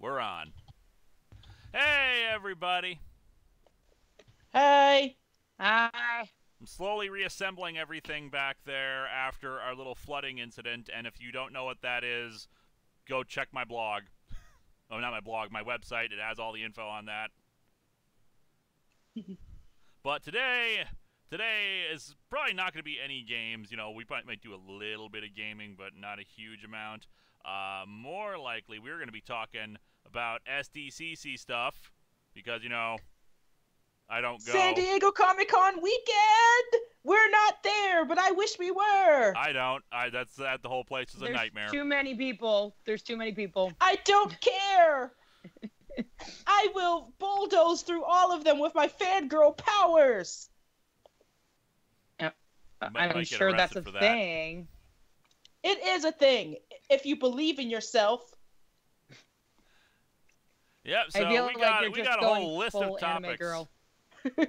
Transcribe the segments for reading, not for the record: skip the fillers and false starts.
We're on. Hey, everybody. Hey. Hi. I'm slowly reassembling everything back there after our little flooding incident, and if you don't know what that is, go check my blog. Oh, not my blog, my website. It has all the info on that. But today is probably not going to be any games. You know, we might do a little bit of gaming, but not a huge amount. More likely, we're going to be talking about SDCC stuff, because, you know, I don't go. San Diego Comic-Con weekend! We're not there, but I wish we were! I don't. The whole place is a nightmare. There's too many people. There's too many people. I don't care! I will bulldoze through all of them with my fangirl powers! I'm sure that's a thing. It is a thing, if you believe in yourself. Yep, so we got a whole list of topics to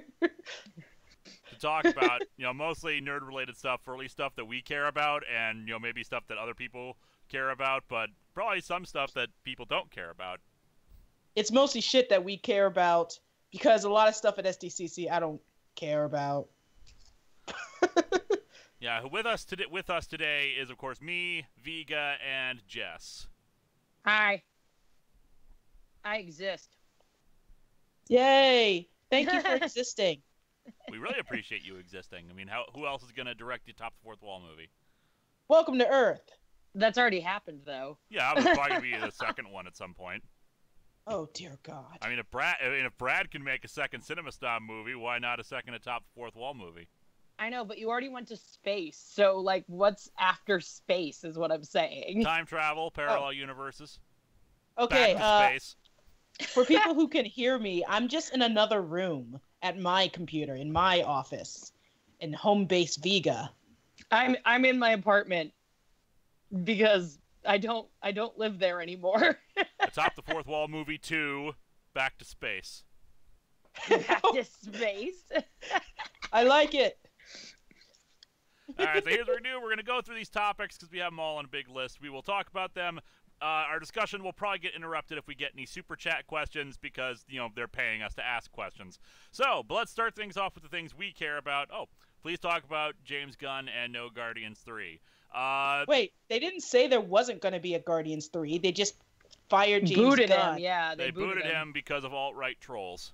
talk about. You know, mostly nerd-related stuff, or at least stuff that we care about, and, you know, maybe stuff that other people care about, but probably some stuff that people don't care about. It's mostly shit that we care about, because a lot of stuff at SDCC I don't care about. Yeah, with us today is, of course, me, Vega, and Jess. Hi. I exist. Yay! Thank you for existing. We really appreciate you existing. I mean, who else is going to direct the Top the Fourth Wall movie? Welcome to Earth. That's already happened, though. Yeah, I was probably going to be the second one at some point. Oh, dear God. I mean, if Brad can make a second CinemaSnob movie, why not a second Atop the Fourth Wall movie? I know, but you already went to space, so, like, what's after space is what I'm saying. Time travel, parallel universes. Okay, back to space. For people who can hear me, I'm just in another room at my computer, in my office, in home base Vega. I'm in my apartment because I don't live there anymore. Atop the Fourth Wall movie 2, Back to Space. Back to space? I like it. Alright, so here's what we're going to do. We're going to go through these topics because we have them all on a big list. We will talk about them. Our discussion will probably get interrupted if we get any super chat questions because, you know, they're paying us to ask questions. So, but let's start things off with the things we care about. Oh, please talk about James Gunn and no Guardians 3. Wait, they didn't say there wasn't going to be a Guardians 3. They just fired James booted Gunn. him, yeah. They booted him because of alt-right trolls.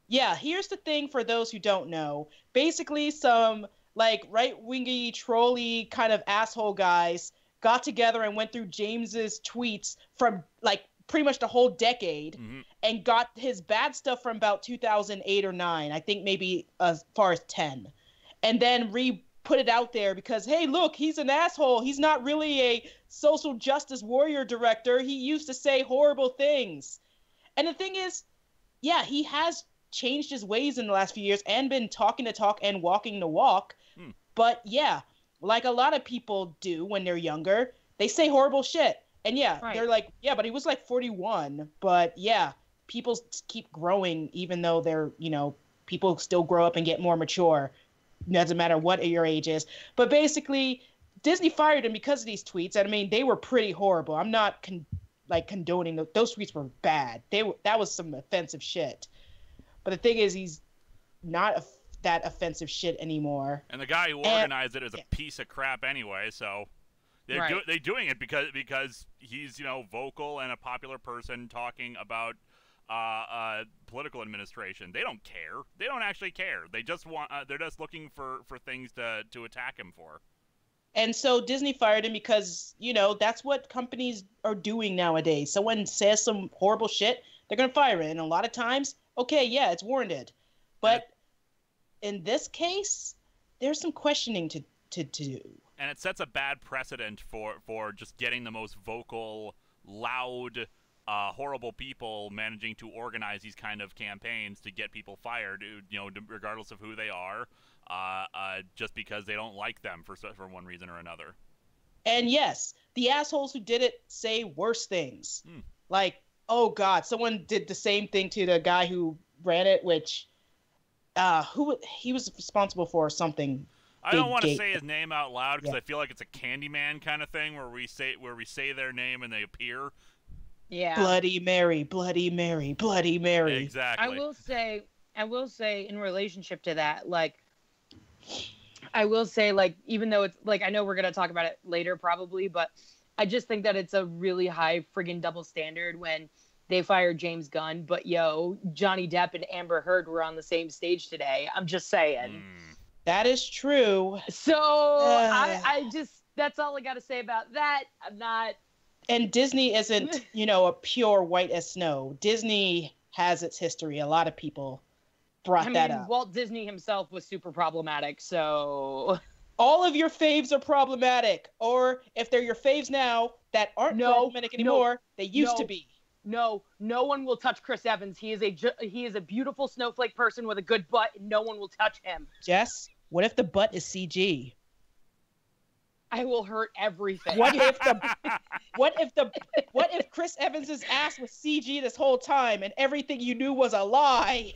Yeah, here's the thing for those who don't know. Basically, some, like, right-wingy, trolly kind of asshole guys got together and went through James's tweets from, like, pretty much the whole decade and got his bad stuff from about 2008 or 9. I think maybe as far as 10. And then put it out there because, hey, look, he's an asshole. He's not really a social justice warrior director. He used to say horrible things. And the thing is, yeah, he has changed his ways in the last few years and been talking the talk and walking the walk. But, yeah, like a lot of people do when they're younger, they say horrible shit. And, yeah, They're like, yeah, but he was like 41. But, yeah, people keep growing even though they're, you know, people still grow up and get more mature. Doesn't matter what your age is. But basically, Disney fired him because of these tweets. And I mean, they were pretty horrible. I'm not condoning those tweets were bad. That was some offensive shit. But the thing is, he's not that offensive shit anymore. And the guy who organized it is a piece of crap anyway. So they're doing it because he's, you know, vocal and a popular person talking about political administration. They don't care. They don't actually care. They just want. They're just looking for things to attack him for. And so Disney fired him because, you know, that's what companies are doing nowadays. Someone says some horrible shit, they're gonna fire it. And a lot of times, okay, yeah, it's warranted. But in this case, there's some questioning to do. And it sets a bad precedent for just getting the most vocal, loud, horrible people managing to organize these kind of campaigns to get people fired, you know, regardless of who they are, just because they don't like them for one reason or another. And yes, the assholes who did it say worse things. Like, oh God, someone did the same thing to the guy who ran it, which he was responsible for something. I don't want to say his name out loud because I feel like it's a Candyman kind of thing where we say their name and they appear. Yeah. Bloody Mary, Bloody Mary, Bloody Mary. Exactly. I will say in relationship to that, like, I will say, like, even though it's, like, I know we're going to talk about it later probably, but I just think that it's a really high friggin' double standard when they fired James Gunn, but Johnny Depp and Amber Heard were on the same stage today. I'm just saying. That is true. So I just, that's all I got to say about that. I'm not. And Disney isn't, a pure white as snow. Disney has its history. A lot of people brought that up. Walt Disney himself was super problematic, so. All of your faves are problematic. Or if they're your faves now that aren't problematic anymore, they used to be. No one will touch Chris Evans. He is a beautiful snowflake person with a good butt, and no one will touch him. Jess, what if the butt is CG? I will hurt everything. What if Chris Evans's ass was CG this whole time and everything you knew was a lie?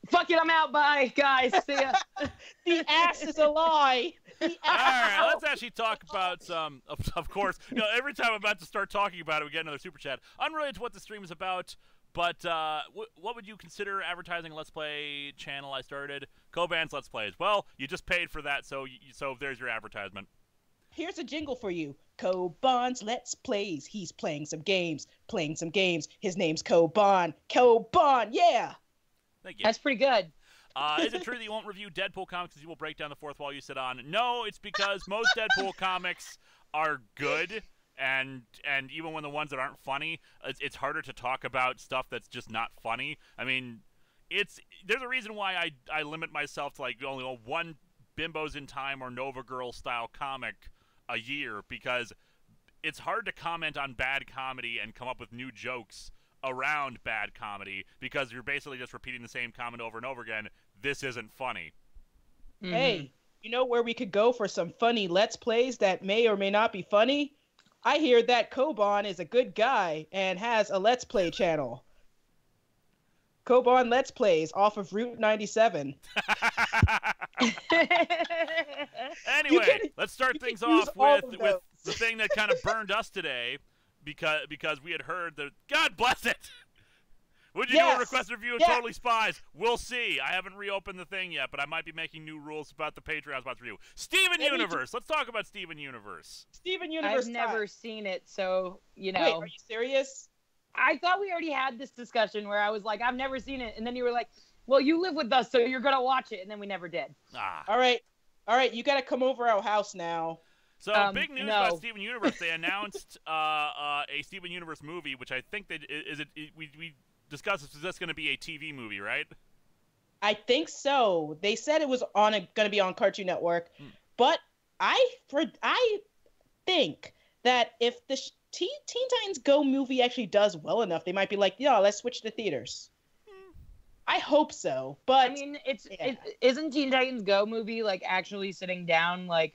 Fuck it, I'm out. Bye, guys. See ya. The ass is a lie. All right, let's actually talk about some. Of course, every time I'm about to start talking about it, we get another super chat. Unrelated to what the stream is about, but what would you consider advertising a Let's Play channel I started? Koban's Let's Plays. Well, you just paid for that, so there's your advertisement. Here's a jingle for you. Koban's Let's Plays. He's playing some games. His name's Koban. Koban, yeah. Thank you. That's pretty good. Is it true that you won't review Deadpool comics because you will break down the fourth wall you sit on? No, it's because most Deadpool comics are good, and even when the ones that aren't funny, it's harder to talk about stuff that's just not funny. I mean, there's a reason why I limit myself to like only one Bimbos in Time or Nova Girl style comic a year, because it's hard to comment on bad comedy and come up with new jokes around bad comedy, because you're basically just repeating the same comment over and over again. This isn't funny. Mm-hmm. Hey, you know where we could go for some funny Let's Plays that may or may not be funny? I hear that Koban is a good guy and has a Let's Play channel. Koban Let's Plays off of Route 97. Anyway, let's start things off with the thing that kind of burned us today, because we had heard that, God bless it! Would you do a request review of Totally Spies? We'll see. I haven't reopened the thing yet, but I might be making new rules about the Patreon sponsor review. Steven Universe! Let's talk about Steven Universe. Steven Universe. I've never seen it, so, Wait, are you serious? I thought we already had this discussion where I was like, I've never seen it, and then you were like, well, you live with us, so you're going to watch it, and then we never did. All right, you got to come over our house now. So, big news about Steven Universe. They announced a Steven Universe movie, which I think we discussed is this going to be a TV movie, right? I think so. They said it was going to be on Cartoon Network, but I think that if the Teen Titans Go movie actually does well enough, they might be like, let's switch to theaters. I hope so, but I mean, isn't Teen Titans Go movie like actually sitting down like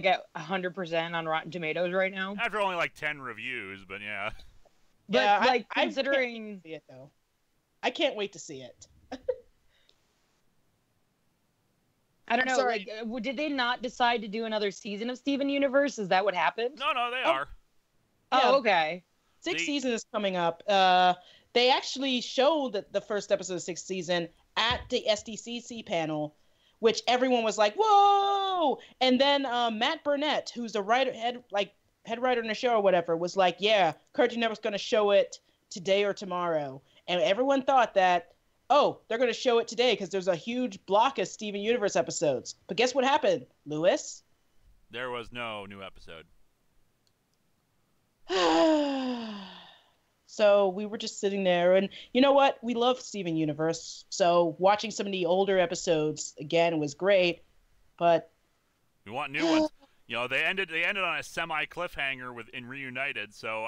at 100% on Rotten Tomatoes right now? After only like 10 reviews, but yeah. But considering, I can't wait to see it, though. I can't wait to see it. I don't know. Sorry. Like, did they not decide to do another season of Steven Universe? Is that what happened? No, they are. Oh, okay. Sixth season is coming up. They actually showed the first episode of the sixth season at the SDCC panel, which everyone was like, "Whoa!" And then Matt Burnett, who's the head writer in the show or whatever, was like, "Yeah, Cartoon Network's going to show it today or tomorrow." And everyone thought that, they're going to show it today because there's a huge block of Steven Universe episodes. But guess what happened, Lewis? There was no new episode. So we were just sitting there, and you know what? We love Steven Universe, so watching some of the older episodes again was great, but we want new ones. They ended on a semi cliffhanger in Reunited, so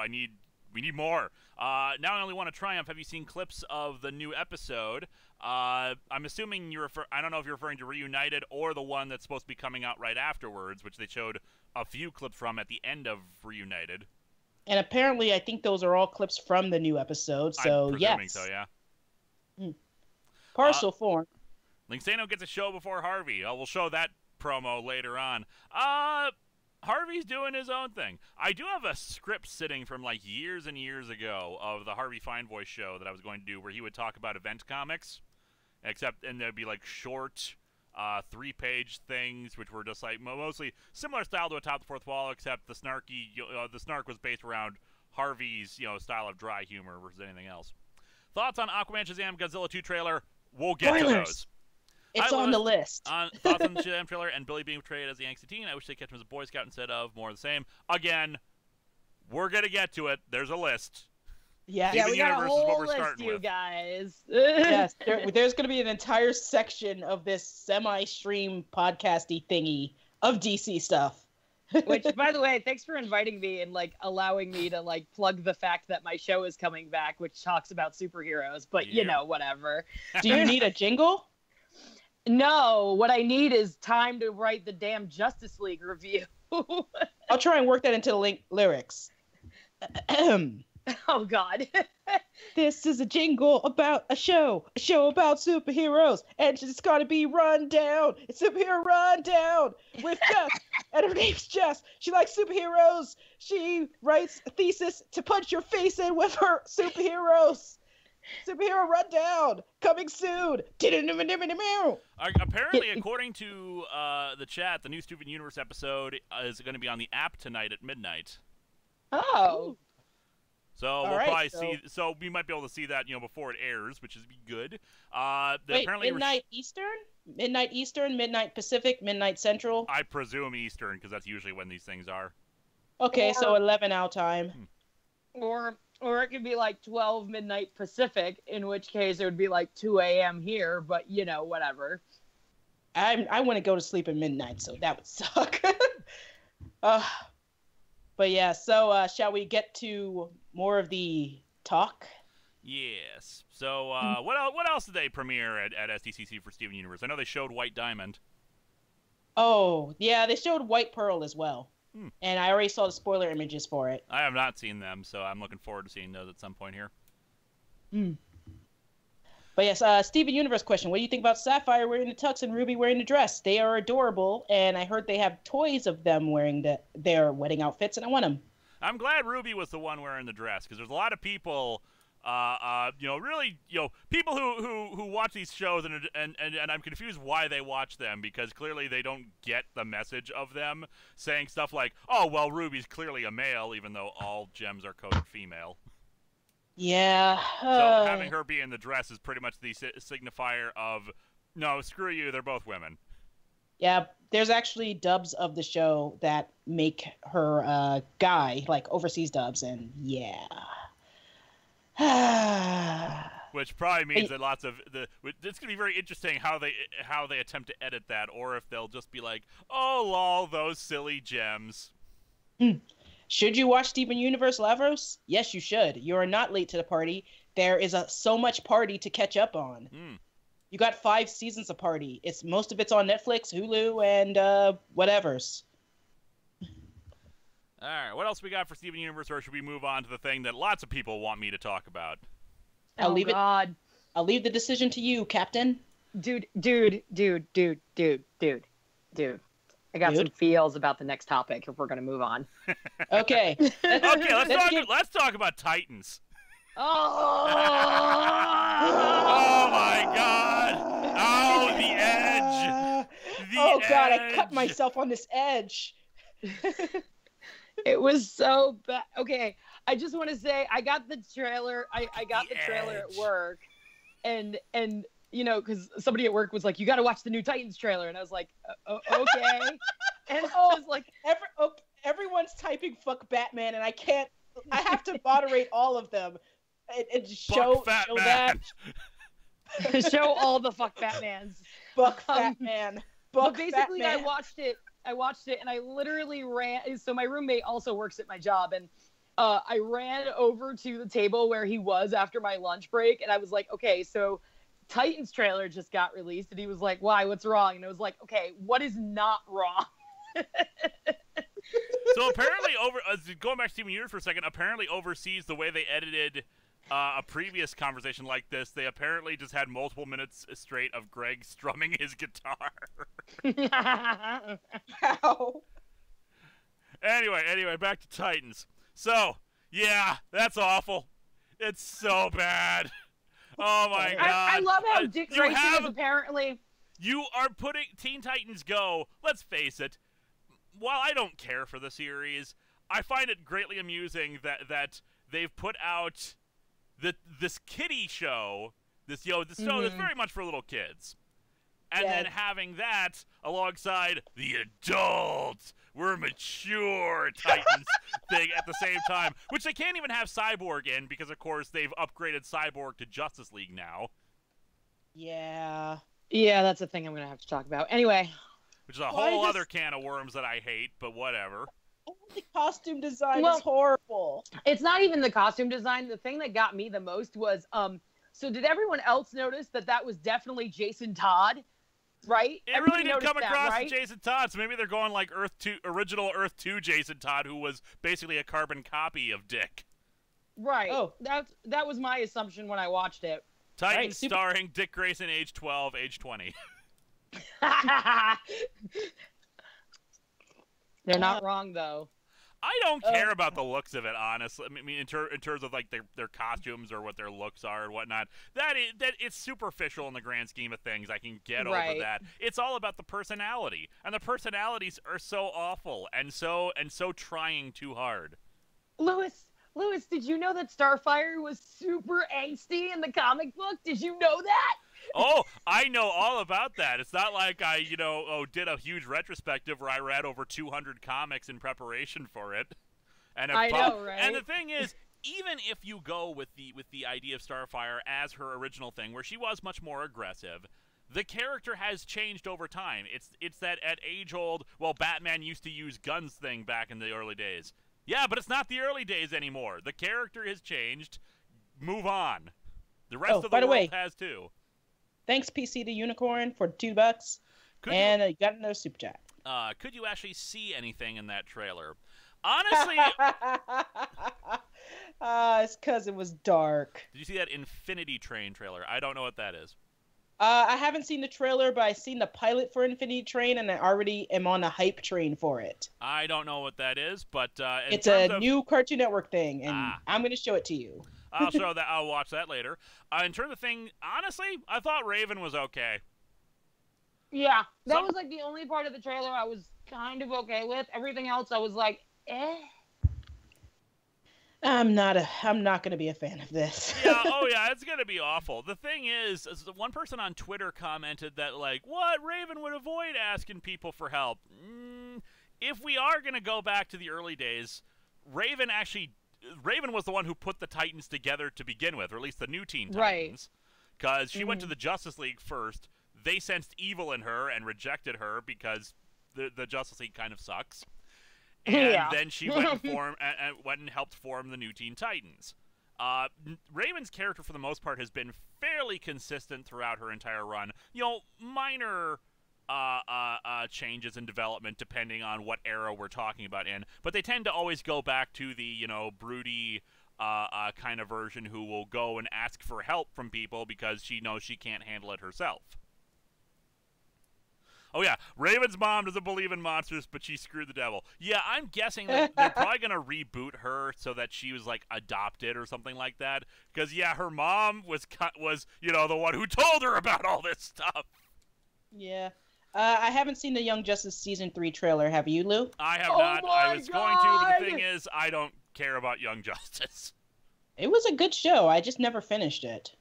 we need more. Now I only want to triumph. Have you seen clips of the new episode? I'm assuming I don't know if you're referring to Reunited or the one that's supposed to be coming out right afterwards, which they showed a few clips from at the end of Reunited. And apparently, I think those are all clips from the new episode. So I'm presuming so, yeah. Partial form. Linksano gets a show before Harvey. We'll show that promo later on. Harvey's doing his own thing. I do have a script sitting from like years and years ago of the Harvey Fine Voice show that I was going to do, where he would talk about event comics, and there'd be like short 3-page things, which were just like mostly similar style to Atop the Fourth Wall, except the snark was based around Harvey's style of dry humor versus anything else. Thoughts on Aquaman, Shazam, Godzilla 2 trailer? We'll get to those. It's on the list. Thoughts on the Shazam trailer and Billy being portrayed as the angsty teen? I wish they kept him as a Boy Scout instead of more of the same. Again, we're gonna get to it. There's a list. Yeah, we got a whole list, you guys. Yes, there's going to be an entire section of this semi-stream podcasty thingy of DC stuff. Which, by the way, thanks for inviting me and like allowing me to like plug the fact that my show is coming back, which talks about superheroes. But whatever. Do you need a jingle? No, what I need is time to write the damn Justice League review. I'll try and work that into the lyrics. Oh, God. This is a jingle about a show about superheroes, and it's got to be run down. It's superhero run down with Jess, and her name's Jess. She likes superheroes. She writes a thesis to punch your face in with her superheroes. Superhero rundown coming soon. Apparently, according to the chat, the new Steven Universe episode is going to be on the app tonight at midnight. Oh. So we'll probably see. So we might be able to see that, before it airs, which is good. Wait, midnight Eastern, midnight Pacific, midnight Central. I presume Eastern, because that's usually when these things are. Okay, so 11 our time. Or it could be like 12 midnight Pacific, in which case it would be like 2 a.m. here. But whatever. I want to go to sleep at midnight, so that would suck. But yeah, so shall we get to more of the talk? Yes. So what else did they premiere at SDCC for Steven Universe? I know they showed White Diamond. Oh, yeah, they showed White Pearl as well. And I already saw the spoiler images for it. I have not seen them, so I'm looking forward to seeing those at some point here. But yes, Steven Universe question. What do you think about Sapphire wearing the tux and Ruby wearing the dress? They are adorable, and I heard they have toys of them wearing their wedding outfits, and I want them. I'm glad Ruby was the one wearing the dress, because there's a lot of people, people who watch these shows, and I'm confused why they watch them, because clearly they don't get the message of them, saying stuff like, oh, well, Ruby's clearly a male, even though all gems are coded female. Yeah. So having her be in the dress is pretty much the signifier of, no, screw you, they're both women. Yeah, there's actually dubs of the show that make her guy, like overseas dubs, and yeah. Which probably means that lots of it's gonna be very interesting how they attempt to edit that, or if they'll just be like, oh lol, those silly gems. Should you watch Steven Universe Lavros? Yes, you should. You are not late to the party. There is so much party to catch up on. You got 5 seasons of party. Most of it's on Netflix, Hulu, and whatevers. All right, what else we got for Steven Universe, or should we move on to the thing that lots of people want me to talk about? I'll leave the decision to you, Captain. Dude. I got some feels about the next topic if we're going to move on. Okay. Let's talk about Titans. Oh! Oh my God! Oh, the edge! God, I cut myself on this edge. It was so bad. Okay, I just want to say I got the trailer. I got the trailer at work, and because somebody at work was like, "You got to watch the new Titans trailer," and I was like, "Okay." And I was like, everyone's typing "fuck Batman," and I can't. I have to moderate all of them and show that. Show all the fuck Batmans. Fuck Batman. But basically, Batman. I watched it, and I literally ran. So my roommate also works at my job, and I ran over to the table where he was after my lunch break, and I was like, okay, so Titans trailer just got released, and he was like, why, what's wrong? And I was like, okay, what is not wrong? So apparently, going back to Steven Universe for a second, apparently overseas, the way they edited a previous conversation like this, they apparently just had multiple minutes straight of Greg strumming his guitar. How? Anyway, back to Titans. So, yeah, that's awful. It's so bad. Oh my god. I love how Dick Grayson is apparently... You are putting Teen Titans Go, let's face it, while I don't care for the series, I find it greatly amusing that they've put out this kiddie show, this show that's very much for little kids. And then having that alongside the adult, we're mature Titans thing at the same time, which they can't even have Cyborg in because, of course, they've upgraded Cyborg to Justice League now. Yeah. Yeah, that's a thing I'm going to have to talk about. Anyway. Which is a whole other can of worms that I hate, but whatever. The costume design is horrible. It's not even the costume design. The thing that got me the most was, so did everyone else notice that was definitely Jason Todd? Right? It really did come across as Jason Todd, so maybe they're going like original Earth 2 Jason Todd, who was basically a carbon copy of Dick. Right. Oh, that was my assumption when I watched it. Titans starring Dick Grayson, age 12, age 20. They're not wrong, though. I don't care about the looks of it, honestly. I mean, in terms of like their costumes or what their looks are and whatnot, that it's superficial in the grand scheme of things. I can get over that. It's all about the personality, and the personalities are so awful and so trying too hard. Lewis, did you know that Starfire was super angsty in the comic book? Did you know that? Oh, I know all about that. It's not like I, did a huge retrospective where I read over 200 comics in preparation for it. And I know, right? And the thing is, even if you go with the idea of Starfire as her original thing, where she was much more aggressive, the character has changed over time. It's that at age old, well, Batman used to use Gunn's thing back in the early days. Yeah, but it's not the early days anymore. The character has changed. Move on. The rest of the world has too. Thanks, PC the Unicorn, for $2. And you got another super chat. Could you actually see anything in that trailer? Honestly... it's because it was dark. Did you see that Infinity Train trailer? I don't know what that is. I haven't seen the trailer, but I've seen the pilot for Infinity Train, and I already am on a hype train for it. I don't know what that is, but... it's a new Cartoon Network thing, and I'm going to show it to you. I'll show that. I'll watch that later. In terms of thing, honestly, I thought Raven was okay. Yeah, that was like the only part of the trailer I was kind of okay with. Everything else, I was like, eh. I'm not going to be a fan of this. Yeah, it's going to be awful. The thing is one person on Twitter commented that, like, what? Raven would avoid asking people for help. If we are going to go back to the early days, Raven was the one who put the Titans together to begin with, or at least the new Teen Titans. Because she went to the Justice League first. They sensed evil in her and rejected her because the Justice League kind of sucks. And then she went and helped form the new Teen Titans. Raven's character, for the most part, has been fairly consistent throughout her entire run. Minor changes in development depending on what era we're talking about in, but they tend to always go back to the broody kind of version who will go and ask for help from people because she knows she can't handle it herself. Oh yeah, Raven's mom doesn't believe in monsters, but she screwed the devil. Yeah, I'm guessing that they're probably gonna reboot her so that she was like adopted or something like that. Because her mom was the one who told her about all this stuff. Yeah. I haven't seen the Young Justice Season 3 trailer. Have you, Lou? I have not. I was going to, but the thing is, I don't care about Young Justice. It was a good show. I just never finished it.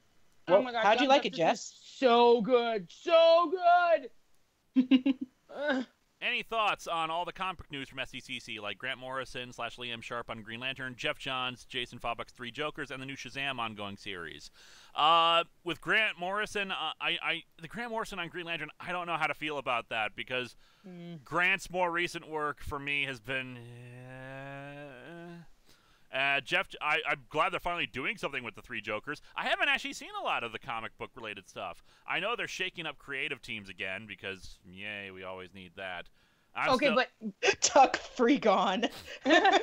Oh my God. How'd you like it, Jess? So good. So good! Any thoughts on all the comic news from SDCC, like Grant Morrison / Liam Sharp on Green Lantern, Jeff Johns, Jason Fabok's 3 Jokers, and the new Shazam ongoing series? With Grant Morrison, the Grant Morrison on Green Lantern, I don't know how to feel about that because Grant's more recent work for me has been. Jeff, I'm glad they're finally doing something with the 3 Jokers. I haven't actually seen a lot of the comic book related stuff. I know they're shaking up creative teams again because, yay, we always need that. But Tuck free gone. Tuck.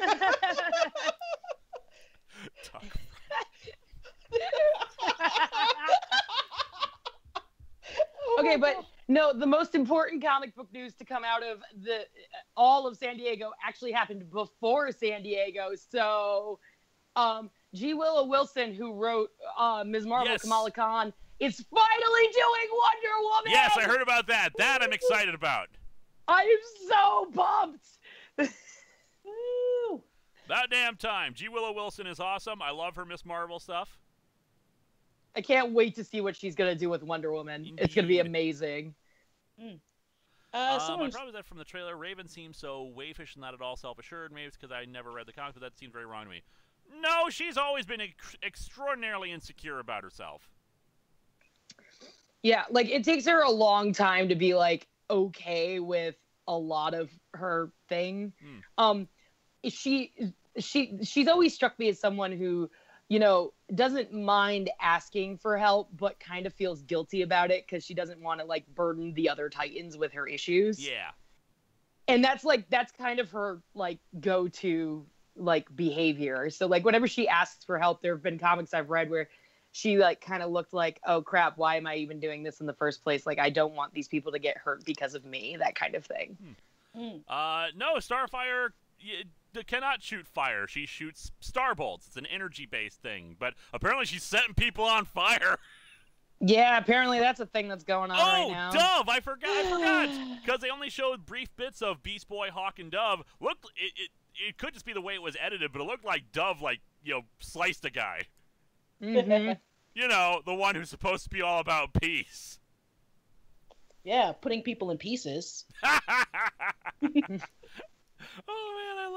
Okay, but No, the most important comic book news to come out of all of San Diego actually happened before San Diego. So, G. Willow Wilson, who wrote Ms. Marvel, Kamala Khan, is finally doing Wonder Woman. Yes, I heard about that. That I'm excited about. I am so pumped. Woo. About damn time. G. Willow Wilson is awesome. I love her Ms. Marvel stuff. I can't wait to see what she's going to do with Wonder Woman. Indeed. It's going to be amazing. My problem is that from the trailer, Raven seems so waifish and not at all self-assured. Maybe it's because I never read the comics, but that seems very wrong to me. No, she's always been extraordinarily insecure about herself. Yeah, like, it takes her a long time to be, like, okay with a lot of her thing. She's always struck me as someone who, you know, doesn't mind asking for help, but kind of feels guilty about it because she doesn't want to, like, burden the other Titans with her issues. Yeah. And that's kind of her, like, go-to, like, behavior. So, like, whenever she asks for help, there have been comics I've read where she, like, kind of looked like, oh, crap, why am I even doing this in the first place? Like, I don't want these people to get hurt because of me, that kind of thing. No, Starfire cannot shoot fire. She shoots star bolts. It's an energy-based thing. But apparently she's setting people on fire. Yeah, apparently that's a thing that's going on right now. Oh, Dove! I forgot. Because they only showed brief bits of Beast Boy, Hawk, and Dove. It could just be the way it was edited, but it looked like Dove, like, you know, sliced a guy. Mm-hmm. You know, the one who's supposed to be all about peace. Yeah, putting people in pieces. Oh man, I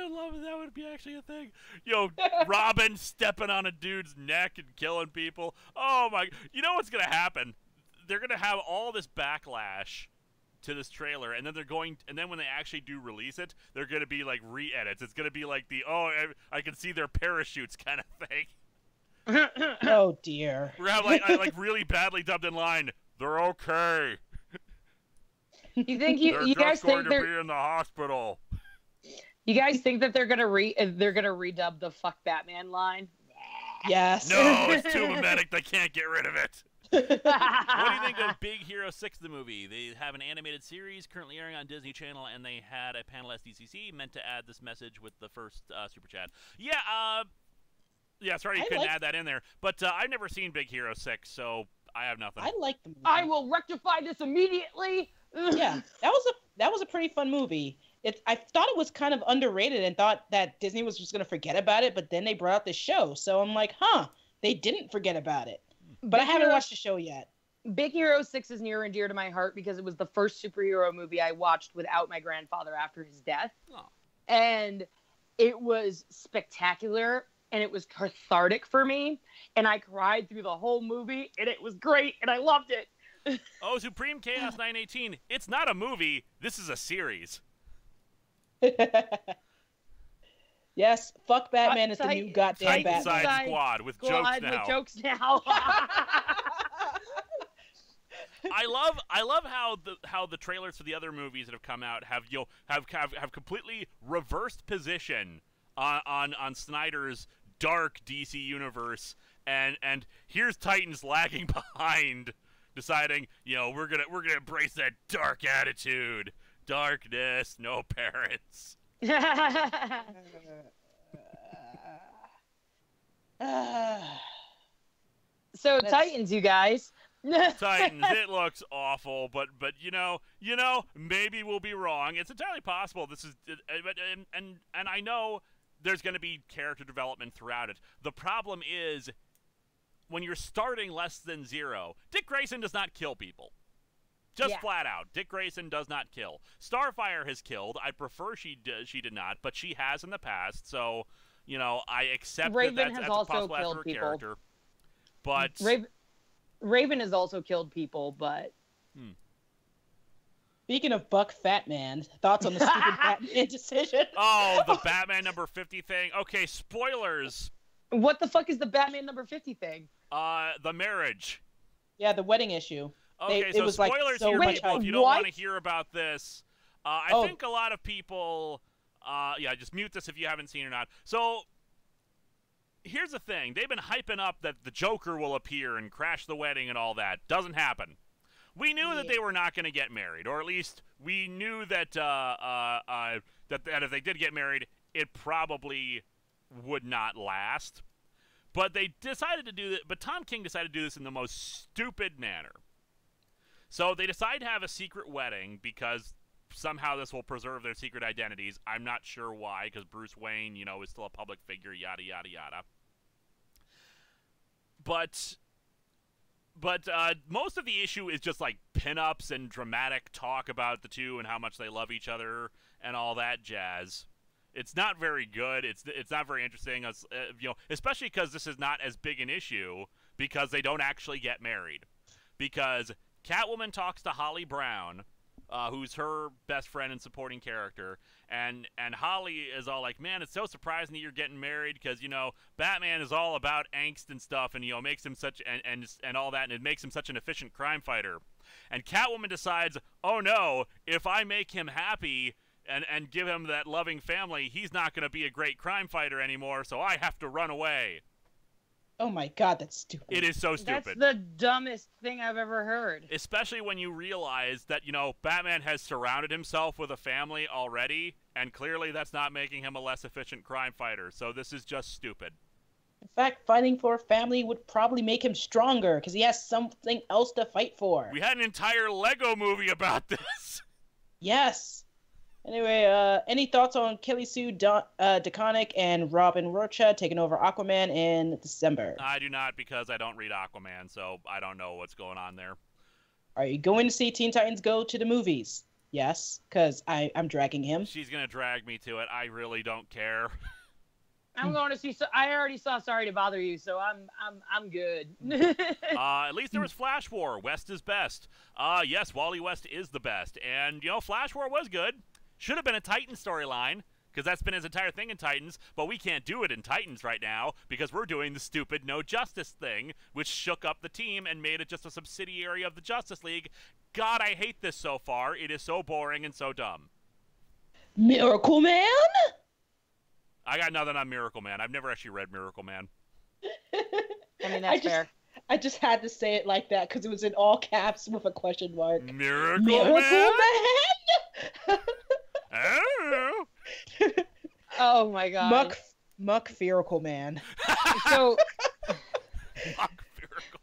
love it. That would be actually a thing. Yo, Robin stepping on a dude's neck and killing people. Oh my! You know what's gonna happen? They're gonna have all this backlash to this trailer, and then when they actually do release it, they're gonna be like re-edits. It's gonna be like I can see their parachutes kind of thing. Oh dear. We're gonna have like really badly dubbed in line. They're okay. You think you guys think they're going to be in the hospital? You guys think that they're gonna redub the "fuck Batman" line? Yes. No, it's too mimetic. They can't get rid of it. What do you think of Big Hero 6, the movie? They have an animated series currently airing on Disney Channel, and they had a panel SDCC meant to add this message with the first super chat. Yeah, sorry you couldn't add that in there. But I've never seen Big Hero 6, so I have nothing. I like the movie. I will rectify this immediately. Yeah, that was a pretty fun movie. I thought it was kind of underrated and thought that Disney was just going to forget about it, but then they brought out this show. So I'm like, they didn't forget about it. But I haven't watched the show yet. Big Hero 6 is near and dear to my heart because it was the first superhero movie I watched without my grandfather after his death. Oh. And it was spectacular, and it was cathartic for me, and I cried through the whole movie, and it was great, and I loved it. Oh, Supreme Chaos 918. It's not a movie. This is a series. Yes, fuck Batman is the new goddamn Batman. Side Squad with jokes now. I love how the trailers for the other movies that have come out have completely reversed position on Snyder's dark DC universe, and here's Titans lagging behind, deciding, we're gonna embrace that dark attitude. Darkness, no parents. So Titans, you guys. Titans, it looks awful, but maybe we'll be wrong. It's entirely possible. This is, and I know there's going to be character development throughout it. The problem is when you're starting less than zero, Dick Grayson does not kill people. Just flat out. Dick Grayson does not kill. Starfire has killed. I prefer she did not, but she has in the past. So, I accept that's a possible after her character. But Raven has also killed people, but Speaking of Buck Fat Man, thoughts on the stupid Batman decision? Oh, the Batman number 50 thing. Okay, spoilers. What the fuck is the Batman number 50 thing? The marriage. Yeah, the wedding issue. Okay, so spoilers here, people, if you don't want to hear about this. I think a lot of people, just mute this if you haven't seen it or not. So, here's the thing. They've been hyping up that the Joker will appear and crash the wedding and all that. Doesn't happen. We knew that they were not going to get married, or at least we knew that that if they did get married, it probably would not last. But they decided to do that. But Tom King decided to do this in the most stupid manner. So they decide to have a secret wedding because somehow this will preserve their secret identities. I'm not sure why, because Bruce Wayne, you know, is still a public figure, yada, yada, yada. But most of the issue is just like pinups and dramatic talk about the two and how much they love each other and all that jazz. It's not very good. It's not very interesting. You know, especially because this is not as big an issue because they don't actually get married. Because Catwoman talks to Holly Brown, who's her best friend and supporting character, and Holly is all like, man, it's so surprising that you're getting married because, you know, Batman is all about angst and stuff, and, you know, makes him such and all that, and it makes him such an efficient crime fighter. And Catwoman decides, oh no, if I make him happy and give him that loving family, he's not going to be a great crime fighter anymore, so I have to run away. Oh my god, that's stupid. It is so stupid. That's the dumbest thing I've ever heard. Especially when you realize that, you know, Batman has surrounded himself with a family already, and clearly that's not making him a less efficient crime fighter, so this is just stupid. In fact, fighting for a family would probably make him stronger, because he has something else to fight for. We had an entire Lego movie about this. Yes. Anyway, any thoughts on Kelly Sue DeConnick and Robin Rocha taking over Aquaman in December? I do not, because I don't read Aquaman, so I don't know what's going on there. Are you going to see Teen Titans Go to the movies? Yes, because I'm dragging him. She's going to drag me to it. I really don't care. I'm going to see. So I already saw Sorry to Bother You, so I'm good. At least there was Flash War. West is best. Yes, Wally West is the best, and you know, Flash War was good. Should have been a Titan storyline, because that's been his entire thing in Titans, but we can't do it in Titans right now, because we're doing the stupid No Justice thing, which shook up the team and made it just a subsidiary of the Justice League. God, I hate this so far. It is so boring and so dumb. Miracle Man? I got nothing on Miracle Man. I've never actually read Miracle Man. I mean, that's fair. I just had to say it like that, because it was in all caps with a question mark. Miracle Man? Oh. Oh my god. Muck Miracle Man. So Muck Miracle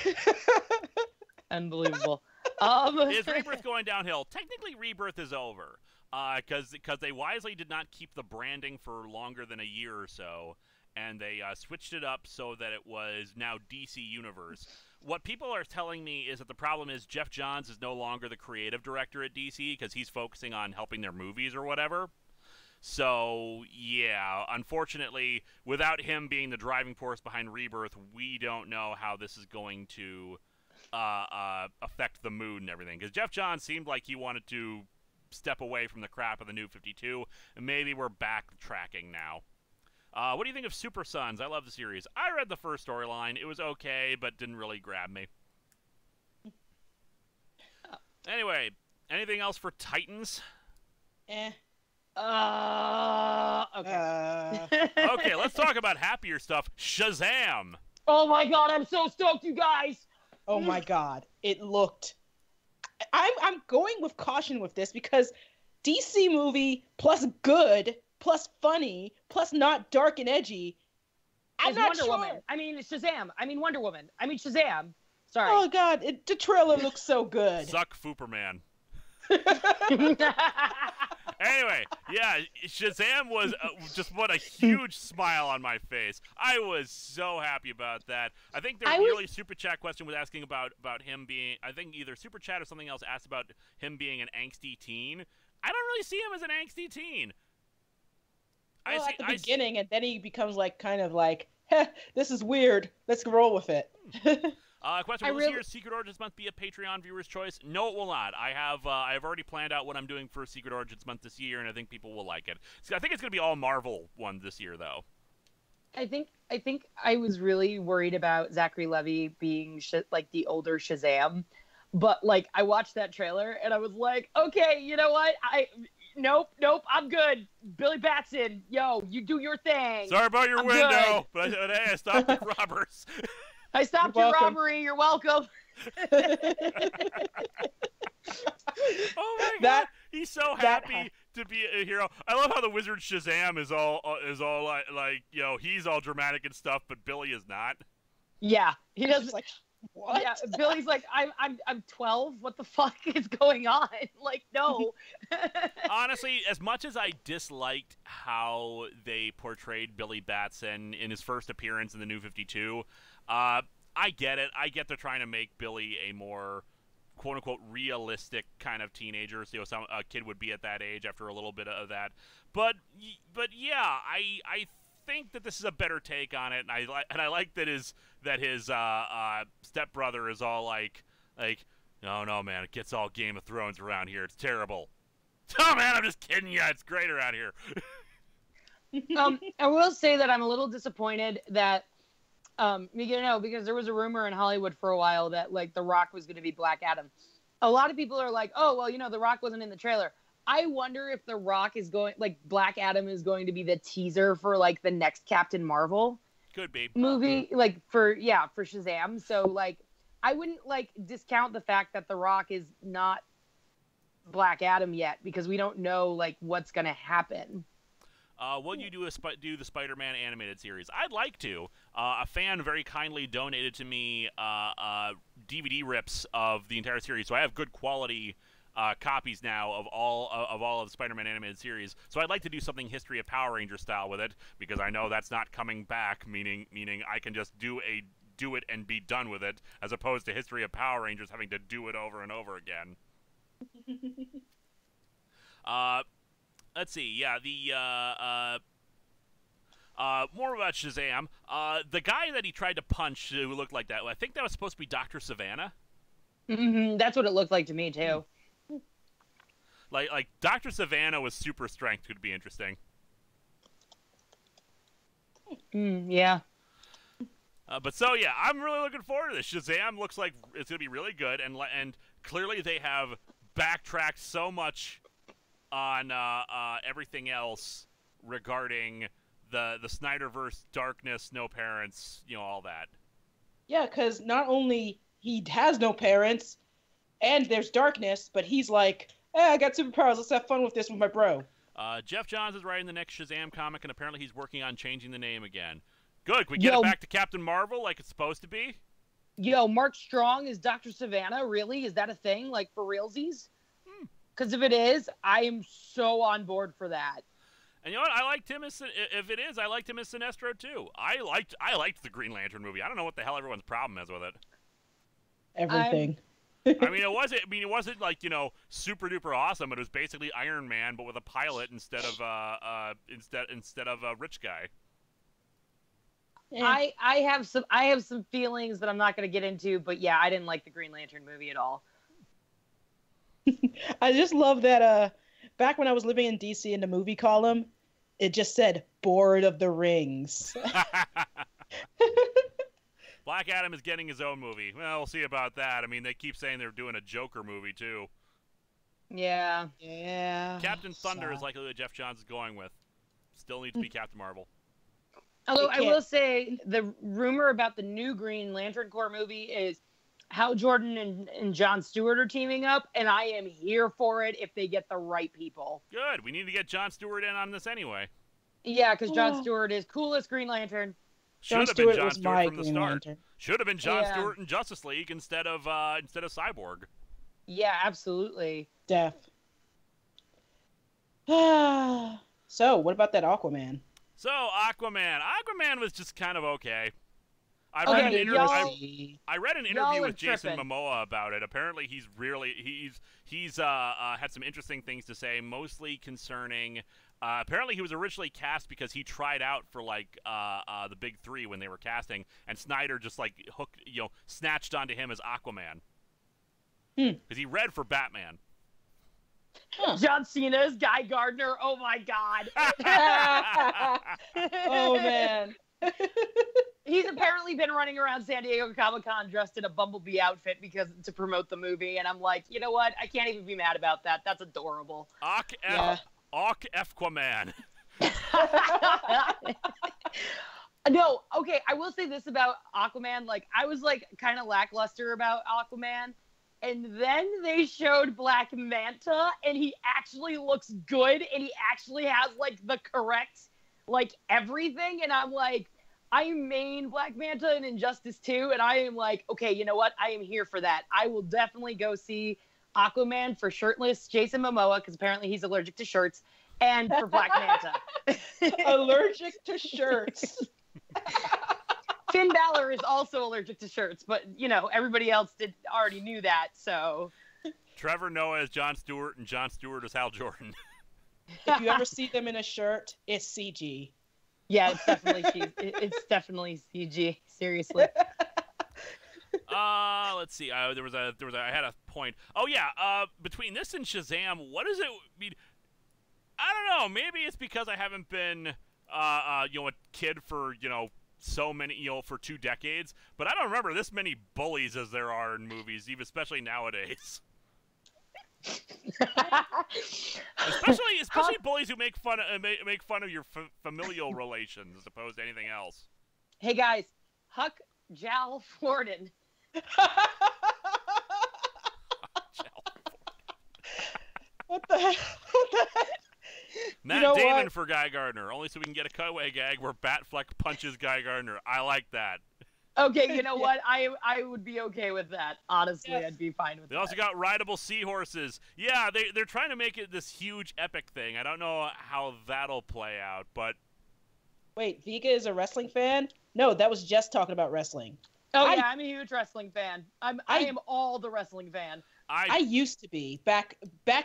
Man. Unbelievable. Is Rebirth going downhill? Technically, Rebirth is over. Because they wisely did not keep the branding for longer than a year or so, and they switched it up so that it was now DC Universe. What people are telling me is that the problem is Jeff Johns is no longer the creative director at DC because he's focusing on helping their movies or whatever. So, yeah, unfortunately, without him being the driving force behind Rebirth, we don't know how this is going to affect the mood and everything. Because Jeff Johns seemed like he wanted to step away from the crap of the New 52, and maybe we're backtracking now. What do you think of Super Sons? I love the series. I read the first storyline. It was okay, but didn't really grab me. Anyway, anything else for Titans? Okay. Okay, let's talk about happier stuff. Shazam! Oh my god, I'm so stoked, you guys! Oh my god, it looked... I'm going with caution with this because DC movie plus good plus funny plus not dark and edgy. I'm not Wonder Woman. I mean Shazam. I mean Wonder Woman. I mean Shazam. Sorry. Oh god, the trailer looks so good. Suck Fooperman. Anyway, yeah, Shazam was just what a huge smile on my face. I was so happy about that. I think the early Super Chat question was asking about him being, I think either Super Chat or something else asked about him being an angsty teen. I don't really see him as an angsty teen. Well, at the beginning, and then he becomes like kind of like, heh, this is weird. Let's roll with it. Question: will this year's Secret Origins Month be a Patreon viewer's choice? No, it will not. I have already planned out what I'm doing for Secret Origins Month this year, and I think people will like it. I think it's going to be all Marvel one this year, though. I think I was really worried about Zachary Levi being like the older Shazam, but like I watched that trailer and I was like, okay, you know what? Nope, I'm good. Billy Batson, yo, you do your thing. Sorry about your window, but hey, I stopped the robbers. I stopped your robbery. You're welcome. Oh my god, he's so happy to be a hero. I love how the wizard Shazam is all like he's all dramatic and stuff, but Billy is not. Yeah, he does like, what? Yeah, Billy's like, I'm 12. What the fuck is going on? Like, no. Honestly, as much as I disliked how they portrayed Billy Batson in his first appearance in the New 52, I get it. I get they're trying to make Billy a more quote-unquote realistic kind of teenager, so a kid would be at that age after a little bit of that. But yeah, I think that this is a better take on it, and I like that his stepbrother is all like no man, it gets all Game of Thrones around here. It's terrible. Oh man, I'm just kidding you. It's great around here. I will say that I'm a little disappointed that because there was a rumor in Hollywood for a while that like The Rock was going to be Black Adam. A lot of people are like, oh well, The Rock wasn't in the trailer. I wonder if The Rock is Black Adam is going to be the teaser for like the next Captain Marvel could be movie, like for Shazam. So like I wouldn't like discount the fact that The Rock is not Black Adam yet, because we don't know like what's going to happen. Will you do the Spider-Man animated series? I'd like to. A fan very kindly donated to me DVD rips of the entire series, so I have good quality copies now of all of the Spider-Man animated series. So I'd like to do something History of Power Ranger style with it, because I know that's not coming back. Meaning I can just do it and be done with it, as opposed to History of Power Rangers having to do it over and over again. Let's see. Yeah, more about Shazam. The guy that he tried to punch who looked like that, I think that was supposed to be Dr. Savannah. Mm-hmm. That's what it looked like to me too. Like Dr. Savannah with super strength could be interesting. Yeah. But so yeah, I'm really looking forward to this. Shazam looks like it's gonna be really good, and clearly they have backtracked so much on everything else regarding the Snyderverse darkness, no parents, all that. Yeah, because not only he has no parents, and there's darkness, but he's like, I got superpowers. Let's have fun with this with my bro. Jeff Johns is writing the next Shazam comic, and apparently he's working on changing the name again. Good. Can we get it back to Captain Marvel like it's supposed to be? Yo, Mark Strong is Dr. Savannah? Really? Is that a thing? Like, for realsies? Because if it is, I am so on board for that. And you know what? I liked him as I liked him as Sinestro too. I liked the Green Lantern movie. I don't know what the hell everyone's problem is with it. Everything. I mean, it wasn't like super duper awesome, but it was basically Iron Man, but with a pilot instead of a rich guy. Yeah. I have some feelings that I'm not going to get into, but yeah, I didn't like the Green Lantern movie at all. I just love that back when I was living in DC in the movie column, it just said Board of the Rings. Black Adam is getting his own movie. Well, we'll see about that. I mean, they keep saying they're doing a Joker movie too. Yeah. Captain Thunder is likely what Jeff Johns is going with. Still needs to be Captain Marvel. Although I will say the rumor about the new Green Lantern Corps movie is Hal Jordan and Jon Stewart are teaming up, and I am here for it if they get the right people. Good. We need to get Jon Stewart in on this anyway. Yeah, because Jon Stewart is coolest Green Lantern. Should have been Jon Stewart from the start. Should have been Jon Stewart in Justice League instead of Cyborg. Yeah, absolutely. Def. So, what about that Aquaman? So, Aquaman was just kind of okay. I read an interview with Jason Momoa about it. Apparently, he's had some interesting things to say, mostly concerning. Apparently, he was originally cast because he tried out for the big three when they were casting, and Snyder just snatched onto him as Aquaman because he read for Batman. Huh. John Cena's Guy Gardner. Oh my God. Oh man. He's apparently been running around San Diego Comic-Con dressed in a Bumblebee outfit to promote the movie, and I'm like, you know what? I can't even be mad about that. That's adorable. Aquaman. No, okay, I will say this about Aquaman. Like, I was, like, kind of lackluster about Aquaman. And then they showed Black Manta, and he actually looks good, and he actually has, like, the correct, like, everything. And I'm like, I main Black Manta in Injustice 2, and I am like, okay, you know what? I am here for that. I will definitely go see Aquaman for shirtless Jason Momoa, because apparently he's allergic to shirts, and for Black Manta. Allergic to shirts. Finn Balor is also allergic to shirts, but, you know, everybody else already knew that, so. Trevor Noah is Jon Stewart, and Jon Stewart is Hal Jordan. If you ever see them in a shirt, it's CG. Yeah, it's definitely CG. Seriously. Let's see. I had a point. Oh yeah. Between this and Shazam, what does it mean? I don't know. Maybe it's because I haven't been, a kid for so many, for 2 decades. But I don't remember this many bullies as there are in movies, even especially nowadays. especially bullies who make fun of your familial relations as opposed to anything else. Hey guys, Huck Jal Forden. What the heck? Matt Damon for Guy Gardner, only so we can get a cutaway gag where Batfleck punches Guy Gardner. I like that. Okay, you know what? I would be okay with that. Honestly, yes. I'd be fine with that. They also got rideable seahorses. Yeah, they're trying to make it this huge epic thing. I don't know how that'll play out, but... Wait, Vika is a wrestling fan? No, that was just talking about wrestling. Oh, yeah, I'm a huge wrestling fan. I am all the wrestling fan. I used to be. Back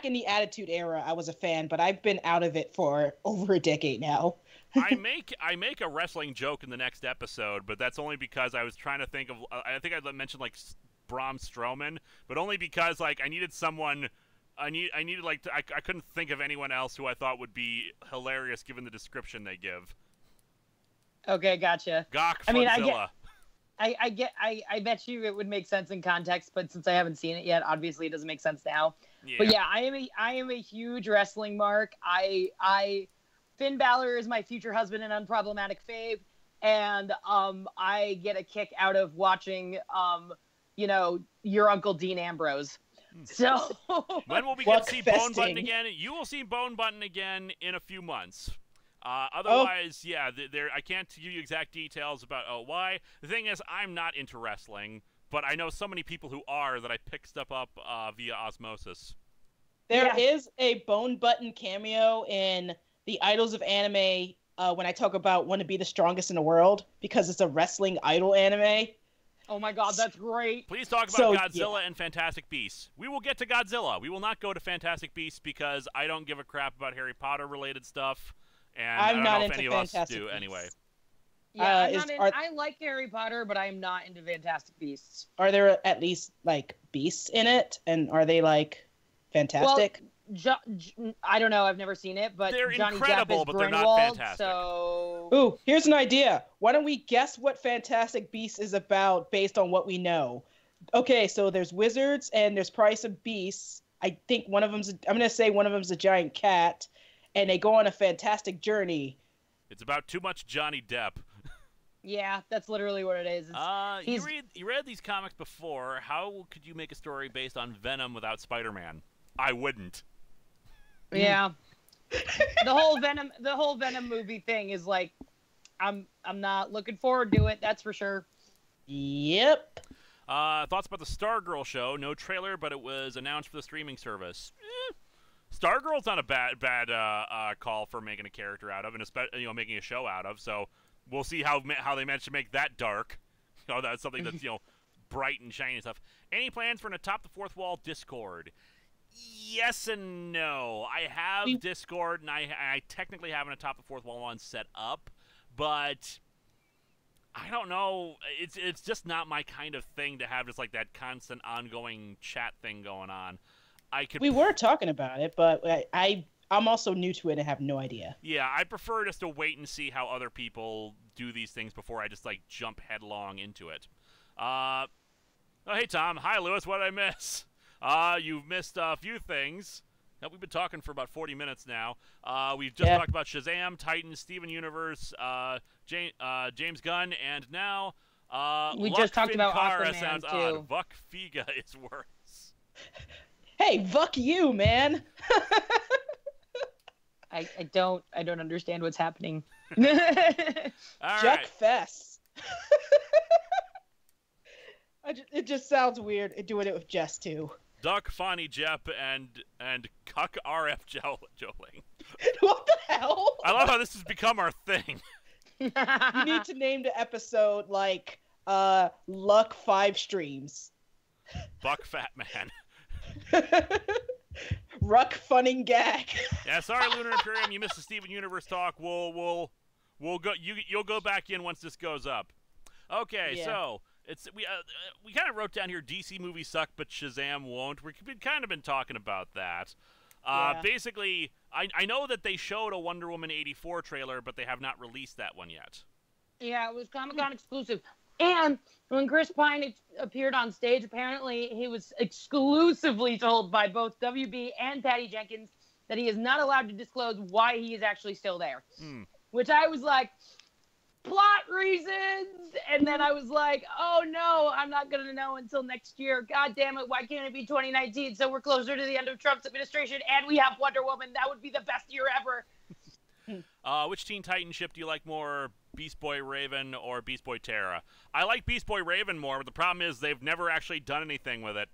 in the Attitude Era, I was a fan, but I've been out of it for over a decade now. I make a wrestling joke in the next episode, but that's only because I was trying to think of. I think I mentioned like Braun Strowman, but only because like I needed someone. I couldn't think of anyone else who I thought would be hilarious given the description they give. Okay, gotcha. Gawk I mean, Frontzilla. I bet you it would make sense in context, but since I haven't seen it yet, obviously it doesn't make sense now. Yeah. But yeah, I am a huge wrestling mark. Finn Balor is my future husband and unproblematic fave, and I get a kick out of watching your Uncle Dean Ambrose. So when will we get to see Bone Button again? You will see Bone Button again in a few months. Otherwise, yeah, I can't give you exact details about why. The thing is, I'm not into wrestling, but I know so many people who are that I picked stuff up via osmosis. There is a Bone Button cameo in the Idols of Anime when I talk about want to be the strongest in the world, because it's a wrestling idol anime. Oh my god, that's great. Please talk about Godzilla and Fantastic Beasts. We will get to Godzilla. We will not go to Fantastic Beasts because I don't give a crap about Harry Potter related stuff. And I don't know if any of us do anyway. Yeah, I like Harry Potter, but I'm not into Fantastic Beasts. Are there at least like beasts in it, and are they like fantastic? Well, I don't know. I've never seen it, but they're Johnny incredible, Depp is but Grindelwald, they're not fantastic. So, ooh, here's an idea. Why don't we guess what Fantastic Beasts is about based on what we know? Okay, so there's wizards and there's probably some beasts. I think one of them's. I'm gonna say one of them's a giant cat. And they go on a fantastic journey. It's about too much Johnny Depp. Yeah, that's literally what it is. You read these comics before. How could you make a story based on Venom without Spider-Man? I wouldn't. Yeah. the whole Venom movie thing is like, I'm not looking forward to it. That's for sure. Yep. Thoughts about the Stargirl show? No trailer, but it was announced for the streaming service. Stargirl's not a bad call for making a character out of, and making a show out of. So we'll see how they manage to make that dark. That's something that's bright and shiny and stuff. Any plans for an Atop the Fourth Wall Discord? Yes and no. I have Discord, and I technically have an Atop the Fourth Wall one set up, but I don't know. It's just not my kind of thing to have just like that constant ongoing chat thing going on. We were talking about it, but I'm also new to it and have no idea. Yeah, I prefer just to wait and see how other people do these things before I just like jump headlong into it. Oh, hey Tom. Hi Lewis. What did I miss? You've missed a few things. Now, we've been talking for about 40 minutes now. We've just talked about Shazam, Titans, Steven Universe, James Gunn, and now we just talked about Aquaman, sounds too. Odd. Vuck Figa is worse. Hey, Vuck you, man. I don't understand what's happening. All Juck right. Fest. It just sounds weird doing it with Jess too. Duck, Fonny, Jep, and Cuck RF Joling. What the hell? I love how this has become our thing. You need to name the episode like Luck 5 Streams. Buck Fat Man. Ruck Funning Gag. Yeah, sorry, Lunar Imperium, you missed the Steven Universe talk. We'll go. You'll go back in once this goes up. Okay, so we kind of wrote down here DC movies suck, but Shazam won't. We've kind of been talking about that. Basically, I know that they showed a Wonder Woman 84 trailer, but they have not released that one yet. Yeah, it was Comic-Con exclusive. And when Chris Pine appeared on stage, apparently he was exclusively told by both WB and Patty Jenkins that he is not allowed to disclose why he is actually still there. Which I was like, plot reasons! And then I was like, oh no, I'm not going to know until next year. God damn it, why can't it be 2019? So we're closer to the end of Trump's administration and we have Wonder Woman. That would be the best year ever. Which Teen Titan ship do you like more, Beast Boy Raven or Beast Boy Terra? I like Beast Boy Raven more, but the problem is they've never actually done anything with it.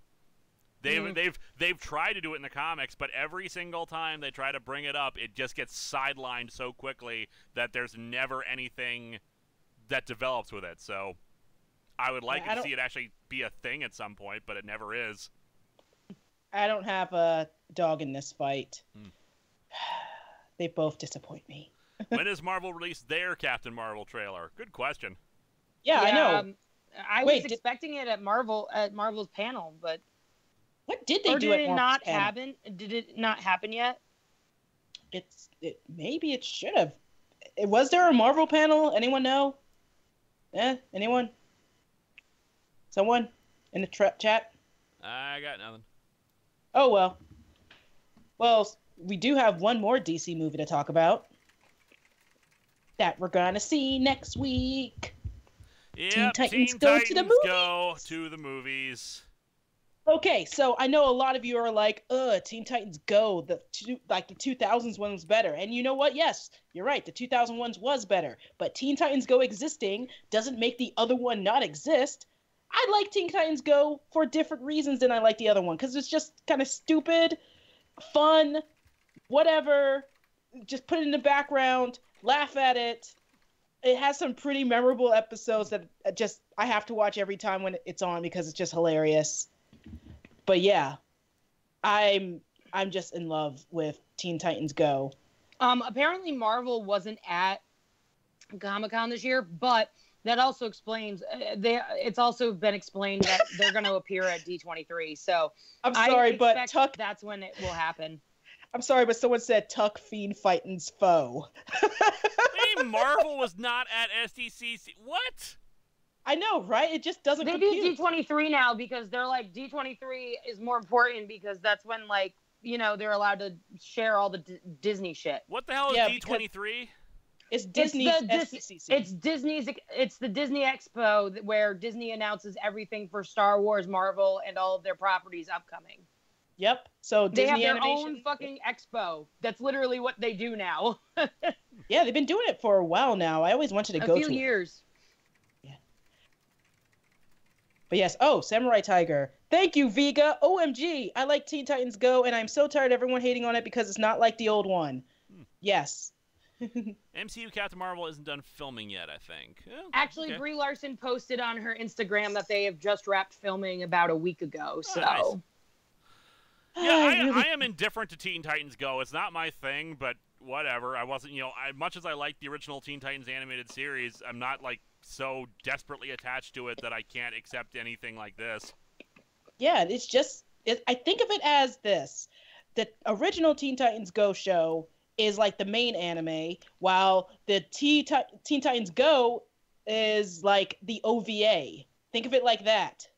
They've tried to do it in the comics, but every single time they try to bring it up, it just gets sidelined so quickly that there's never anything that develops with it. So I would like to see it actually be a thing at some point, but it never is. I don't have a dog in this fight. They both disappoint me. When does Marvel release their Captain Marvel trailer? Good question. Yeah, I know. I was expecting it at Marvel's panel, but what did they do? Did it not happen? Did it not happen yet? Maybe it should have. Was there a Marvel panel? Anyone know? Anyone? Someone in the chat? I got nothing. Oh well. Well, we do have one more DC movie to talk about that we're gonna see next week. Yep, Teen Titans go to the movies. Okay, so I know a lot of you are like, Teen Titans Go, the 2000s one was better. And you know what? Yes, you're right, the 2001s was better. But Teen Titans Go existing doesn't make the other one not exist. I like Teen Titans Go for different reasons than I like the other one. Because it's just kind of stupid, fun, whatever. Just put it in the background, laugh at it. It has some pretty memorable episodes that I have to watch every time when it's on because it's just hilarious. But yeah, I'm just in love with Teen Titans Go. Apparently Marvel wasn't at Comic-Con this year, but that also explains it's also been explained that they're going to appear at D23. So I'm sorry, but Tuck, that's when it will happen. I'm sorry, but someone said Tuck Fiend Fighting's foe. Hey, Marvel was not at SDCC. What? I know, right? It just doesn't compute. Do D23 now because they're like, D23 is more important because that's when, like, you know, they're allowed to share all the Disney shit. What the hell is D23? It's Disney's SDCC. It's the Disney Expo where Disney announces everything for Star Wars, Marvel, and all of their properties upcoming. Yep. So they Disney have their Animation own fucking expo. That's literally what they do now. Yeah, they've been doing it for a while now. I always wanted to go to a few years. Yeah. But yes. Oh, Samurai Tiger. Thank you, Vega. OMG. I like Teen Titans Go, and I'm so tired of everyone hating on it because it's not like the old one. Yes. MCU Captain Marvel isn't done filming yet, I think. Actually, Brie Larson posted on her Instagram that they have just wrapped filming about a week ago. So. Nice. Yeah, I am indifferent to Teen Titans Go. It's not my thing, but whatever. I wasn't, much as I like the original Teen Titans animated series, I'm not, like, so desperately attached to it that I can't accept anything like this. Yeah, it's just, I think of it as this. The original Teen Titans Go show is, like, the main anime, while the Teen Titans Go is, like, the OVA. Think of it like that.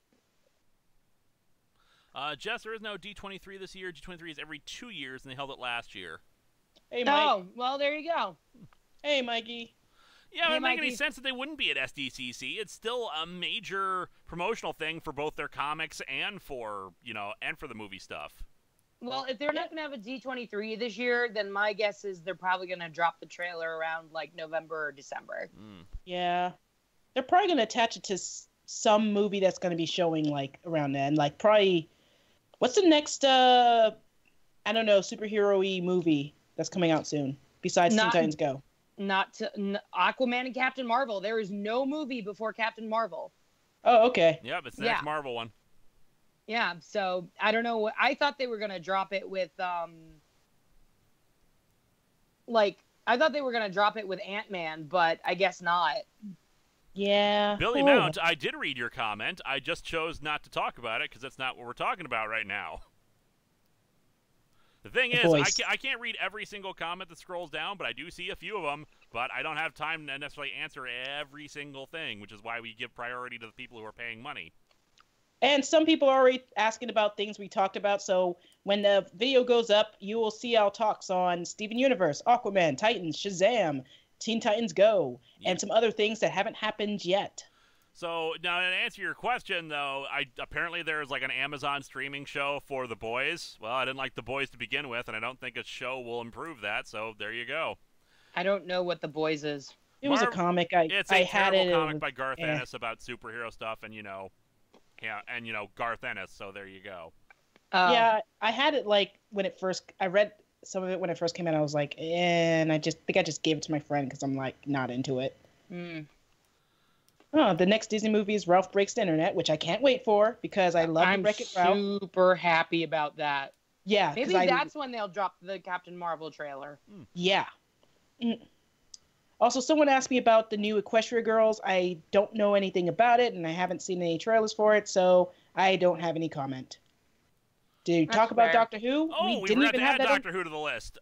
Jess, there is no D23 this year. D23 is every 2 years, and they held it last year. Hey, Mike. Oh, well, there you go. Hey, Mikey. Yeah, it doesn't make any sense that they wouldn't be at SDCC. It's still a major promotional thing for both their comics and for, and for the movie stuff. Well, if they're not going to have a D23 this year, then my guess is they're probably going to drop the trailer around, like, November or December. Yeah. They're probably going to attach it to some movie that's going to be showing, like, around then. Like, probably... What's the next, I don't know, superhero-y movie that's coming out soon, besides Teen Titans Go? Aquaman and Captain Marvel. There is no movie before Captain Marvel. Oh, okay. Yep, it's the next Marvel one. Yeah, so I don't know. I thought they were going to drop it with, I thought they were going to drop it with Ant-Man, but I guess not. Yeah. Billy Mount, I did read your comment. I just chose not to talk about it because that's not what we're talking about right now. The thing is, I can't read every single comment that scrolls down, but I do see a few of them, but I don't have time to necessarily answer every single thing, which is why we give priority to the people who are paying money. And some people are already asking about things we talked about, so when the video goes up, you will see our talks on Steven Universe, Aquaman, Titans, Shazam, Teen Titans Go, and some other things that haven't happened yet. So, now to answer your question, though, apparently there's like an Amazon streaming show for The Boys. Well, I didn't like The Boys to begin with, and I don't think a show will improve that, so there you go. I don't know what The Boys is. It was a comic. It's a terrible comic by Garth Ennis about superhero stuff, and, Garth Ennis, so there you go. Yeah, I had it, when it first... I read some of it when it first came out. I was like, and I just gave it to my friend because I'm, not into it. Oh, the next Disney movie is Ralph Breaks the Internet, which I can't wait for because I love the Wreck-It Ralph. I'm super happy about that. Yeah. Maybe that's when they'll drop the Captain Marvel trailer. Yeah. Also, someone asked me about the new Equestria Girls. I don't know anything about it, and I haven't seen any trailers for it, so I don't have any comment. Did you talk about Doctor Who? Oh, we forgot to add Doctor Who to the list.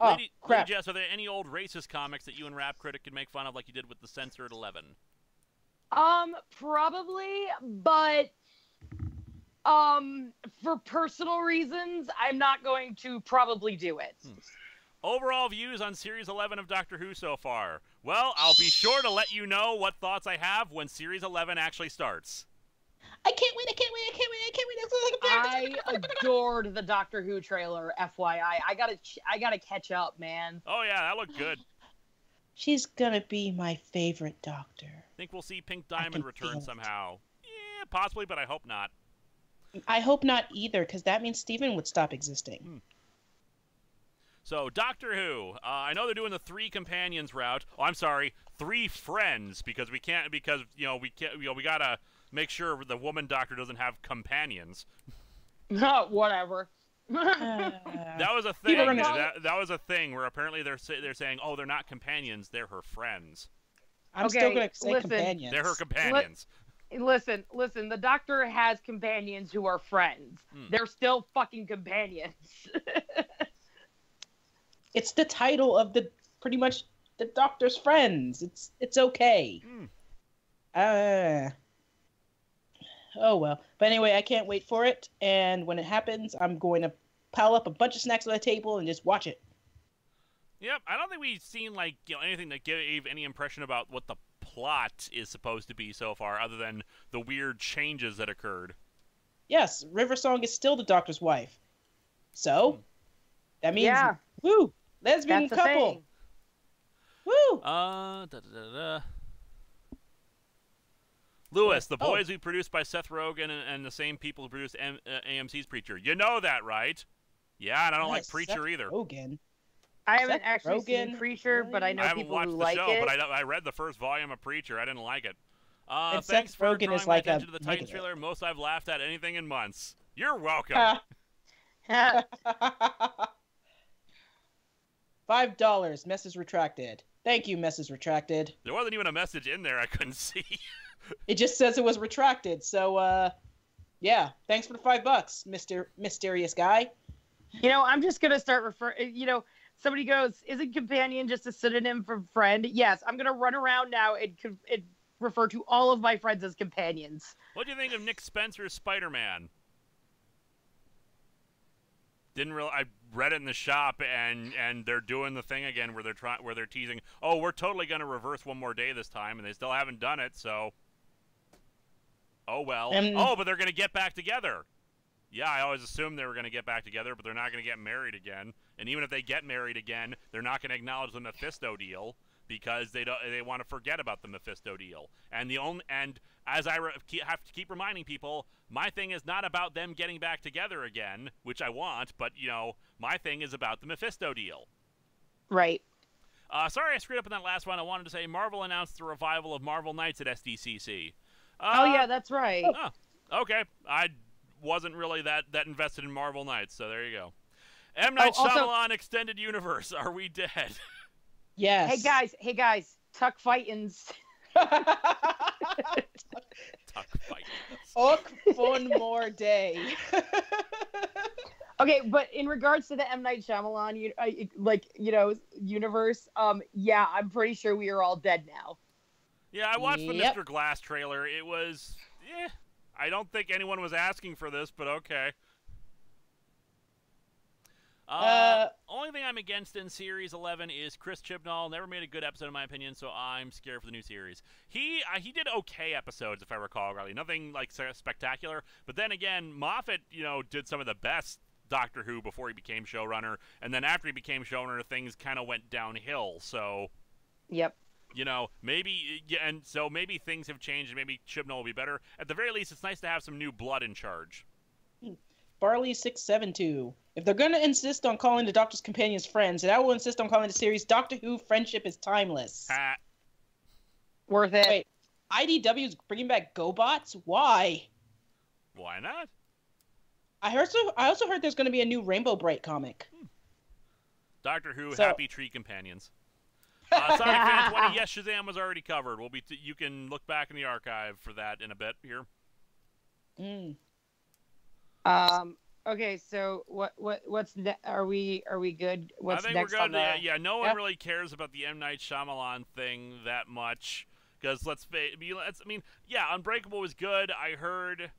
Lady Jess, are there any old racist comics that you and Rap Critic could make fun of like you did with the Censored 11? Probably, but for personal reasons, I'm not going to probably do it. Overall views on Series 11 of Doctor Who so far. Well, I'll be sure to let you know what thoughts I have when Series 11 actually starts. I can't wait. I adored the Doctor Who trailer, FYI. I gotta catch up, man. Oh, yeah, that looked good. She's gonna be my favorite Doctor. Think we'll see Pink Diamond return somehow. Yeah, possibly, but I hope not. I hope not either, because that means Steven would stop existing. So, Doctor Who. I know they're doing the 3 companions route. Oh, I'm sorry, 3 friends, because we gotta make sure the woman doctor doesn't have companions. Whatever. That was a thing. That was a thing where apparently they're saying, oh, they're not companions, they're her friends. I'm still going to say companions. They're her companions. Listen. The Doctor has companions who are friends. They're still fucking companions. It's the title of pretty much the Doctor's friends. It's okay. Oh well. But anyway, I can't wait for it. And when it happens, I'm going to pile up a bunch of snacks on the table and just watch it. Yep, I don't think we've seen anything that gave any impression about what the plot is supposed to be so far, other than the weird changes that occurred. Yes, River Song is still the Doctor's wife. So that means woo, lesbian couple. Woo. Lewis, The Boys we produced by Seth Rogen and the same people who produced AMC's Preacher. You know that, right? Yeah, and I don't like Preacher Seth either. Rogen. I haven't actually seen Preacher, but I know people who like it. I haven't watched the show, but I read the first volume of Preacher. I didn't like it. Thanks Seth for drawing my attention to the Titans trailer. Most I've laughed at anything in months. You're welcome. $5. Message retracted. Thank you, message retracted. There wasn't even a message in there I couldn't see. It just says it was retracted. So, yeah. Thanks for the $5, Mr. Mysterious Guy. I'm just going to start referring, somebody goes, isn't companion just a synonym for friend? Yes, I'm going to run around now and refer to all of my friends as companions. What do you think of Nick Spencer's Spider-Man? I read it in the shop, and they're doing the thing again where they're teasing. Oh, we're totally gonna reverse one more day this time, and they still haven't done it. So, oh well. But they're gonna get back together. Yeah, I always assumed they were gonna get back together, but they're not gonna get married again. And even if they get married again, they're not gonna acknowledge the Mephisto deal because they want to forget about the Mephisto deal. And as I have to keep reminding people, my thing is not about them getting back together again, which I want, but, my thing is about the Mephisto deal. Right. Sorry I screwed up on that last one. I wanted to say Marvel announced the revival of Marvel Knights at SDCC. Oh, yeah, that's right. Oh, okay. I wasn't really that invested in Marvel Knights, so there you go. M. Night Shyamalan Extended Universe. Are we dead? Yes. Hey guys, tuck fightins. Tuck fightins. Ook one more day. Okay, but in regards to the M. Night Shyamalan, universe, yeah, I'm pretty sure we are all dead now. Yeah, I watched the Mr. Glass trailer. It was, I don't think anyone was asking for this, but okay. Only thing I'm against in Series 11 is Chris Chibnall. Never made a good episode, in my opinion, so I'm scared for the new series. He did okay episodes, if I recall rightly. Nothing, like, spectacular. But then again, Moffat, did some of the best Doctor Who before he became showrunner. And then after he became showrunner, things kind of went downhill. So, yep. Maybe, and so maybe things have changed and maybe Chibnall will be better. At the very least, it's nice to have some new blood in charge. Barley672. If they're going to insist on calling the Doctor's companions friends, then I will insist on calling the series Doctor Who Friendship is Timeless. Worth it. Wait, IDW's bringing back GoBots? Why? Why not? I also heard there's going to be a new Rainbow Bright comic. Doctor Who Happy Tree Companions. Sonic Fan 20, yes, Shazam was already covered. You can look back in the archive for that in a bit here. Okay, so what's are we good? What's I think next we're good. On the... Yeah, no one really cares about the M. Night Shyamalan thing that much because Unbreakable was good. I heard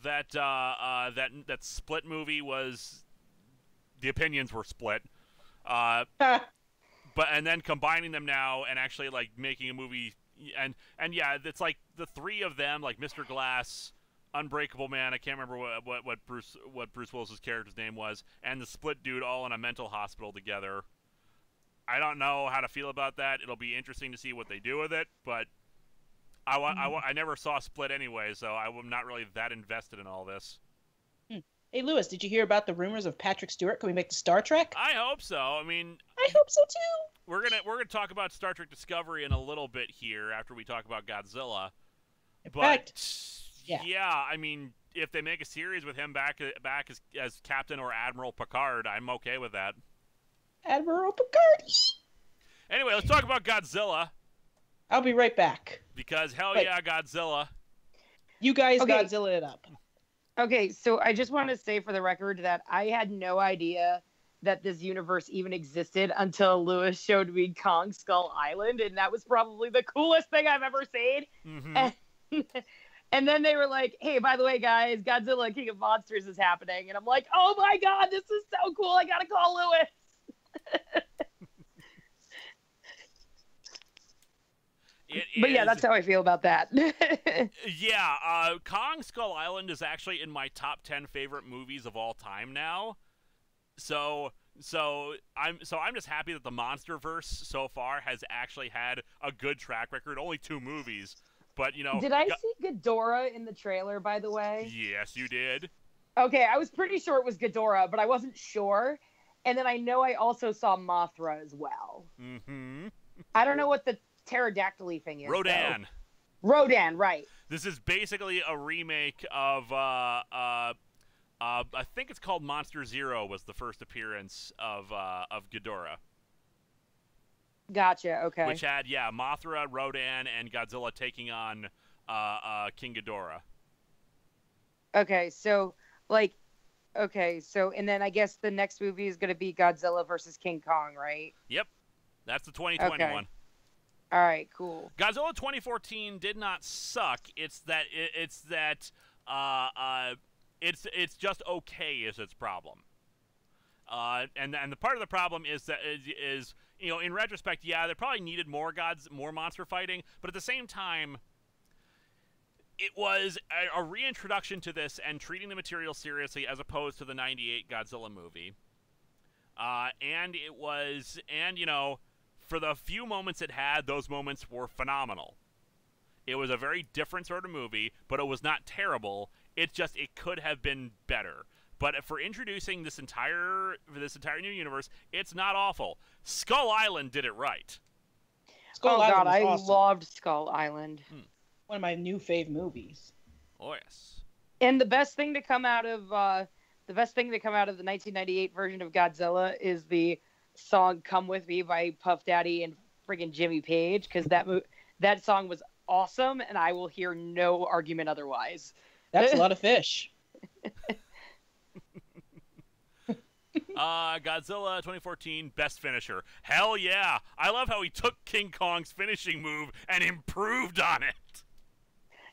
that that Split movie was the opinions were split. And then combining them now and actually like making a movie and yeah, it's like the three of them, like Mr. Glass, Unbreakable Man, I can't remember what Bruce Willis's character's name was, and the Split dude all in a mental hospital together. I don't know how to feel about that. It'll be interesting to see what they do with it, but I never saw Split anyway, so I'm not really that invested in all this. Hey, Lewis, did you hear about the rumors of Patrick Stewart coming back to Star Trek? I hope so. I hope so too. We're gonna talk about Star Trek Discovery in a little bit here after we talk about Godzilla. Yeah, if they make a series with him back as Captain or Admiral Picard, I'm okay with that. Admiral Picard. Anyway, let's talk about Godzilla. I'll be right back. Because yeah, Godzilla. You guys Godzilla it up. Okay, so I just want to say for the record that I had no idea that this universe even existed until Lewis showed me Kong Skull Island, and that was probably the coolest thing I've ever seen. Mm-hmm. And then they were like, hey, by the way, guys, Godzilla King of Monsters is happening. And I'm like, oh my God, this is so cool. I got to call Lewis. But yeah, that's how I feel about that. Yeah, Kong Skull Island is actually in my top 10 favorite movies of all time now. So I'm just happy that the Monsterverse so far has actually had a good track record. Only 2 movies. But, did I see Ghidorah in the trailer, by the way? Yes, you did. Okay, I was pretty sure it was Ghidorah, but I wasn't sure. And then I know I also saw Mothra as well. Mm-hmm. I don't know what the pterodactyl thing is. Rodan. Though. Rodan, right. This is basically a remake of, I think it's called Monster Zero was the first appearance of Ghidorah. Gotcha, okay. Which had, Mothra, Rodan, and Godzilla taking on King Ghidorah. Okay, so, and then I guess the next movie is going to be Godzilla versus King Kong, right? Yep. That's the 2021. Okay. All right, cool. Godzilla 2014 did not suck. It's just okay is its problem. And the part of the problem is that is in retrospect, yeah, they probably needed more monster fighting, but at the same time, it was a reintroduction to this and treating the material seriously as opposed to the '98 Godzilla movie. And it was, for the few moments it had, those moments were phenomenal. It was a very different sort of movie, but it was not terrible. It could have been better. But for introducing this entire new universe, it's not awful. Skull Island did it right. Skull Island was awesome. Loved Skull Island. One of my new fave movies. Oh yes. And the best thing to come out of the 1998 version of Godzilla is the song "Come With Me" by Puff Daddy and friggin' Jimmy Page, because that song was awesome, and I will hear no argument otherwise. That's a lot of fish. Godzilla 2014 best finisher. Hell yeah! I love how he took King Kong's finishing move and improved on it.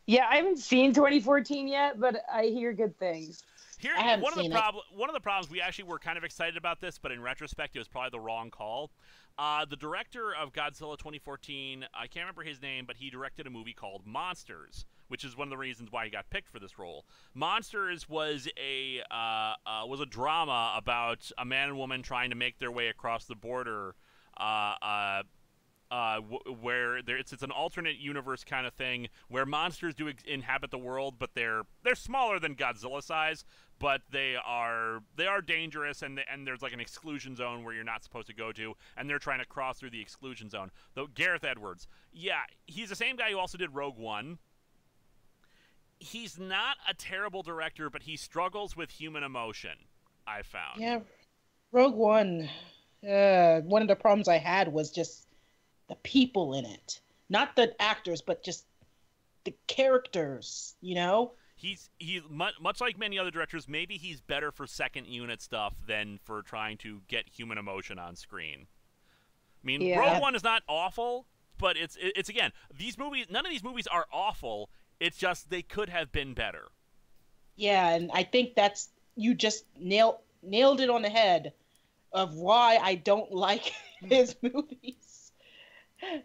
Yeah, I haven't seen 2014 yet, but I hear good things. Here, one of the problems, we actually were kind of excited about this, but in retrospect, it was probably the wrong call. The director of Godzilla 2014, I can't remember his name, but he directed a movie called Monsters, which is one of the reasons why he got picked for this role. Monsters was a drama about a man and woman trying to make their way across the border, where it's an alternate universe kind of thing where monsters do inhabit the world, but they're smaller than Godzilla size, but they are dangerous, and there's like an exclusion zone where you're not supposed to go to, and they're trying to cross through the exclusion zone. Though Gareth Edwards, yeah, he's the same guy who also did Rogue One. He's not a terrible director, but he struggles with human emotion, I found. Yeah, Rogue One, one of the problems I had was just the people in it. Not the actors, but just the characters, He's much like many other directors, maybe he's better for second unit stuff than for trying to get human emotion on screen. I mean, yeah. Rogue One is not awful, but it's again, none of these movies are awful. It's just they could have been better. Yeah, and I think you just nailed it on the head of why I don't like his movies.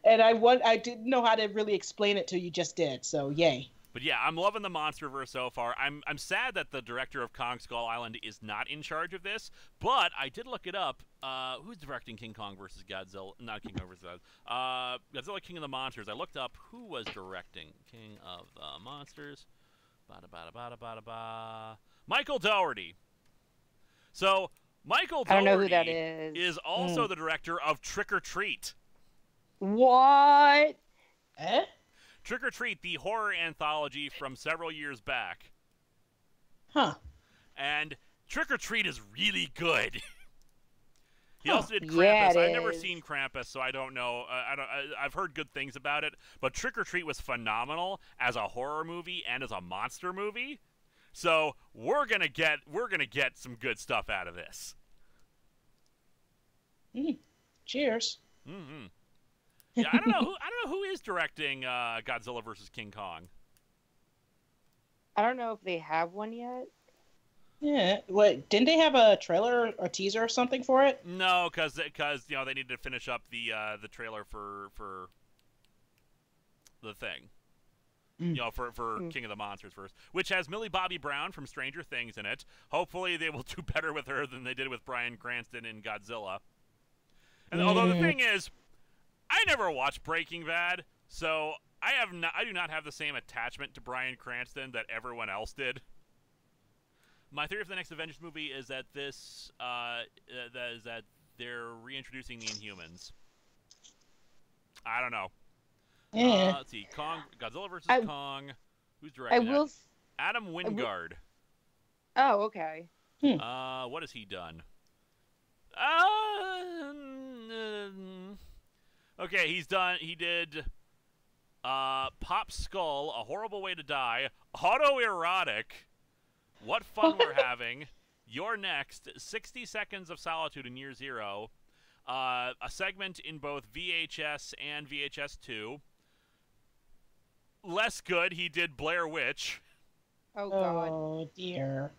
And I didn't know how to really explain it till you just did, so yay. But yeah, I'm loving the Monsterverse so far. I'm sad that the director of Kong Skull Island is not in charge of this, but I did look it up. Who's directing King Kong versus Godzilla? Not King Kong versus Godzilla, King of the Monsters. I looked up who was directing King of the Monsters. Michael Dougherty. So Michael Dougherty, I don't know who that is also the director of Trick or Treat. What? Trick or Treat, the horror anthology from several years back. Huh. And Trick or Treat is really good. He also did Krampus. Yeah, I've never seen Krampus, so I don't know. I've heard good things about it, but Trick or Treat was phenomenal as a horror movie and as a monster movie. So we're gonna get some good stuff out of this. Cheers. Mm-hmm. Yeah, I don't know who is directing Godzilla vs. King Kong. I don't know if they have one yet. Yeah, what? Didn't they have a trailer or teaser or something for it? No, because they needed to finish up the trailer for the thing. For King of the Monsters first, which has Millie Bobby Brown from Stranger Things in it. Hopefully, they will do better with her than they did with Bryan Cranston in Godzilla. And although the thing is, I never watched Breaking Bad, so I do not have the same attachment to Bryan Cranston that everyone else did. My theory for the next Avengers movie is that that they're reintroducing the Inhumans. I don't know. Yeah. Let's see, Godzilla vs. Kong. Who's directing that? Adam Wingard. Oh, okay. What has he done? Okay, he did Pop Skull, A Horrible Way to Die, Autoerotic, What Fun We're Having, You're Next, 60 Seconds of Solitude in Year Zero, a segment in both VHS and VHS 2. Less good, he did Blair Witch. Oh, God. Oh, dear.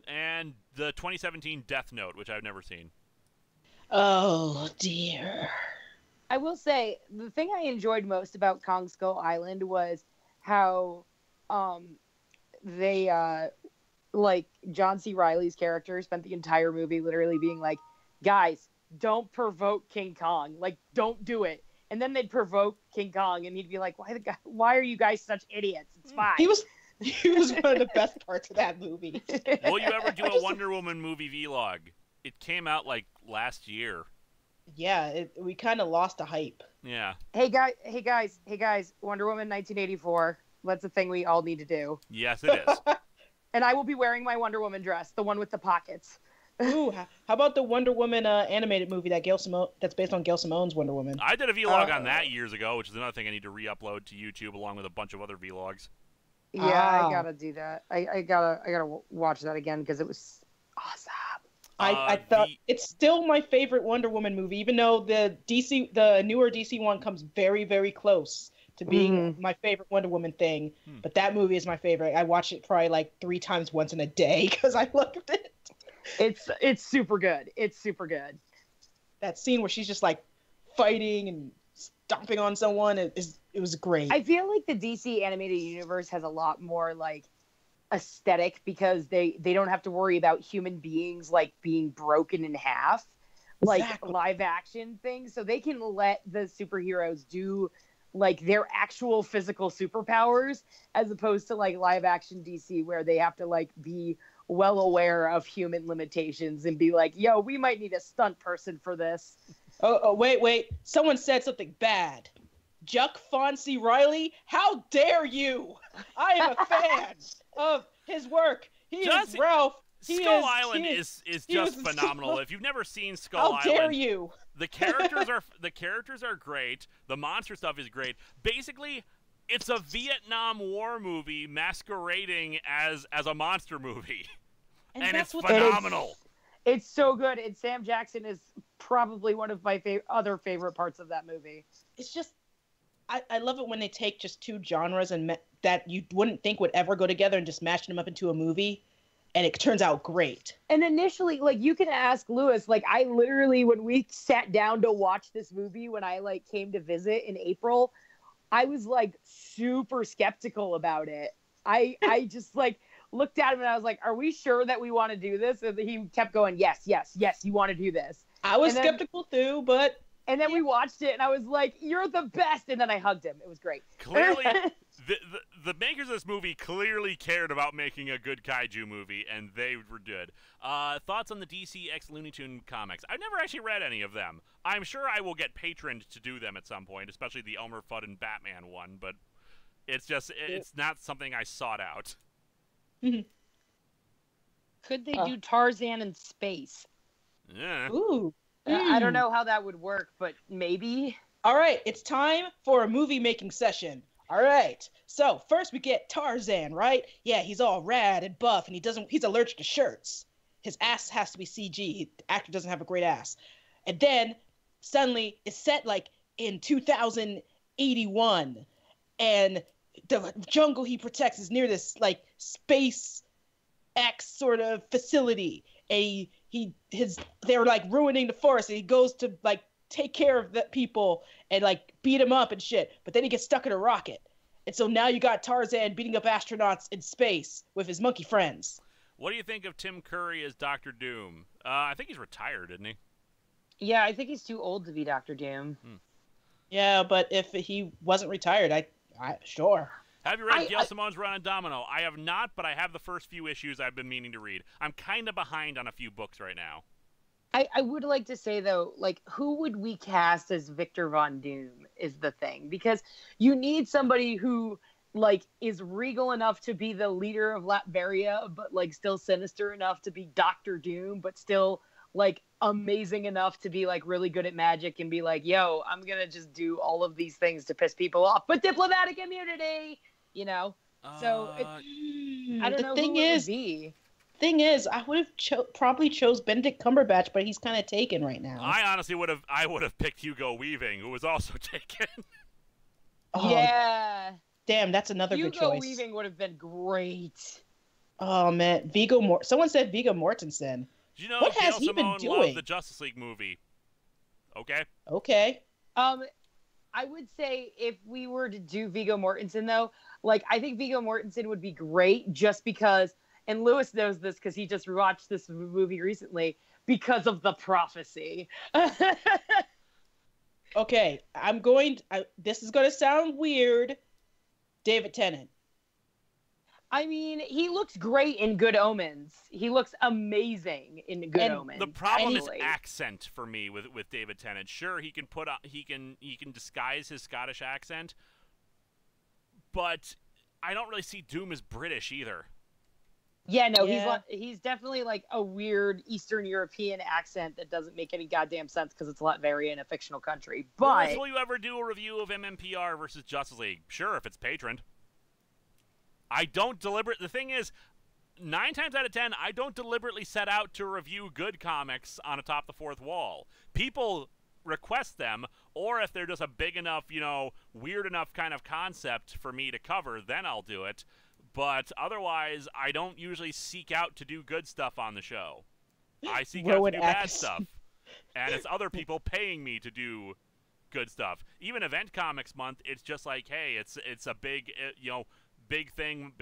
and the 2017 Death Note, which I've never seen. Oh dear. I will say the thing I enjoyed most about Kong Skull Island was how they like John C. Reilly's character spent the entire movie literally being like, guys, don't provoke King Kong, like don't do it. And then they'd provoke King Kong and he'd be like, why are you guys such idiots? It's fine. He was one of the best parts of that movie. Will you ever do a Wonder Woman movie vlog? It came out like last year. Yeah, we kind of lost the hype. Yeah. Hey guys, Wonder Woman 1984. That's a thing we all need to do. Yes, it is. And I will be wearing my Wonder Woman dress, the one with the pockets. Ooh, how about the Wonder Woman animated movie that's based on Gail Simone's Wonder Woman? I did a vlog on that years ago, which is another thing I need to re-upload to YouTube along with a bunch of other vlogs. Yeah, I gotta do that. I gotta watch that again because it was awesome. I thought it's still my favorite Wonder Woman movie, even though the newer DC one comes very, very close to being my favorite Wonder Woman thing. But that movie is my favorite. I watch it probably like 3 times once in a day because I loved it. It's super good. It's super good. That scene where she's just like fighting and stomping on someone, it was great. I feel like the DC animated universe has a lot more like aesthetic because they don't have to worry about human beings like being broken in half like live action things, so they can let the superheroes do like their actual physical superpowers as opposed to like live action DC where they have to like be well aware of human limitations and be like, yo, we might need a stunt person for this. Oh wait, someone said something bad. Juck Fonzie Riley, how dare you? I am a fan of his work. He is Ralph. Skull Island is just phenomenal. If you've never seen Skull Island, how dare you? The characters are great. The monster stuff is great. Basically, it's a Vietnam War movie masquerading as a monster movie, and it's phenomenal. It's so good. And Sam Jackson is probably one of my other favorite parts of that movie. It's just. I love it when they take just 2 genres and that you wouldn't think would ever go together and just mash them up into a movie, and it turns out great. And initially, like, you can ask Lewis, like, I literally, when we sat down to watch this movie, when I, like, came to visit in April, I was, like, super skeptical about it. I just, like, looked at him and I was like, are we sure that we want to do this? And he kept going, yes, you want to do this. I was skeptical too, but... And then we watched it, and I was like, you're the best! And then I hugged him. It was great. Clearly, the makers of this movie clearly cared about making a good kaiju movie, and they were good. Thoughts on the DC X Looney Tune comics? I've never actually read any of them. I'm sure I will get patroned to do them at some point, especially the Elmer Fudd and Batman one, but it's not something I sought out. Could they do Tarzan in space? Yeah. Ooh. I don't know how that would work, but maybe. All right, it's time for a movie making session. All right. So first we get Tarzan, right? Yeah, he's all rad and buff, and he's allergic to shirts. His ass has to be CG. The actor doesn't have a great ass. And then suddenly it's set like in 2081, and the jungle he protects is near this like space X sort of facility. And they're like ruining the forest, and he goes to like take care of the people and like beat him up and shit. But then he gets stuck in a rocket, and so now you got Tarzan beating up astronauts in space with his monkey friends. What do you think of Tim Curry as Dr. Doom? I think he's retired, isn't he? Yeah, I think he's too old to be Dr. Doom. Yeah, but if he wasn't retired, I sure. Have you read Gail Simone's run on Domino? I have not, but I have the first few issues I've been meaning to read. I'm kind of behind on a few books right now. I would like to say, though, like, who would we cast as Victor Von Doom is the thing. Because you need somebody who, like, is regal enough to be the leader of Latveria, but, like, still sinister enough to be Dr. Doom, but still, like, amazing enough to be, like, really good at magic and be like, yo, I'm going to just do all of these things to piss people off. But diplomatic immunity! You know, so I don't know who it would be. Thing is, I would have probably chose Benedict Cumberbatch, but he's kind of taken right now. I honestly would have picked Hugo Weaving, who was also taken. Yeah. Damn, that's another good choice. Hugo Weaving would have been great. Oh man, someone said Viggo Mortensen. Do you know what has Gail he Simone been doing? loved the Justice League movie? Okay. Okay. I would say if we were to do Viggo Mortensen though, like I think Viggo Mortensen would be great just because, and Lewis knows this because he just rewatched this movie recently, because of the prophecy. Okay, this is going to sound weird. David Tennant. I mean, he looks great in Good Omens. He looks amazing in Good Omens. The problem is accent for me with David Tennant. Sure, he can he can disguise his Scottish accent, but I don't really see Doom as British either. Yeah, no, he's definitely like a weird Eastern European accent that doesn't make any goddamn sense because it's Latvia in a fictional country. But will you ever do a review of MMPR versus Justice League? Sure, if it's patroned. I don't the thing is, 9 times out of 10, I don't deliberately set out to review good comics on Atop the Fourth Wall. People request them, or if they're just a big enough, weird enough kind of concept for me to cover, then I'll do it. But otherwise, I don't usually seek out to do good stuff on the show. I seek out to do bad stuff. And it's other people paying me to do good stuff. Even Event Comics Month, it's just like, hey, it's a big, big thing,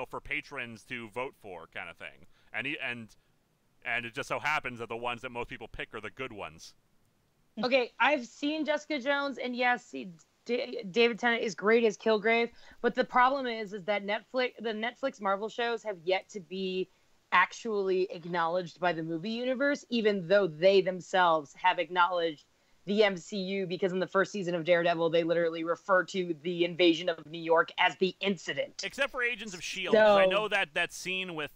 for patrons to vote for, kind of thing, and it just so happens that the ones that most people pick are the good ones. Okay, I've seen Jessica Jones, and yes, David Tennant is great as Kilgrave, but the problem is that the Netflix Marvel shows have yet to be actually acknowledged by the movie universe, even though they themselves have acknowledged the MCU, because in the first season of Daredevil, they literally refer to the invasion of New York as the incident. Except for Agents of S.H.I.E.L.D., because I know that scene with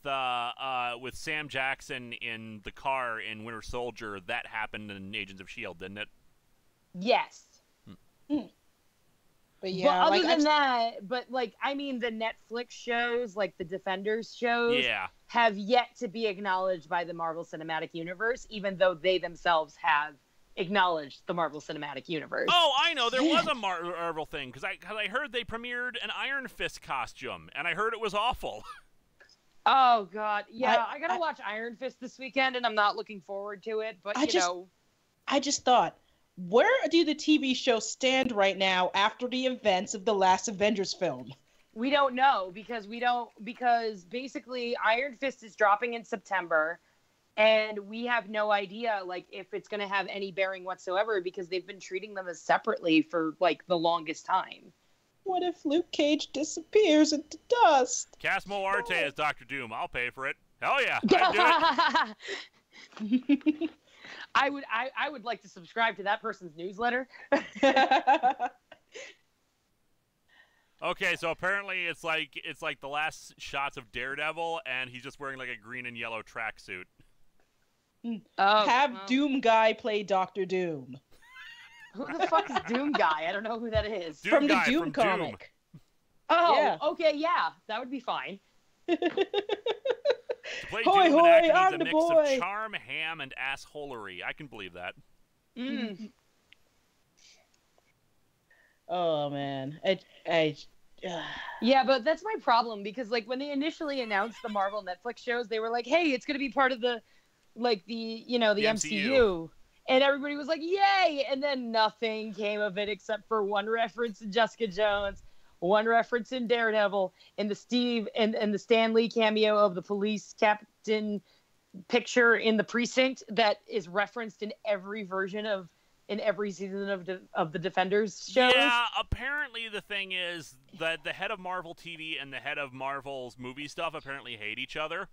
Sam Jackson in the car in Winter Soldier, that happened in Agents of S.H.I.E.L.D., didn't it? Yes. But yeah, but other than that, the Netflix shows, like the Defenders shows, have yet to be acknowledged by the Marvel Cinematic Universe, even though they themselves have acknowledged the Marvel Cinematic Universe. Oh, I know. There was a Marvel thing, because I heard they premiered an Iron Fist costume, and I heard it was awful. Oh, God. Yeah, I gotta watch Iron Fist this weekend, and I'm not looking forward to it, but, I just thought, where do the TV shows stand right now after the events of the last Avengers film? We don't know, because basically Iron Fist is dropping in September, and we have no idea, if it's going to have any bearing whatsoever, because they've been treating them as separately for, the longest time. What if Luke Cage disappears into dust? Casmo Arte as Dr. Doom. I'll pay for it. Hell yeah, I'd do it. I would like to subscribe to that person's newsletter. Okay, so apparently it's like the last shots of Daredevil, and he's just wearing, a green and yellow tracksuit. Have Doom Guy play Dr. Doom. Who the fuck is Doom Guy? I don't know who that is. From the Doom comic. Doom. Oh, yeah. Okay, yeah. That would be fine. To play Hoy, Doom, hoy, an actor I'm needs a the mix boy. of charm, ham, and assholery. I can believe that. Mm. Oh, man. Yeah, but that's my problem, because, when they initially announced the Marvel Netflix shows, they were like, hey, it's going to be part of the MCU. And everybody was like, yay! And then nothing came of it except for one reference in Jessica Jones, one reference in Daredevil, and the Stan Lee cameo of the police captain picture in the precinct that is referenced in every season of the Defenders shows. Yeah, apparently the thing is that the head of Marvel TV and the head of Marvel's movie stuff apparently hate each other.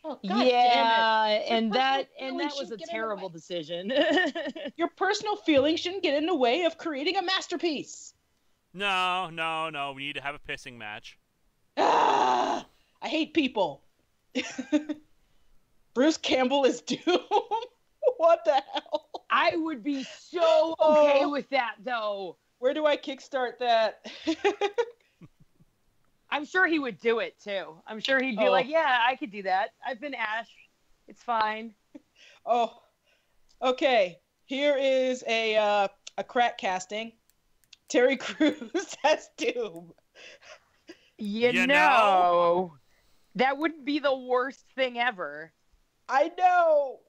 Oh, God damn it. and that was a terrible decision. Your personal feelings shouldn't get in the way of creating a masterpiece. No. We need to have a pissing match. I hate people. Bruce Campbell is Doom. What the hell? I would be so okay with that, though. Where do I kickstart that? I'm sure he would do it, too. I'm sure he'd be like, yeah, I could do that. I've been Ash. It's fine. Oh, okay. Here is a crack casting. Terry Crews as Doom. You know. That would be the worst thing ever. I know.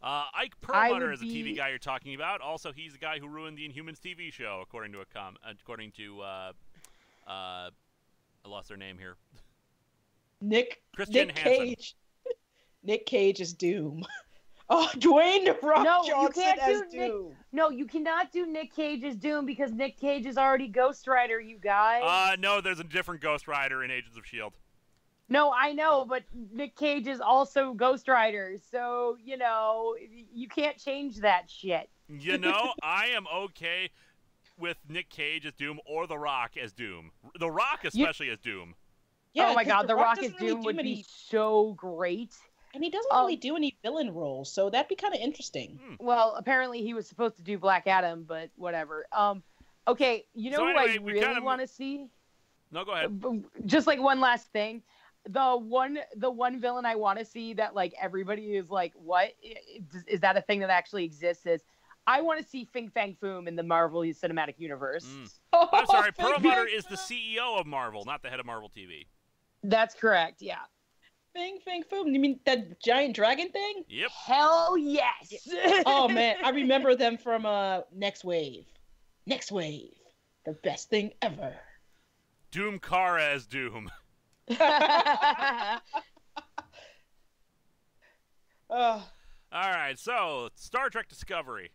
Ike Perlmutter is the TV guy you're talking about. Also, he's the guy who ruined the Inhumans TV show, according to I lost their name here. Nick Hansen. Cage. Nick Cage is Doom. Oh, Dwayne The Rock Johnson as Doom. No, you cannot do Nick Cage as Doom because Nick Cage is already Ghost Rider, you guys. No, there's a different Ghost Rider in Agents of S.H.I.E.L.D. No, I know, but Nick Cage is also Ghost Rider, so, you can't change that shit. I am okay with Nick Cage as Doom or The Rock as Doom. The Rock especially as Doom. Yeah, oh my God, The Rock as Doom would be so great. And he doesn't really do any villain roles, so that'd be kind of interesting. Well, apparently he was supposed to do Black Adam, but whatever. Okay, who I really want to see? No, go ahead. Just like one last thing. The one villain I want to see that like everybody is like, what? Is that a thing that actually exists? Is I want to see Fin Fang Foom in the Marvel Cinematic Universe. I'm sorry, Perlmutter is the CEO of Marvel, not the head of Marvel TV. That's correct, yeah. Fin Fang Foom? You mean that giant dragon thing? Yep. Hell yes! Oh man, I remember them from Next Wave. Next Wave. The best thing ever. Doom Kara as Doom. All right, so Star Trek Discovery.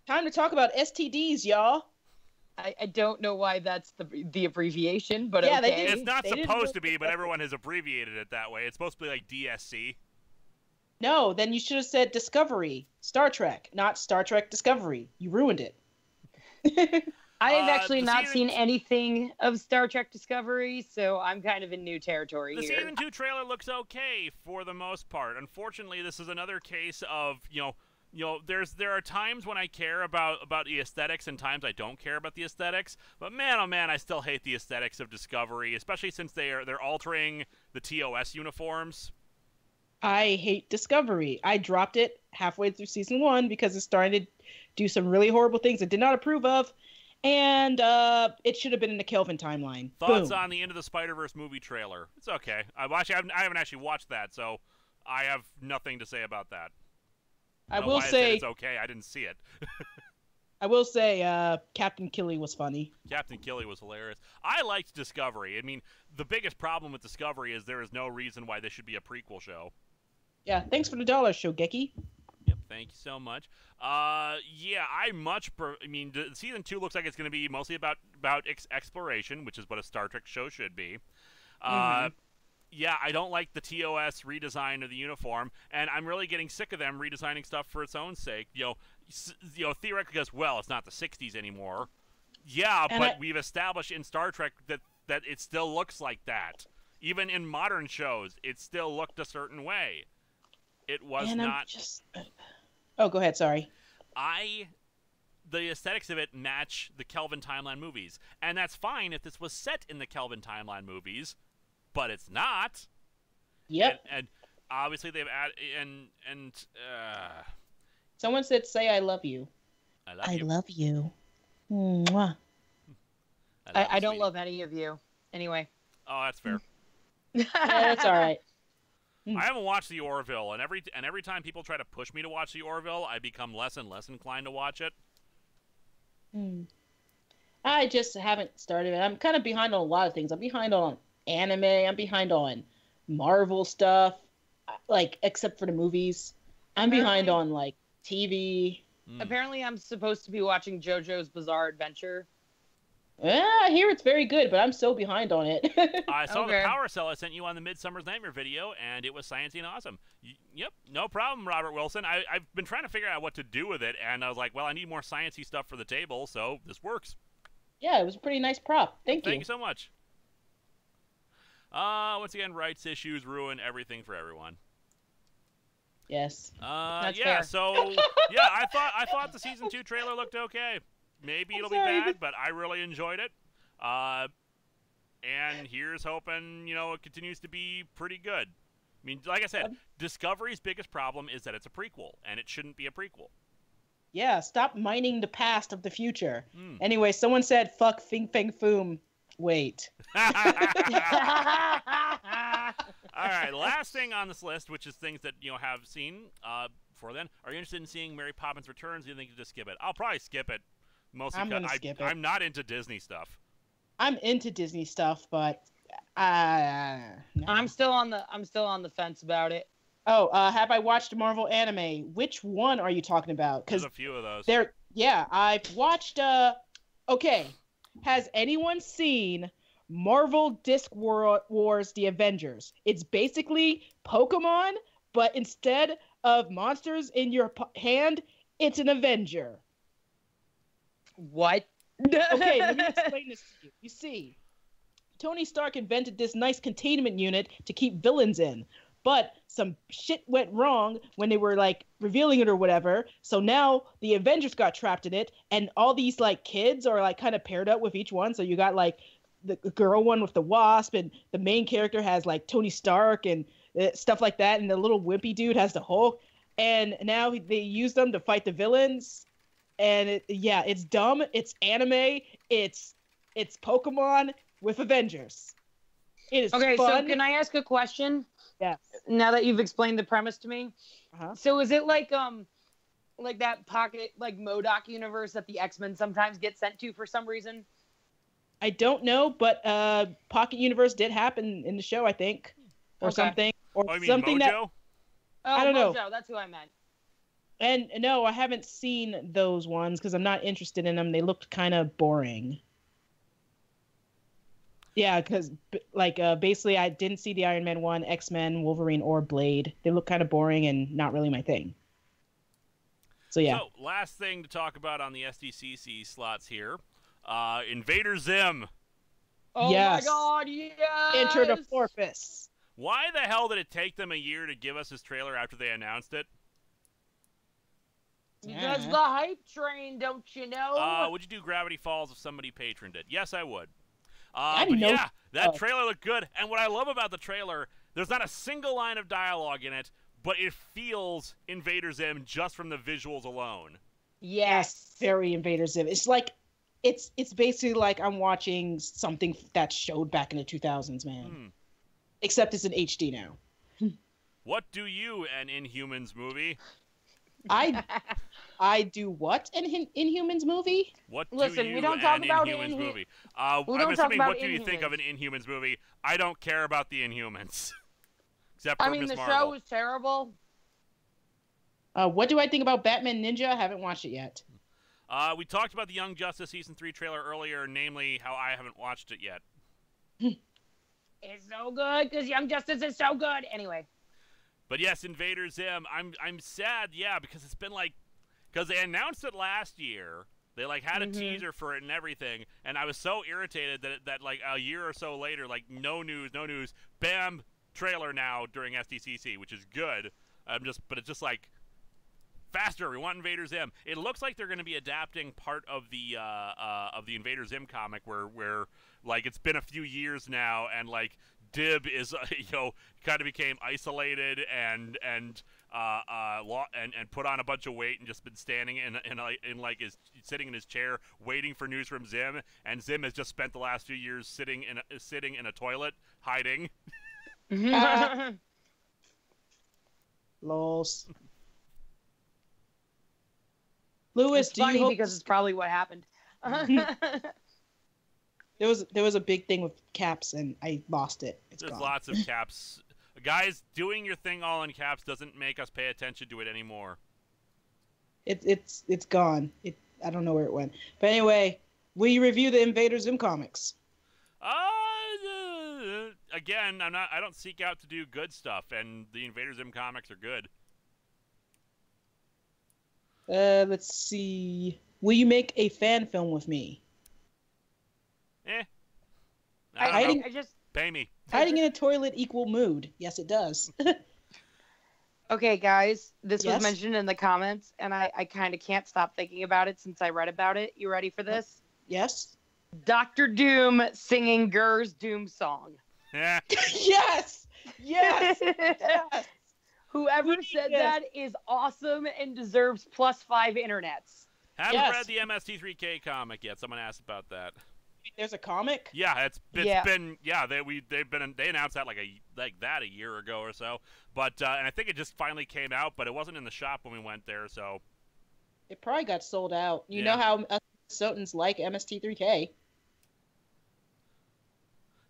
Time to talk about STDs, y'all. I don't know why that's the abbreviation, but yeah, okay. It's not supposed to be, but everyone has abbreviated it that way. It's supposed to be like DSC. No, then you should have said Discovery. Star Trek, not Star Trek Discovery. You ruined it. I have actually not seen anything of Star Trek Discovery, so I'm kind of in new territory here. The Season 2 trailer looks okay for the most part. Unfortunately, this is another case of, there are times when I care about the aesthetics and times I don't care about the aesthetics. But man, oh man, I still hate the aesthetics of Discovery, especially since they're altering the TOS uniforms. I hate Discovery. I dropped it halfway through Season 1 because it started to do some really horrible things I did not approve of. And it should have been in the Kelvin timeline. Thoughts Boom. on the Into the Spider-Verse movie trailer? It's okay. I haven't actually watched that, so I have nothing to say about that. I will say it's okay. I didn't see it. I will say Captain Killy was funny. Captain Killy was hilarious. I liked Discovery. I mean, the biggest problem with Discovery is there is no reason why this should be a prequel show. Yeah, thanks for the dollar, Shogeki. Yep, thank you so much. Yeah, Season 2 looks like it's going to be mostly about exploration, which is what a Star Trek show should be. Yeah, I don't like the TOS redesign of the uniform, and I'm really getting sick of them redesigning stuff for its own sake. Theoretically, because, well, it's not the 60s anymore. Yeah, but we've established in Star Trek that it still looks like that. Even in modern shows, it still looked a certain way. It was not. Oh, go ahead. Sorry. The aesthetics of it match the Kelvin timeline movies, and that's fine if this was set in the Kelvin timeline movies, but it's not. Yep. And obviously they've added and someone said, "Say I love you." I love you. Mwah. I don't love any of you. Anyway. Oh, that's fair. Yeah, that's all right. I haven't watched The Orville, and every time people try to push me to watch The Orville, I become less and less inclined to watch it. I just haven't started it. I'm kind of behind on a lot of things. I'm behind on anime. I'm behind on Marvel stuff, except for the movies. I'm behind on TV. Apparently, I'm supposed to be watching JoJo's Bizarre Adventure. Yeah, I hear it's very good, but I'm so behind on it. I saw the Power Cell I sent you on the Midsummer's Nightmare video, and it was sciencey and awesome. Yep, no problem, Robert Wilson. I've been trying to figure out what to do with it, and I was like, well, I need more sciencey stuff for the table, so this works. Yeah, it was a pretty nice prop. Thank you. Thank you so much. Once again, rights issues ruin everything for everyone. Yes. That's yeah, fair. so, yeah, I thought the Season 2 trailer looked okay. Maybe it'll be bad, but I really enjoyed it. And here's hoping, it continues to be pretty good. I mean, like I said, Discovery's biggest problem is that it's a prequel, and it shouldn't be a prequel. Yeah, stop mining the past of the future. Anyway, someone said, fuck Fing Fang Foom. Wait. All right, last thing on this list, which is things that have seen before then. Are you interested in seeing Mary Poppins Returns? Or do you think you just skip it? I'll probably skip it. Mostly because I'm not into Disney stuff. I'm into Disney stuff, but no. I'm still on the fence about it. Oh, have I watched Marvel anime? Which one are you talking about? There's a few of those. I've watched. Okay, has anyone seen Marvel Disc Wars: The Avengers? It's basically Pokemon, but instead of monsters in your hand, it's an Avenger. What? Okay, let me explain this to you. You see, Tony Stark invented this nice containment unit to keep villains in, but some shit went wrong when they were like revealing it or whatever. So now the Avengers got trapped in it, and all these like kids are like kind of paired up with each one. So you got like the girl one with the Wasp, and the main character has like Tony Stark and stuff like that, and the little wimpy dude has the Hulk. And now they use them to fight the villains. And it's dumb. It's anime. It's Pokemon with Avengers. It is okay. fun. So can I ask a question? Yes. Now that you've explained the premise to me, So is it like that pocket like MODOK universe that the X-Men sometimes get sent to for some reason? I don't know, but Pocket Universe did happen in the show, I think, or something, or something Mojo? I don't know. That's who I meant. And no, I haven't seen those ones because I'm not interested in them. They looked kind of boring. Yeah, because basically I didn't see the Iron Man 1, X-Men, Wolverine, or Blade. They look kind of boring and not really my thing. So yeah. So last thing to talk about on the SDCC slots here, Invader Zim. Oh yes. My God! Yes. Enter the Fortress. Why the hell did it take them a year to give us this trailer after they announced it? Because the hype train, don't you know? Would you do Gravity Falls if somebody patroned it? Yes, I would. That trailer looked good. And what I love about the trailer, there's not a single line of dialogue in it, but it feels Invader Zim just from the visuals alone. Yes, very Invader Zim. It's like, it's basically like I'm watching something that showed back in the 2000s, man. Except it's in HD now. What do you, an Inhumans movie? I do what? An Inhumans movie? What do Listen, you, we don't talk an about Inhumans movie? we don't I'm assuming, talk what about do you think of an Inhumans movie? I don't care about the Inhumans. Except for Ms. the Marvel. show was terrible. What do I think about Batman Ninja? I haven't watched it yet. We talked about the Young Justice Season 3 trailer earlier, namely how I haven't watched it yet. It's so good because Young Justice is so good. Anyway. But yes, Invader Zim. I'm sad, because it's been because they announced it last year. They had a teaser for it and everything, and I was so irritated that a year or so later, no news, bam, trailer now during SDCC, which is good. But it's just faster. We want Invader Zim. It looks like they're going to be adapting part of the Invader Zim comic where it's been a few years now, and Dib is kind of became isolated and put on a bunch of weight and just been standing is sitting in his chair waiting for news from Zim, and Zim has just spent the last few years sitting in a toilet hiding. Lols. Lewis, it's funny because it's probably what happened. There was a big thing with caps, and I lost it. There's lots of caps. Guys, doing your thing all in caps doesn't make us pay attention to it anymore. It's gone. I don't know where it went. But anyway, will you review the Invader Zim comics? Again, I don't seek out to do good stuff, and the Invader Zim comics are good. Let's see. Will you make a fan film with me? I just pay me. Hiding in a toilet equal mood. Yes, it does. Okay, guys, this was mentioned in the comments, and I kind of can't stop thinking about it since I read about it. You ready for this? Yes. Dr. Doom singing Gur's Doom song. Yeah. Yes. Yes. Yes. Whoever whoever said that is awesome and deserves +5 internets. Haven't read the MST3K comic yet. Someone asked about that. There's a comic? Yeah, it's been they announced that like a year ago or so. But and I think it just finally came out, but it wasn't in the shop when we went there, so it probably got sold out. You know how Minnesotans like MST3K.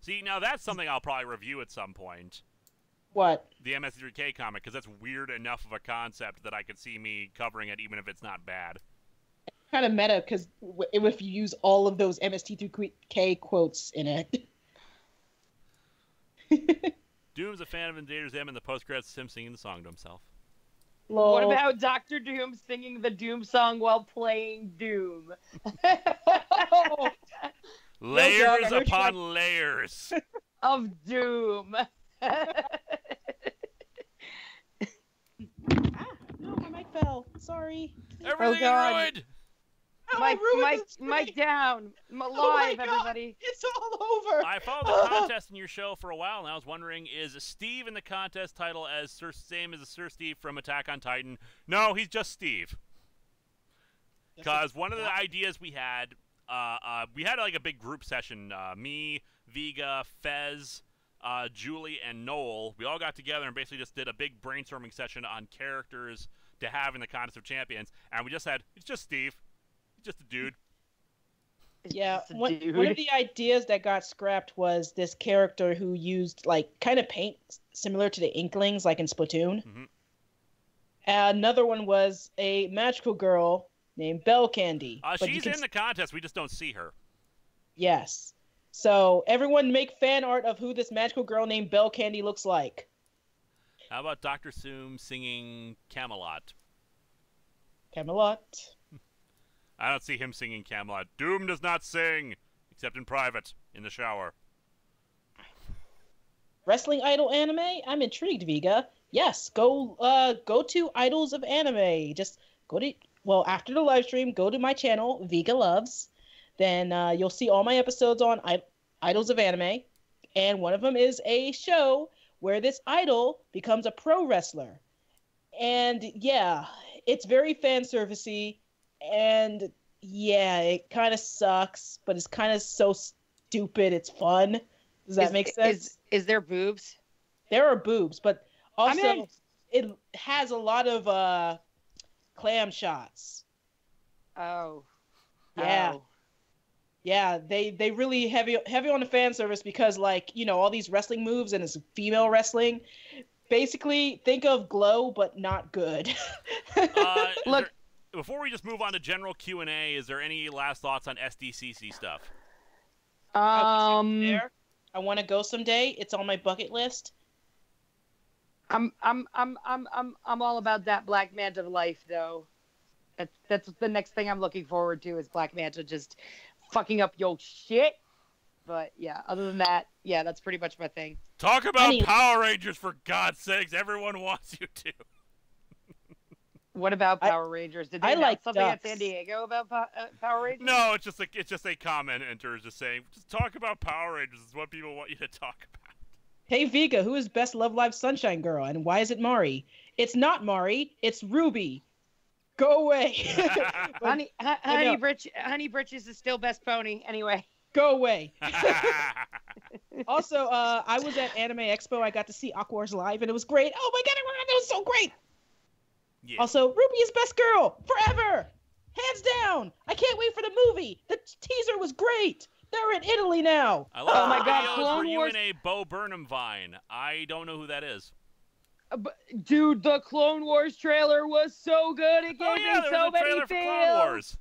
See, now that's something I'll probably review at some point. What? The MST3K comic, because that's weird enough of a concept that I could see me covering it even if it's not bad. Kind of meta, because if you use all of those MST3K quotes in it. Doom's a fan of Invader Zim, and the post-credits is him singing the song to himself. Lol. What about Dr. Doom singing the Doom song while playing Doom? Layers upon layers of Doom. No, my mic fell. Sorry. Everything ruined. Mike down. Live, everybody. It's all over. I followed the contest in your show for a while, and I was wondering, is Steve in the contest title same as Sir Steve from Attack on Titan? No, he's just Steve. Because one of the ideas we had like a big group session. Me, Vega, Fez, Julie, and Noel. We all got together and basically just did a big brainstorming session on characters to have in the Contest of Champions. And we just said, it's just Steve. He's just a dude. Yeah, one of the ideas that got scrapped was this character who used, like, kind of paint similar to the Inklings, like in Splatoon. Mm-hmm. Another one was a magical girl named Bell Candy. She's in the contest. We just don't see her. Yes. So everyone make fan art of who this magical girl named Bell Candy looks like. How about Dr. Zoom singing Camelot? Camelot. I don't see him singing Camelot. Doom does not sing, except in private, in the shower. Wrestling idol anime? I'm intrigued, Vega. Yes, go to Idols of Anime. Just go to, after the live stream, go to my channel, Vega Loves. Then you'll see all my episodes on Idols of Anime. And one of them is a show where this idol becomes a pro wrestler. And yeah, it's very fan servicey. And yeah, it kind of sucks, but it's kind of so stupid. It's fun. Does that make sense? Is there boobs? There are boobs, but also it has a lot of clam shots. Oh. Yeah. Oh. Yeah, they really heavy on the fan service because, like, you know, all these wrestling moves and it's female wrestling. Basically, think of Glow, but not good. Look. Before we just move on to general Q&A, is there any last thoughts on SDCC stuff? I want to go someday. It's on my bucket list. I'm all about that Black Manta life, though. That's the next thing I'm looking forward to is Black Manta just fucking up your shit. But yeah, other than that, yeah, that's pretty much my thing. Talk about Power Rangers, for God's sakes! Everyone wants you to. What about Power Rangers? Did they announce something at San Diego about Power Rangers? No, it's just a comment enter just saying, just talk about Power Rangers. Is what people want you to talk about. Hey Vega, who is best Love Live Sunshine girl, and why is it Mari? It's not Mari. It's Ruby. Go away. Honey Britches is still best pony. Anyway. Go away. Also, I was at Anime Expo. I got to see Aqua's live, and it was great. Oh my god, it was so great. Yeah. Also, Ruby is best girl forever, hands down. I can't wait for the movie. The teaser was great. They're in Italy now. I love my god, Clone Wars. You in a Bo Burnham vine. I don't know who that is. Dude, the Clone Wars trailer was so good. It gave me so many feels. Clone Wars.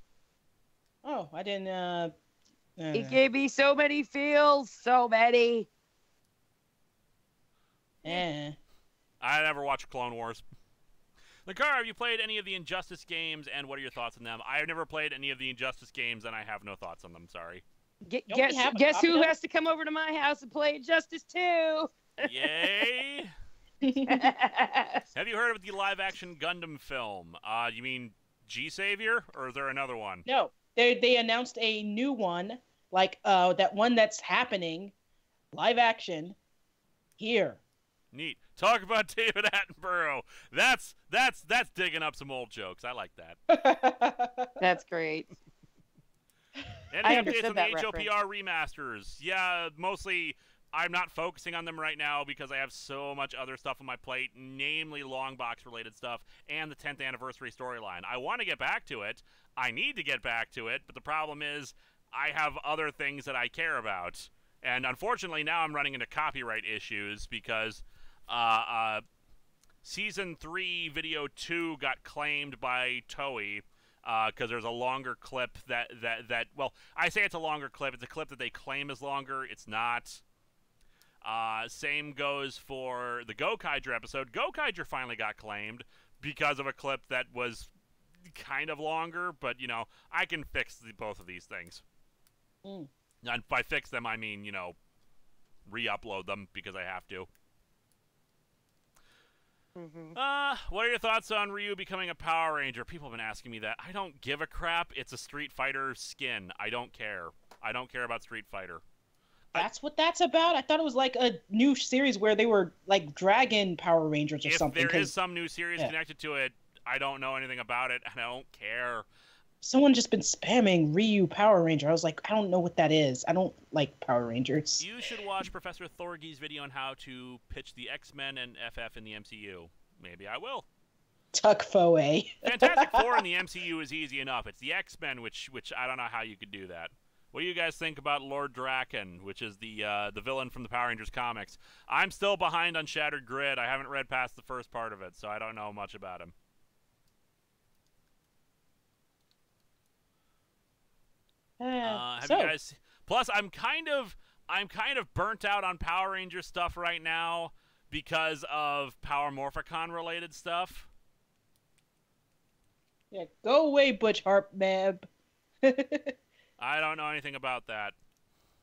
Oh, I didn't. It gave me so many feels. So many. Eh. I never watched Clone Wars. Linkara, have you played any of the Injustice games, and what are your thoughts on them? I have never played any of the Injustice games, and I have no thoughts on them. Sorry. Guess who has to come over to my house and play Injustice 2? Yay! Have you heard of the live-action Gundam film? You mean G-Savior, or is there another one? No, they announced a new one, like that one that's happening, live-action, here. Neat. Talk about David Attenborough. That's digging up some old jokes. I like that. That's great. And I updates understood on the that HOPR remasters. Yeah, mostly I'm not focusing on them right now because I have so much other stuff on my plate, namely Longbox related stuff and the 10th anniversary storyline. I want to get back to it. I need to get back to it, but the problem is I have other things that I care about. And unfortunately now I'm running into copyright issues because Season 3 Video 2 got claimed by Toei. Because there's a longer clip that well, I say it's a longer clip. It's a clip that they claim is longer. It's not. Same goes for the Gokaiger episode. Gokaiger finally got claimed because of a clip that was kind of longer, but, you know, I can fix both of these things. And by fix them, I mean, you know, re-upload them because I have to. What are your thoughts on Ryu becoming a Power Ranger? People have been asking me that. I don't give a crap. It's a Street Fighter skin. I don't care. I don't care about Street Fighter. That's what that's about? I thought it was like a new series where they were like Dragon Power Rangers or something. If there is some new series connected to it, I don't know anything about it. I don't care. Someone just been spamming Ryu Power Ranger. I was like, I don't know what that is. I don't like Power Rangers. You should watch Professor Thorgy's video on how to pitch the X-Men and FF in the MCU. Maybe I will. Tuck Foe. Fantastic Four in the MCU is easy enough. It's the X-Men, which I don't know how you could do that. What do you guys think about Lord Draken, which is the villain from the Power Rangers comics? I'm still behind on Shattered Grid. I haven't read past the first part of it, so I don't know much about him. Have you guys? Plus, I'm kind of burnt out on Power Ranger stuff right now because of Power Morphicon related stuff. Yeah, go away, Butch Harp-Mab. I don't know anything about that.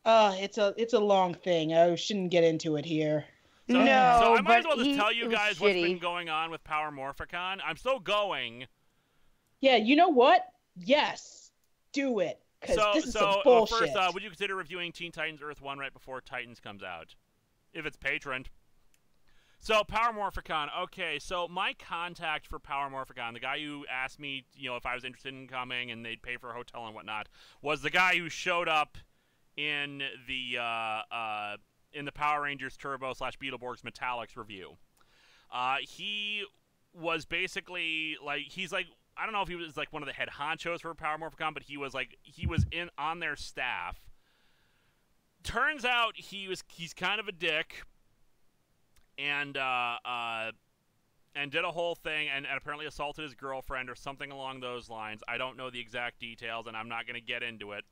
It's a long thing. I shouldn't get into it here. So I might as well just tell you guys what's been going on with Power Morphicon. I'm still going. Yeah, you know what? Yes, do it. Because this is some bullshit. First, would you consider reviewing Teen Titans Earth 1 right before Titans comes out? If it's patroned. So, Power Morphicon. Okay, so my contact for Power Morphicon, the guy who asked me, you know, if I was interested in coming and they'd pay for a hotel and whatnot, was the guy who showed up in the Power Rangers Turbo / Beetleborgs Metallics review. He was basically, like, he's like, I don't know if he was like one of the head honchos for Power Morphicon, but he was on their staff. Turns out he's kind of a dick, and did a whole thing and apparently assaulted his girlfriend or something along those lines. I don't know the exact details, and I'm not going to get into it.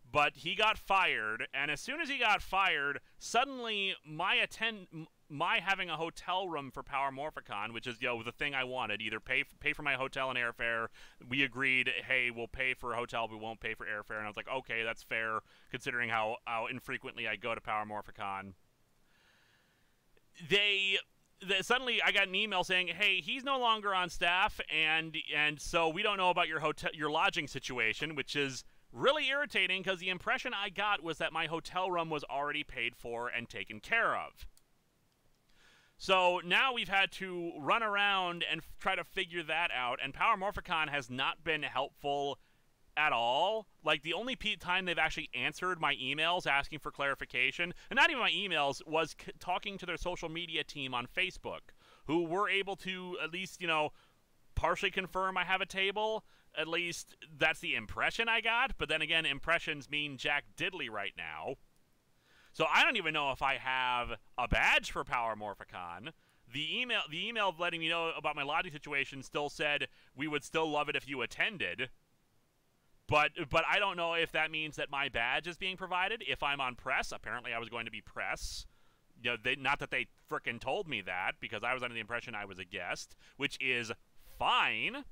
But he got fired, and as soon as he got fired, suddenly my having a hotel room for Power Morphicon, which is, you know, the thing I wanted, either pay for my hotel and airfare. We agreed, hey, we'll pay for a hotel, but we won't pay for airfare. And I was like, okay, that's fair, considering how infrequently I go to Power Morphicon. Suddenly I got an email saying, hey, he's no longer on staff, and so we don't know about your lodging situation, which is really irritating because the impression I got was that my hotel room was already paid for and taken care of. So now we've had to run around and try to figure that out, and Power Morphicon has not been helpful at all. Like, the only time they've actually answered my emails asking for clarification, and not even my emails, was talking to their social media team on Facebook, who were able to at least, you know, partially confirm I have a table. At least that's the impression I got, but then again, impressions mean jack diddly right now. So I don't even know if I have a badge for Power Morphicon. The email letting me know about my lodging situation still said we would still love it if you attended. But I don't know if that means that my badge is being provided. If I'm on press, apparently I was going to be press. You know, not that they frickin' told me that, because I was under the impression I was a guest, which is fine.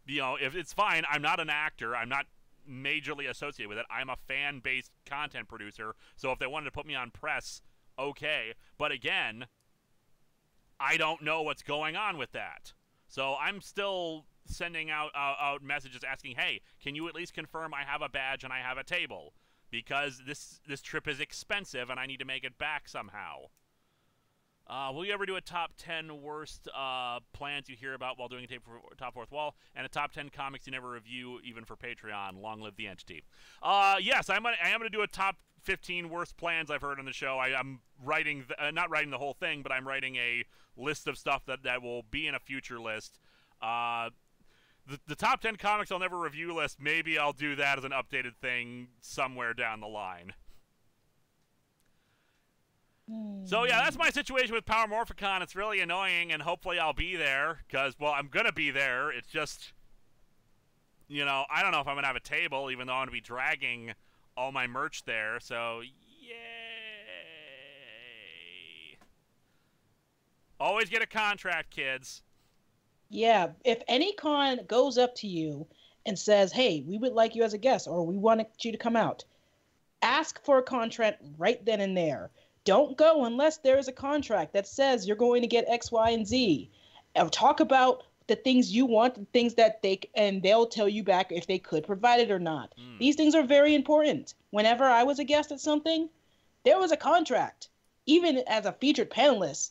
You know, if it's fine, I'm not an actor. I'm not majorly associated with it. I'm a fan-based content producer, so if they wanted to put me on press, okay. But again, I don't know what's going on with that. So I'm still sending out messages asking, hey, can you at least confirm I have a badge and I have a table? Because this trip is expensive and I need to make it back somehow. Will you ever do a top 10 worst plans you hear about while doing a tape for Top Fourth Wall, and a top 10 comics you never review, even for Patreon? Long live the entity. Yes, I am going to do a top 15 worst plans I've heard on the show. I'm writing, not writing the whole thing, but I'm writing a list of stuff that will be in a future list. The top 10 comics I'll never review list, maybe I'll do that as an updated thing somewhere down the line. So, yeah, that's my situation with Power Morphicon. It's really annoying, and hopefully I'll be there, because, well, I'm going to be there. It's just, you know, I don't know if I'm going to have a table, even though I'm going to be dragging all my merch there, so, yay! Always get a contract, kids. Yeah, if any con goes up to you and says, hey, we would like you as a guest, or we want you to come out, ask for a contract right then and there. Don't go unless there is a contract that says you're going to get X, Y, and Z. And talk about the things you want, the things that they'll tell you back if they could provide it or not. These things are very important. Whenever I was a guest at something, there was a contract. Even as a featured panelist,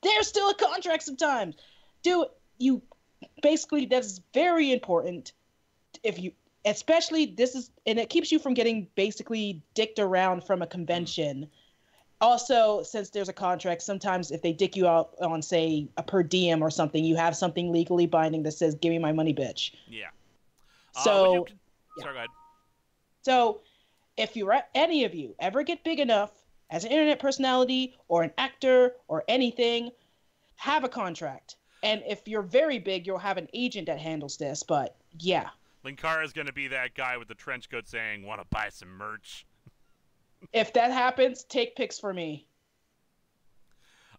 there's still a contract sometimes. That's very important. Especially and it keeps you from getting basically dicked around from a convention. Also, since there's a contract, sometimes if they dick you out on, say, a per diem or something, you have something legally binding that says, give me my money, bitch. Yeah. So, Sorry, go ahead. So, if any of you ever get big enough as an internet personality or an actor or anything, have a contract. And if you're very big, you'll have an agent that handles this, but yeah. Linkara is going to be that guy with the trench coat saying, want to buy some merch? If that happens, take pics for me.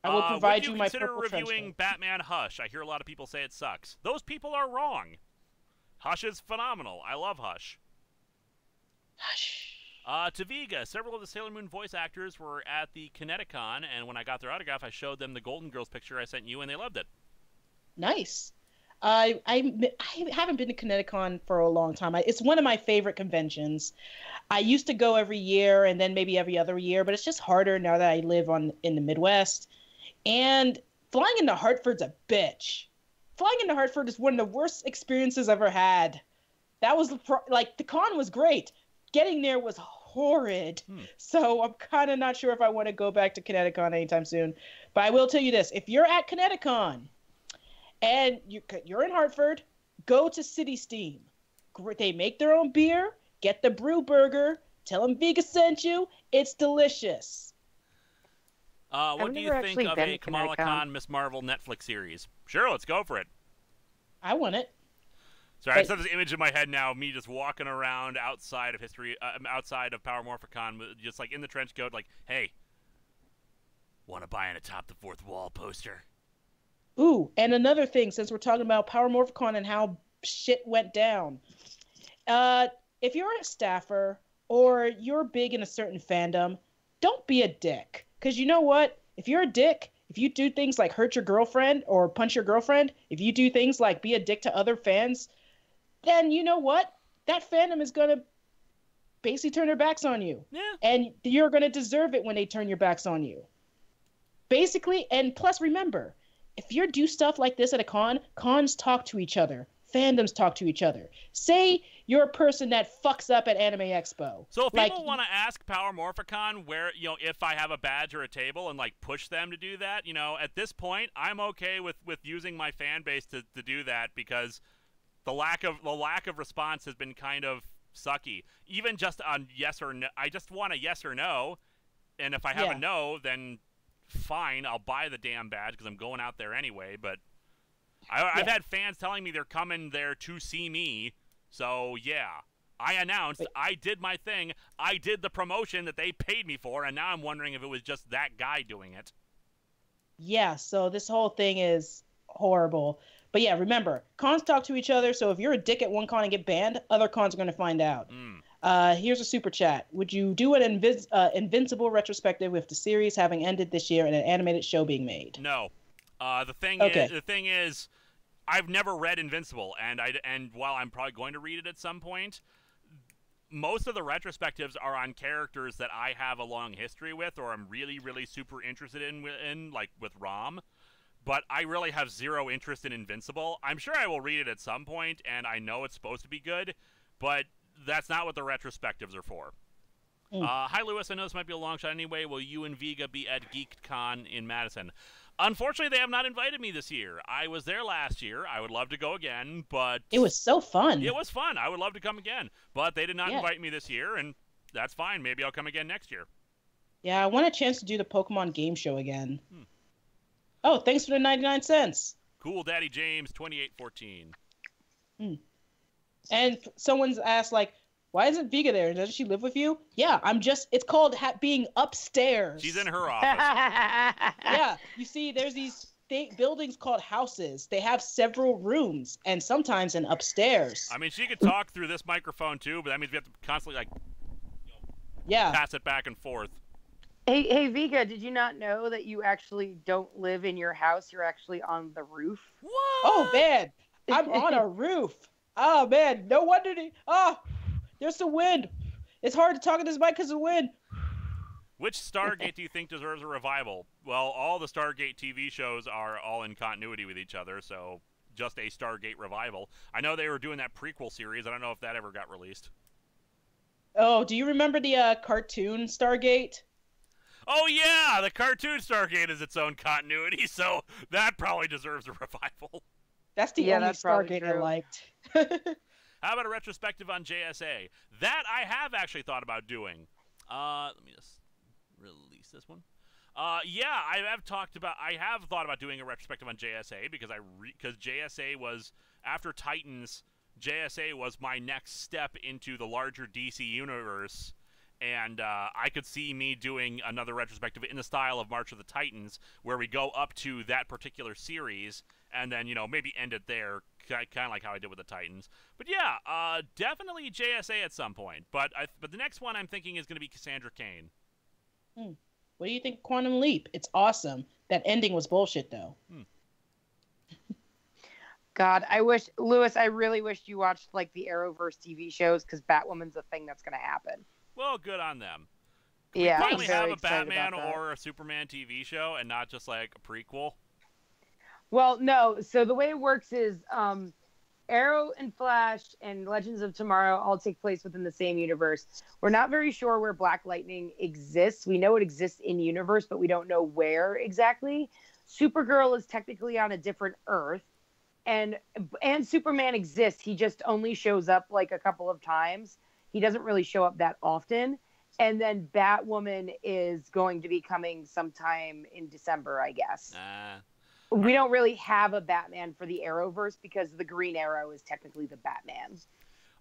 I will provide you my purple trench coat. Would you consider reviewing Batman Hush? I hear a lot of people say it sucks. Those people are wrong. Hush is phenomenal. I love Hush. Hush. Taviga, several of the Sailor Moon voice actors were at the Kineticon, and when I got their autograph, I showed them the Golden Girls picture I sent you, and they loved it. Nice. I haven't been to Kineticon for a long time. It's one of my favorite conventions. I used to go every year and then maybe every other year, but it's just harder now that I live in the Midwest. And flying into Hartford's a bitch. Flying into Hartford is one of the worst experiences I've ever had. That was the con was great. Getting there was horrid. So I'm kind of not sure if I want to go back to Kineticon anytime soon. But I will tell you this: if you're at Kineticon and you're in Hartford, go to City Steam. They make their own beer. Get the brew burger. Tell them Vega sent you. It's delicious. What do you think of a Kamala Khan Ms. Marvel Netflix series? Sure, let's go for it. I want it. Sorry, I just have this image in my head now of me just walking around outside of Power Morphicon, just like in the trench coat, like, hey, want to buy an Atop the Fourth Wall poster? Ooh, and another thing, since we're talking about Power Morphicon and how shit went down. If you're a staffer or you're big in a certain fandom, don't be a dick. Because you know what? If you're a dick, if you do things like hurt your girlfriend or punch your girlfriend, if you do things like be a dick to other fans, then you know what? That fandom is going to basically turn their backs on you. Yeah. And you're going to deserve it when they turn your backs on you. Basically, and plus remember, if you do stuff like this at a con, cons talk to each other. Fandoms talk to each other. Say you're a person that fucks up at Anime Expo. So if people want to ask Power Morphicon where, if I have a badge or a table and, push them to do that, at this point, I'm okay with using my fan base to do that because the lack of response has been kind of sucky. Even just on yes or no, I just want a yes or no, and if I have a no, then fine, I'll buy the damn badge because I'm going out there anyway, but I've had fans telling me they're coming there to see me, so yeah. I announced, I did my thing, I did the promotion that they paid me for, and now I'm wondering if it was just that guy doing it. Yeah, so this whole thing is horrible. But yeah, remember, cons talk to each other, so if you're a dick at one con and get banned, other cons are going to find out. Here's a super chat. Would you do an Invincible retrospective with the series having ended this year and an animated show being made? No. The thing is, I've never read Invincible, and while I'm probably going to read it at some point, most of the retrospectives are on characters that I have a long history with, or I'm really, really super interested in like with Rom. But I really have zero interest in Invincible. I'm sure I will read it at some point, and I know it's supposed to be good, but that's not what the retrospectives are for. Hi, Lewis. I know this might be a long shot anyway. Will you and Vega be at GeekCon in Madison? Unfortunately, they have not invited me this year. I was there last year. I would love to go again, but... It was so fun. It was fun. I would love to come again. But they did not invite me this year, and that's fine. Maybe I'll come again next year. Yeah, I want a chance to do the Pokemon game show again. Oh, thanks for the 99 cents. Cool Daddy James, 2814. And someone's asked, like, why isn't Vega there? Doesn't she live with you? Yeah, it's called being upstairs. She's in her office. Yeah, you see, there's these buildings called houses. They have several rooms, and sometimes an upstairs. I mean, she could talk through this microphone, too, but that means we have to constantly, like, pass it back and forth. Hey, Vega, did you not know that you actually don't live in your house? You're actually on the roof. What? Oh, man. I'm on a roof. Oh, man. No wonder there's the wind. It's hard to talk in this mic because of wind. Which Stargate do you think deserves a revival? Well, all the Stargate TV shows are all in continuity with each other, so just a Stargate revival. I know they were doing that prequel series. I don't know if that ever got released. Oh, do you remember the cartoon Stargate? Oh, yeah! The cartoon Stargate is its own continuity, so that probably deserves a revival. That's the only Stargate I liked. How about a retrospective on JSA? That I have actually thought about doing. Let me just release this one. Yeah, I have thought about doing a retrospective on JSA because JSA was, after Titans, JSA was my next step into the larger DC universe. And I could see me doing another retrospective in the style of March of the Titans, where we go up to that particular series, and then, maybe end it there, kind of like how I did with the Titans. But yeah, definitely JSA at some point. But the next one I'm thinking is going to be Cassandra Cain. What do you think of Quantum Leap? It's awesome. That ending was bullshit, though. God, I really wished you watched, like, the Arrowverse TV shows, because Batwoman's a thing that's going to happen. Well, good on them. Yeah, we finally have a Batman or a Superman TV show and not just like a prequel. Well, no. So the way it works is Arrow and Flash and Legends of Tomorrow all take place within the same universe. We're not very sure where Black Lightning exists. We know it exists in universe, but we don't know where exactly. Supergirl is technically on a different Earth. And Superman exists. He just only shows up like a couple of times. He doesn't really show up that often. And then Batwoman is going to be coming sometime in December, I guess. We don't really have a Batman for the Arrowverse because the Green Arrow is technically the Batman.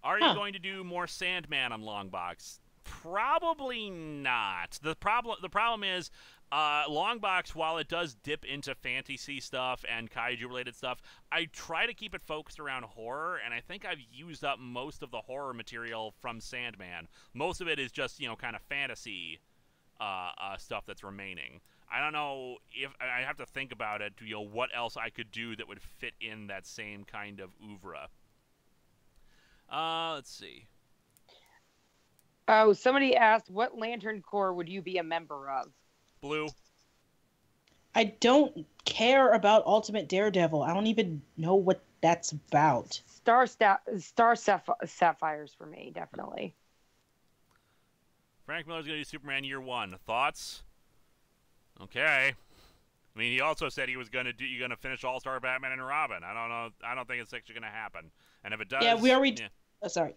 Are you going to do more Sandman on Longbox? Probably not. The problem is Longbox, while it does dip into fantasy stuff and kaiju-related stuff, I try to keep it focused around horror, and I think I've used up most of the horror material from Sandman. Most of it is just, kind of fantasy stuff that's remaining. I don't know if I have to think about it, what else I could do that would fit in that same kind of oeuvre. Let's see. Oh, somebody asked, what Lantern Corps would you be a member of? Blue. I don't care about Ultimate Daredevil. I don't even know what that's about. Star Sapphires for me, definitely. Frank Miller's going to do Superman Year 1. Thoughts? Okay. I mean, he also said he was going to finish All-Star Batman and Robin. I don't know. I don't think it's actually going to happen. And if it does... Yeah, we already... Oh, sorry.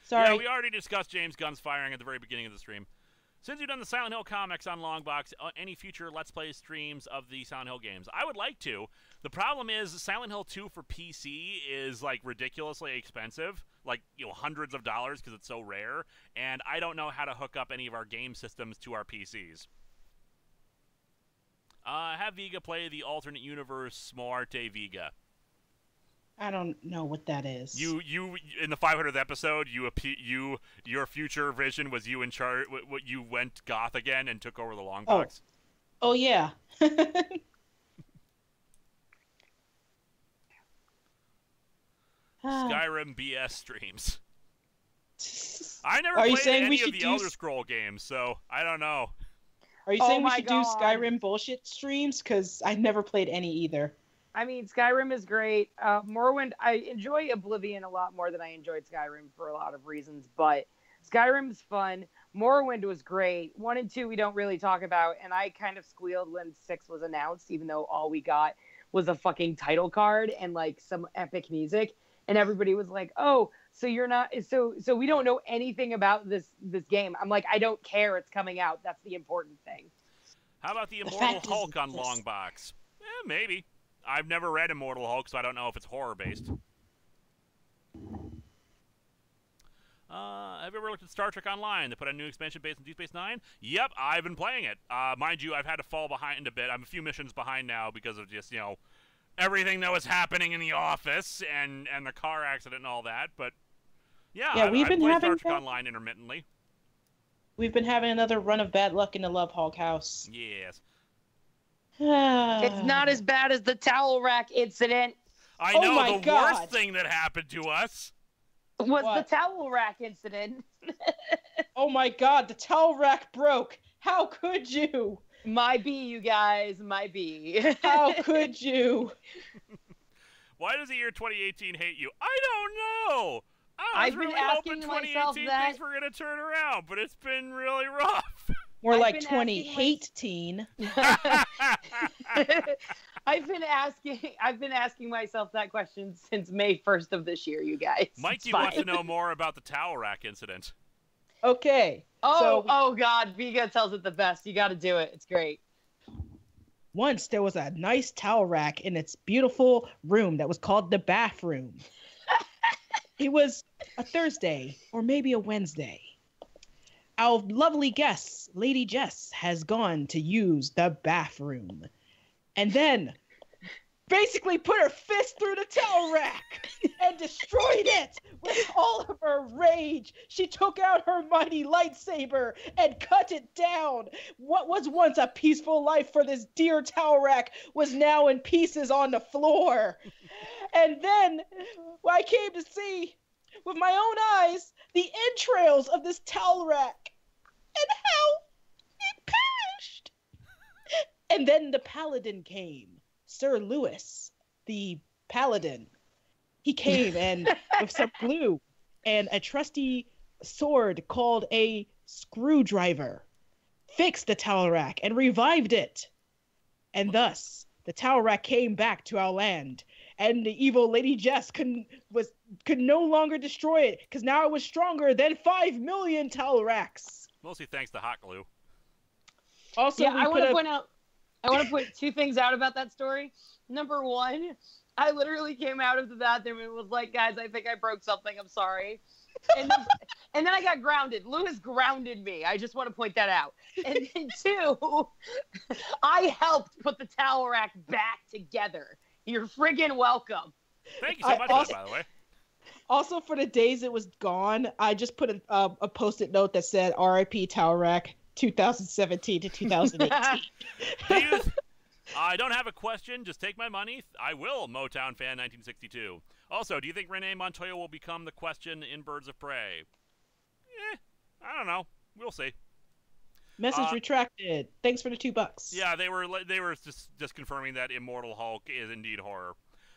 Yeah, we already discussed James Gunn's firing at the very beginning of the stream. Since you've done the Silent Hill comics on Longbox, any future Let's Play streams of the Silent Hill games? I would like to. The problem is Silent Hill 2 for PC is, like, ridiculously expensive. Like, hundreds of dollars because it's so rare. And I don't know how to hook up any of our game systems to our PCs. Have Vega play the alternate universe Smarte Vega. I don't know what that is. You in the 500th episode, your future vision was you in charge. You went goth again and took over the Longbox. Oh yeah. Skyrim BS streams. I never played any of the Elder Scroll games, so I don't know. Are you saying we should do Skyrim bullshit streams? Because I never played any either. I mean, Skyrim is great. Morrowind, I enjoy Oblivion a lot more than I enjoyed Skyrim for a lot of reasons, but Skyrim's fun. Morrowind was great. 1 and 2 we don't really talk about, and I kind of squealed when 6 was announced, even though all we got was a fucking title card and like some epic music, and everybody was like, "Oh, so you're not so we don't know anything about this game." I'm like, I don't care. It's coming out. That's the important thing. How about the Immortal Hulk on Longbox? Maybe. I've never read Immortal Hulk, so I don't know if it's horror-based. Have you ever looked at Star Trek Online? They put a new expansion based on Deep Space Nine? Yep, I've been playing it. Mind you, I've had to fall behind a bit. I'm a few missions behind now because of just, everything that was happening in the office and the car accident and all that. But, yeah we've been having Star Trek Online intermittently. We've been having another run of bad luck in the Love Hulk house. Yes. It's not as bad as the towel rack incident. I know, the worst thing that happened to us was the towel rack incident. Oh my god, the towel rack broke. How could you? My B, you guys, my B. How could you? Why does the year 2018 hate you? I don't know. I was I've been really asking hoping myself 2018 that. things were going to turn around, but it's been really rough. More like 20-hate-teen. I've been asking myself that question since May 1st of this year, you guys. Mikey wants to know more about the towel rack incident. Okay. Oh God, Viga tells it the best. You got to do it. It's great. Once there was a nice towel rack in its beautiful room that was called the bathroom. It was a Thursday or maybe a Wednesday. Our lovely guest, Lady Jess, has gone to use the bathroom. And then basically put her fist through the towel rack and destroyed it with all of her rage. She took out her mighty lightsaber and cut it down. What was once a peaceful life for this dear towel rack was now in pieces on the floor. And then I came to see with my own eyes the entrails of this towel rack and how it perished. And then the paladin came. Sir Lewis, the paladin. He came and with some glue and a trusty sword called a screwdriver, fixed the towel rack and revived it. And thus, the towel rack came back to our land. And the evil Lady Jess could no longer destroy it, because now it was stronger than 5 million towel racks. Mostly thanks to hot glue. Also, yeah, I want to point 2 things out about that story. Number 1, I literally came out of the bathroom and was like, guys, I think I broke something. I'm sorry. And then I got grounded. Lewis grounded me. I just want to point that out. And then 2, I helped put the towel rack back together. You're friggin' welcome. Thank you so much for that, by the way. Also, for the days it was gone, I just put a Post-it note that said RIP Towel Rack 2017 to 2018. I don't have a question. Just take my money. I will, Motown fan 1962. Also, do you think Renee Montoya will become the question in Birds of Prey? I don't know. We'll see. Message retracted. Thanks for the $2. Yeah, they were just confirming that Immortal Hulk is indeed horror.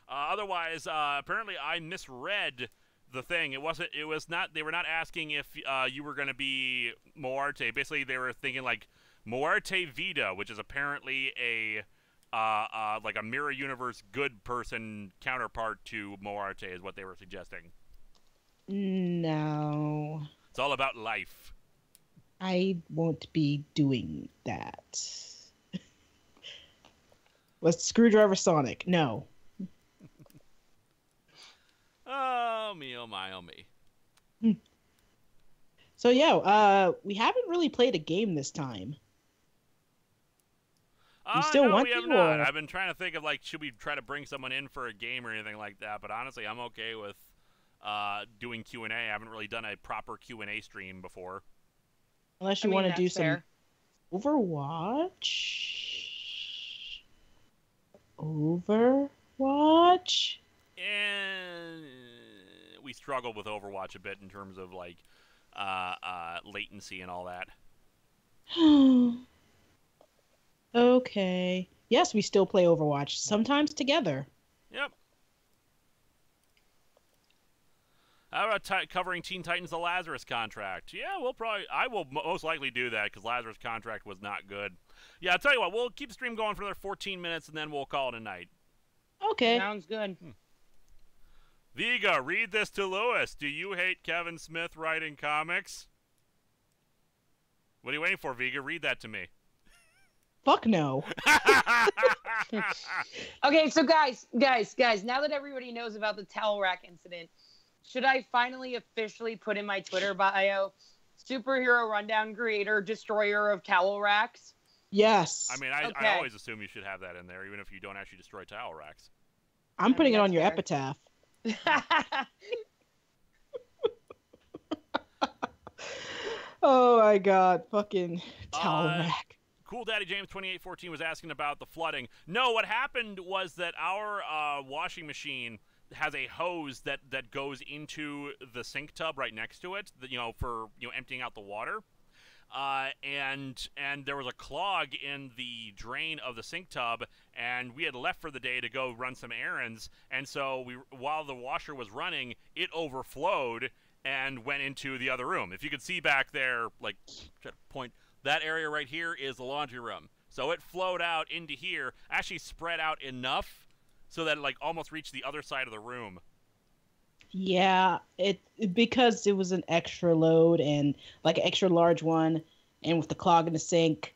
Otherwise, apparently I misread the thing. It was not. They were not asking if you were going to be Moarte. Basically, they were thinking like Moarte Vida, which is apparently a like a mirror universe good person counterpart to Moarte, is what they were suggesting. No. It's all about life. I won't be doing that. Was Screwdriver Sonic? No. Oh me, oh my, oh me. So yeah, we haven't really played a game this time. You still want we have to? Not. I've been trying to think of like, should we try to bring someone in for a game or anything like that? But honestly, I'm okay with doing Q&A. I haven't really done a proper Q&A stream before. Unless you want to do some fair. Overwatch. And we struggled with Overwatch a bit in terms of like latency and all that. Okay. Yes, we still play Overwatch, sometimes together. Yep. How about covering Teen Titans: The Lazarus Contract? Yeah, I will most likely do that because Lazarus Contract was not good. Yeah, I'll tell you what, we'll keep the stream going for another 14 minutes and then we'll call it a night. Okay. Sounds good. Viga, read this to Lewis. Do you hate Kevin Smith writing comics? What are you waiting for, Viga? Read that to me. Fuck no. Okay, so guys, now that everybody knows about the towel rack incident, should I finally officially put in my Twitter bio, superhero rundown creator, destroyer of towel racks? Yes. I mean, I always assume you should have that in there, even if you don't actually destroy towel racks. I'm putting it on your fair. epitaph. Oh my god, fucking towel rack. Cool Daddy James 2814 was asking about the flooding. No, what happened was that our washing machine has a hose that goes into the sink tub right next to it, for emptying out the water. And there was a clog in the drain of the sink tub, and we had left for the day to go run some errands, and so while the washer was running, it overflowed and went into the other room. If you could see back there, like, point, that area right here is the laundry room. So it flowed out into here, actually spread out enough so that it like almost reached the other side of the room. Yeah, because it was an extra load and like an extra large one, and with the clog in the sink,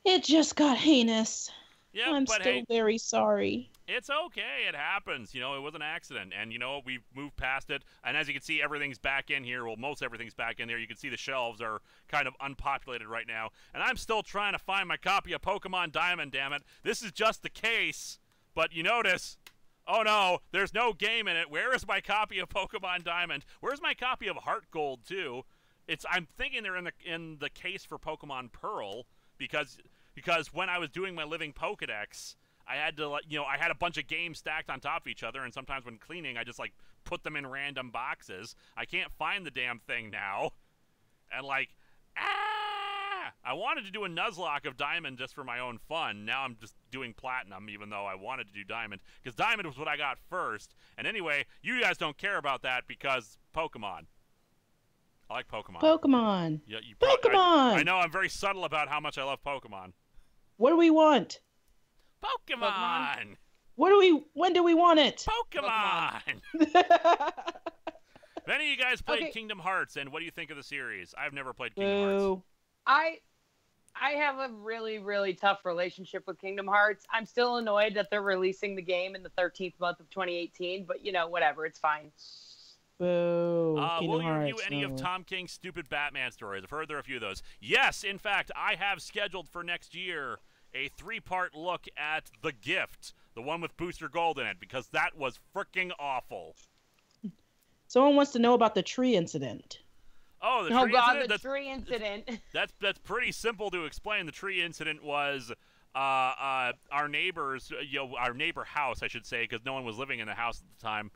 it just got heinous. Yeah, I'm still very sorry. It's okay. It happens. It was an accident. And, we've moved past it. And as you can see, everything's back in here. Well, most everything's back in there. You can see the shelves are kind of unpopulated right now. And I'm still trying to find my copy of Pokemon Diamond, damn it. This is just the case. But you notice, oh no, there's no game in it. Where is my copy of Pokemon Diamond? Where's my copy of Heart Gold, too? I'm thinking they're in the case for Pokemon Pearl because when I was doing my living Pokedex, I had to, I had a bunch of games stacked on top of each other, and sometimes when cleaning, I just, put them in random boxes. I can't find the damn thing now. And, I wanted to do a Nuzlocke of Diamond just for my own fun. Now I'm just doing Platinum, even though I wanted to do Diamond, because Diamond was what I got first. And anyway, you guys don't care about that because Pokemon. I like Pokemon. Pokemon. Yeah, Pokemon. I know I'm very subtle about how much I love Pokemon. What do we want? Pokemon. When do we want it? Pokemon. If any of you guys played Kingdom Hearts, and what do you think of the series? I've never played Kingdom Hearts. I have a really, really tough relationship with Kingdom Hearts. I'm still annoyed that they're releasing the game in the 13th month of 2018, but whatever, it's fine. Boo. Will you review any of Tom King's stupid Batman stories? I've heard there are a few of those. Yes, in fact, I have scheduled for next year a 3-part look at The Gift, the one with Booster Gold in it, because that was freaking awful. Someone wants to know about the tree incident. Oh, the tree incident? The tree incident. That's pretty simple to explain. The tree incident was our neighbors, our neighbor house, I should say, because no one was living in the house at the time.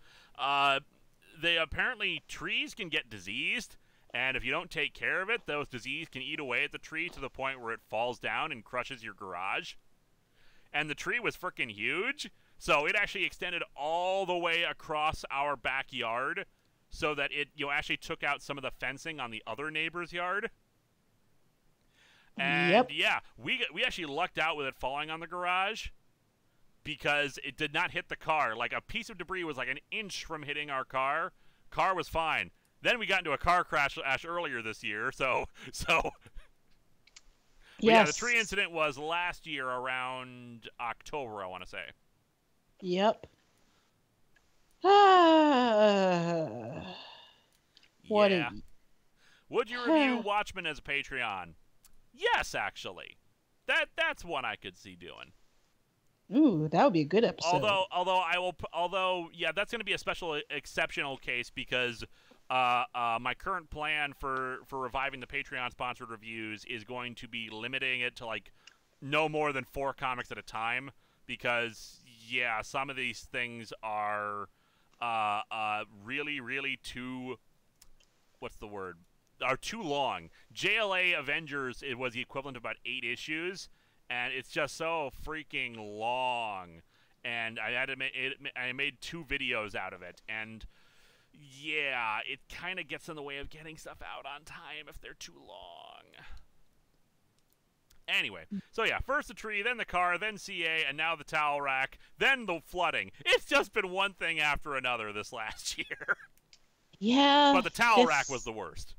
Apparently trees can get diseased, and if you don't take care of it, those disease can eat away at the tree to the point where it falls down and crushes your garage. And the tree was freaking huge, so it actually extended all the way across our backyard, so that it actually took out some of the fencing on the other neighbor's yard. And yeah, we actually lucked out with it falling on the garage, because it did not hit the car. Like, a piece of debris was like an inch from hitting our car. Car was fine. Then we got into a car crash earlier this year, so yeah, the tree incident was last year around October, I want to say. Yep. Yeah. Would you review Watchmen as a Patreon? Yes, actually. That's one I could see doing. Ooh, that would be a good episode. Although, yeah, that's going to be a special, exceptional case because my current plan for reviving the Patreon-sponsored reviews is going to be limiting it to, no more than 4 comics at a time because, yeah, some of these things are really, really too, what's the word? are too long. JLA Avengers, it was the equivalent of about 8 issues, and it's just so freaking long. And I made 2 videos out of it, and yeah, it kind of gets in the way of getting stuff out on time if they're too long. Anyway, so yeah, first the tree, then the car, then CA, and now the towel rack, then the flooding. It's just been one thing after another this last year. Yeah. But the towel rack was the worst.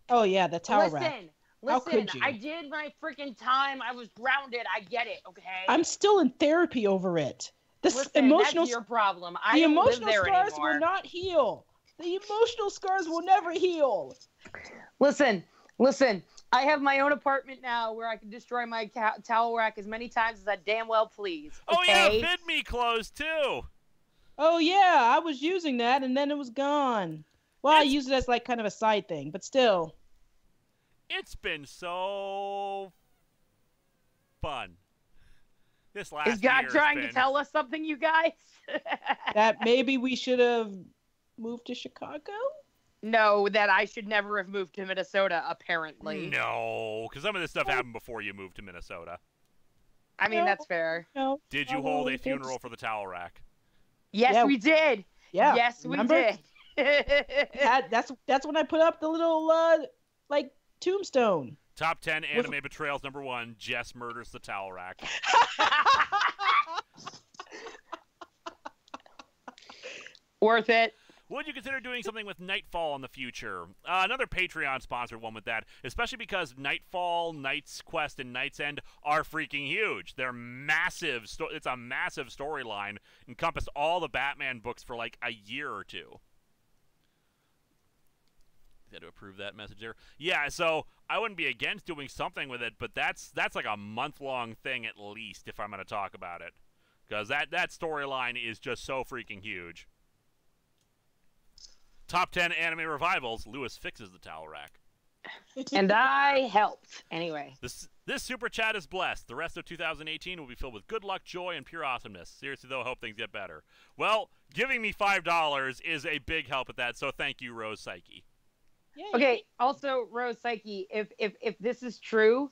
Oh, yeah, the towel rack. Listen, I did my freaking time. I was grounded. I get it, okay? I'm still in therapy over it. Listen, that's your problem. The emotional scars will not heal. The emotional scars will never heal. Listen. I have my own apartment now where I can destroy my towel rack as many times as I damn well please. Okay? Oh, yeah, Vid Me closed, too. Oh, yeah, I was using that, and then it was gone. Well, I used it as, like, kind of a side thing, but still. It's been so fun. This last year is God trying to tell us something, you guys? That maybe we should have moved to Chicago? No, that I should never have moved to Minnesota, apparently. No, because some of this stuff happened before you moved to Minnesota. I mean, that's fair. No, did you hold a funeral for the towel rack? Yes, we did. Yeah. Yes, we did. That's when I put up the little, tombstone. Top 10 anime betrayals, #1, Jess murders the towel rack. Worth it. Would you consider doing something with Nightfall in the future? Another Patreon-sponsored one with that, especially because Nightfall, Knight's Quest, and Knight's End are freaking huge. They're massive. It's a massive storyline. Encompassed all the Batman books for like a year or two. Had to approve that message there. Yeah, so I wouldn't be against doing something with it, but that's like a month-long thing at least if I'm going to talk about it. Because that storyline is just so freaking huge. Top 10 anime revivals. Lewis fixes the towel rack. And I helped. Anyway. This super chat is blessed. The rest of 2018 will be filled with good luck, joy, and pure awesomeness. Seriously, though, I hope things get better. Well, giving me $5 is a big help with that, so thank you, Rose Psyche. Yay. Okay, also, Rose Psyche, if this is true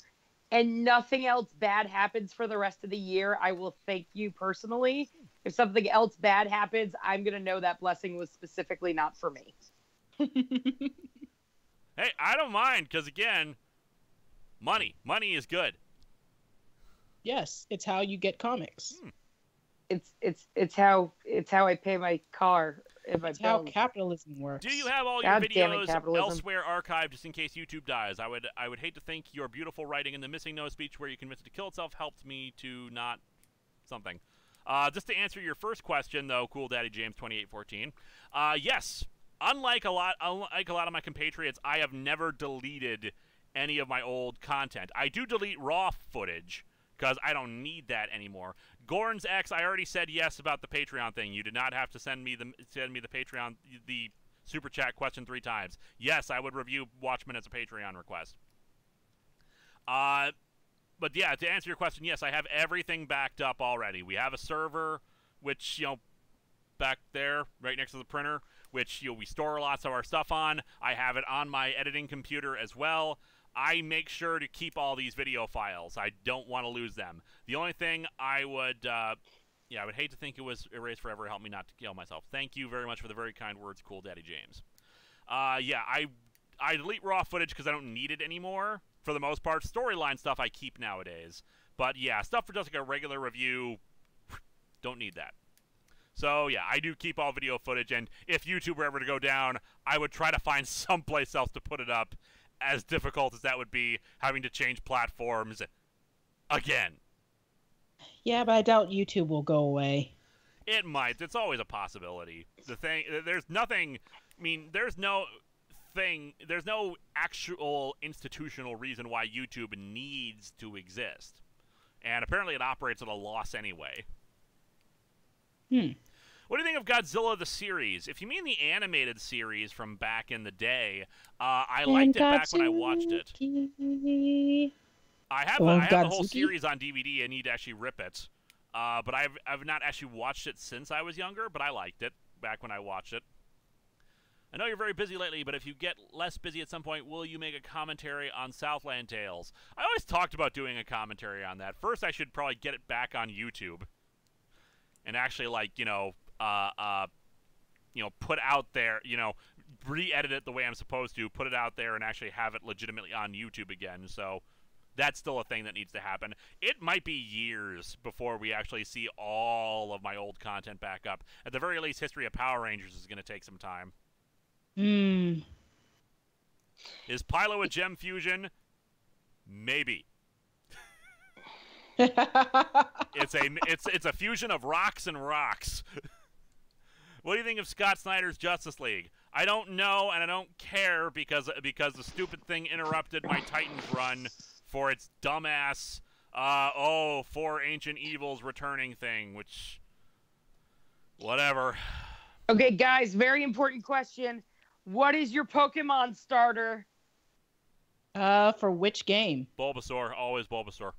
and nothing else bad happens for the rest of the year, I will thank you personally. If something else bad happens, I'm going to know that blessing was specifically not for me. Hey, I don't mind, because again, money is good. Yes, it's how you get comics. It's how I pay my car. It's how capitalism works. Do you have all your videos elsewhere archived just in case YouTube dies? I would hate to think your beautiful writing in the Missing No speech where you convinced it to kill itself helped me to not something. Just to answer your first question, though, Cool Daddy James 2814. Yes, unlike a lot of my compatriots, I have never deleted any of my old content. I do delete raw footage because I don't need that anymore. Gorns X, I already said yes about the Patreon thing. You did not have to send me the Patreon, the super chat question 3 times. Yes, I would review Watchmen as a Patreon request. But yeah, to answer your question, yes, I have everything backed up already. We have a server, which, back there, right next to the printer, which, we store lots of our stuff on. I have it on my editing computer as well. I make sure to keep all these video files. I don't want to lose them. The only thing I would, I would hate to think it was erased forever. Help me not to kill myself. Thank you very much for the very kind words, Cool Daddy James. Yeah, I delete raw footage because I don't need it anymore. For the most part, storyline stuff I keep nowadays. But yeah, stuff for just like a regular review, don't need that. So yeah, I do keep all video footage, and if YouTube were ever to go down, I would try to find someplace else to put it up, as difficult as that would be, having to change platforms again. Yeah, but I doubt YouTube will go away. It might. It's always a possibility. There's no actual institutional reason why YouTube needs to exist. And apparently it operates at a loss anyway. What do you think of Godzilla the series? If you mean the animated series from back in the day, I liked it back when I watched it. I have the whole series on DVD. I need to actually rip it. But I've not actually watched it since I was younger, but I liked it back when I watched it. I know you're very busy lately, but if you get less busy at some point, will you make a commentary on Southland Tales? I always talked about doing a commentary on that. First, I should probably get it back on YouTube and actually, like, put out there, re-edit it the way I'm supposed to, put it out there, and actually have it legitimately on YouTube again. So that's still a thing that needs to happen. It might be years before we actually see all of my old content back up. At the very least, History of Power Rangers is going to take some time. Is Pylo a gem fusion? Maybe. It's a fusion of rocks and rocks. What do you think of Scott Snyder's Justice League? I don't know, and I don't care because the stupid thing interrupted my Titans run for its dumbass, for Ancient Evils returning thing, which, whatever. Okay, guys, very important question. What is your Pokemon starter? For which game? Bulbasaur, always Bulbasaur.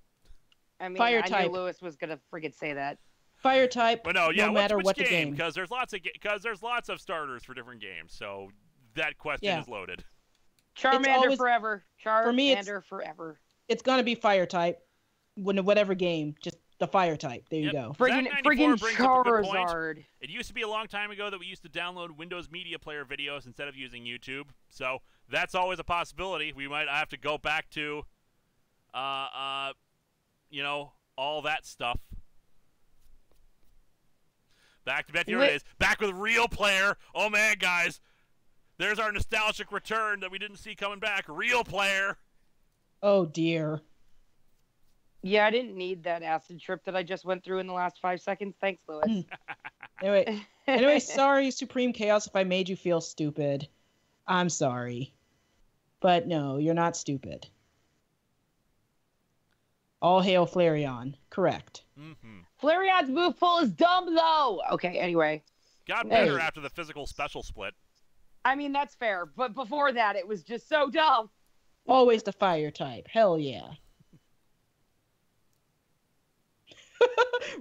I mean, Fire I type. knew Lewis was gonna friggin' say that. Fire type. But no, yeah, no matter which what game? the game. Because there's lots of starters for different games, so that question is loaded. Charmander forever. For me, Charmander forever. It's gonna be fire type. Whatever game, just the fire type. There you go. Friggin' Charizard. It used to be a long time ago that we used to download Windows Media Player videos instead of using YouTube. So that's always a possibility. We might have to go back to, all that stuff. Back to the days. Back with Real Player. Oh, man, guys. There's our nostalgic return that we didn't see coming back. Real Player. Oh, dear. Yeah, I didn't need that acid trip that I just went through in the last 5 seconds. Thanks, Lewis. Anyway, sorry, Supreme Chaos, if I made you feel stupid. I'm sorry. But no, you're not stupid. All hail Flareon. Correct. Mm-hmm. Flareon's move pool is dumb, though. Okay, anyway. Got better after the physical special split. I mean, that's fair. But before that, it was just so dumb. Always the fire type. Hell yeah.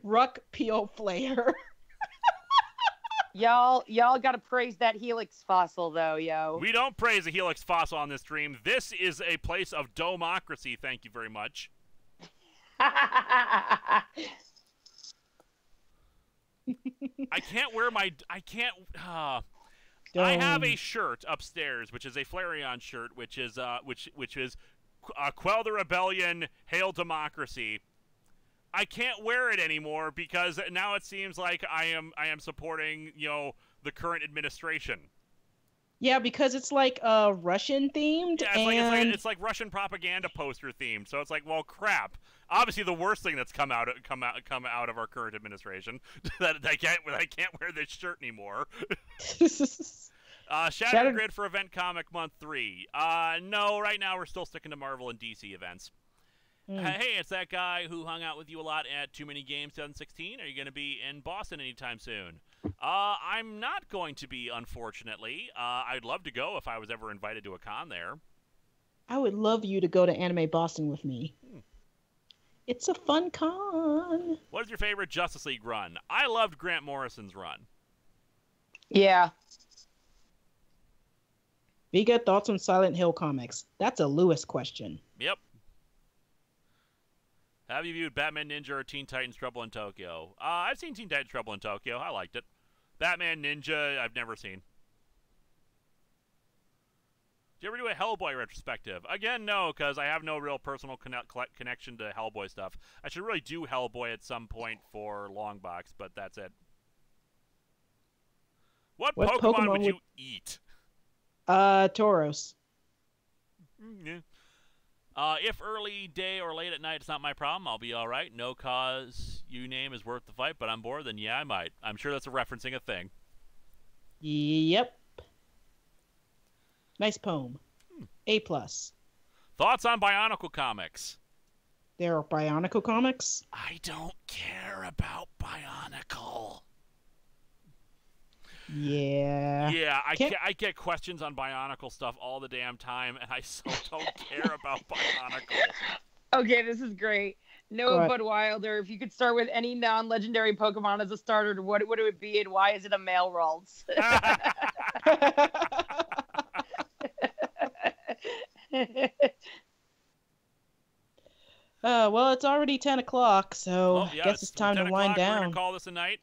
Ruck Peel Flare. Y'all gotta praise that Helix fossil, though, yo. We don't praise the Helix fossil on this stream. This is a place of domocracy. Thank you very much. I can't wear my. I can't. I have a shirt upstairs, which is a Flareon shirt, which is Quell the Rebellion, Hail Democracy. I can't wear it anymore because now it seems like I am supporting the current administration. Yeah, because it's like Russian themed. Yeah, it's like Russian propaganda poster themed. So it's like, well, crap. Obviously, the worst thing that's come out of our current administration that I can't wear this shirt anymore. Shattered Grid for Event Comic Month 3. No, right now we're still sticking to Marvel and DC events. Hey, it's that guy who hung out with you a lot at Too Many Games 2016. Are you going to be in Boston anytime soon? I'm not going to be, unfortunately. I'd love to go if I was ever invited to a con there. I would love you to go to Anime Boston with me. It's a fun con. What is your favorite Justice League run? I loved Grant Morrison's run. Yeah. Vega, thoughts on Silent Hill comics? That's a Lewis question. Yep. Have you viewed Batman Ninja or Teen Titans Trouble in Tokyo? I've seen Teen Titans Trouble in Tokyo. I liked it. Batman Ninja, I've never seen. Did you ever do a Hellboy retrospective? Again, no, because I have no real personal connection to Hellboy stuff. I should really do Hellboy at some point for Longbox, but that's it. What Pokemon would you eat? Tauros. Yeah. If early day or late at night, it's not my problem. I'll be all right. No cause you name is worth the fight, but I'm bored, then yeah, I might. I'm sure that's referencing a thing. Yep. Nice poem. A+. Thoughts on Bionicle comics? There are Bionicle comics? I don't care about Bionicle. Yeah. Yeah, I get questions on Bionicle stuff all the damn time, and I so don't care about Bionicle. Okay, this is great. Noah Bud Wilder, if you could start with any non-legendary Pokemon as a starter, what would it be, and why is it a male Ralts? Well, it's already 10 o'clock, so I guess it's time to wind down. We're going to call this a night.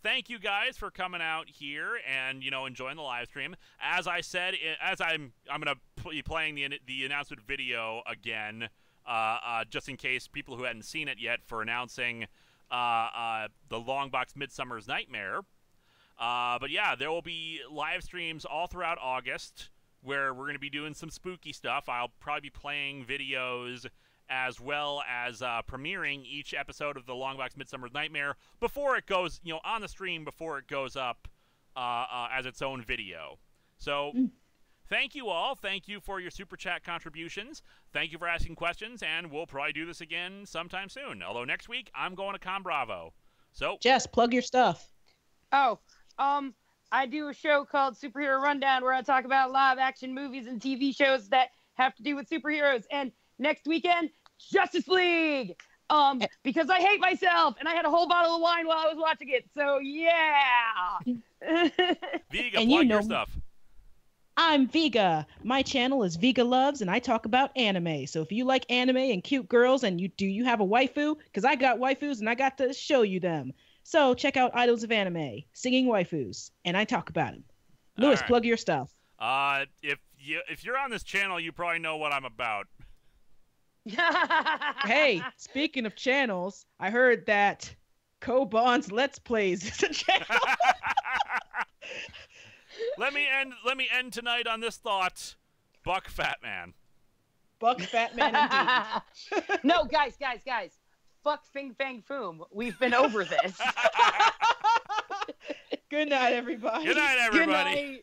Thank you guys for coming out here and, enjoying the live stream. As I said, I'm going to be playing the announcement video again, just in case people who hadn't seen it yet, for announcing the Longbox Midsummer's Nightmare. But yeah, there will be live streams all throughout August where we're going to be doing some spooky stuff. I'll probably be playing videos as well as premiering each episode of the Longbox Midsummer's Nightmare before it goes, on the stream before it goes up as its own video. So thank you all. Thank you for your Super Chat contributions. Thank you for asking questions, and we'll probably do this again sometime soon. Although next week, I'm going to Con Bravo. So, Jess, plug your stuff. Oh, I do a show called Superhero Rundown where I talk about live-action movies and TV shows that have to do with superheroes. And next weekend, Justice League, because I hate myself, and I had a whole bottle of wine while I was watching it, so yeah! Vega, plug your stuff. I'm Vega. My channel is Vega Loves, and I talk about anime. So if you like anime and cute girls, and you have a waifu? Because I got waifus, and I got to show you them. So check out Idols of Anime, Singing Waifus, and I talk about them. Lewis, plug your stuff. If you're on this channel, you probably know what I'm about. Hey, speaking of channels, I heard that Kobon's Let's Plays is a channel. Let me end tonight on this thought. Buck Fat Man. Buck Fat Man indeed. No, guys. Fuck Fing Fang Foom. We've been over this. Good night, everybody. Good night, everybody. Good night.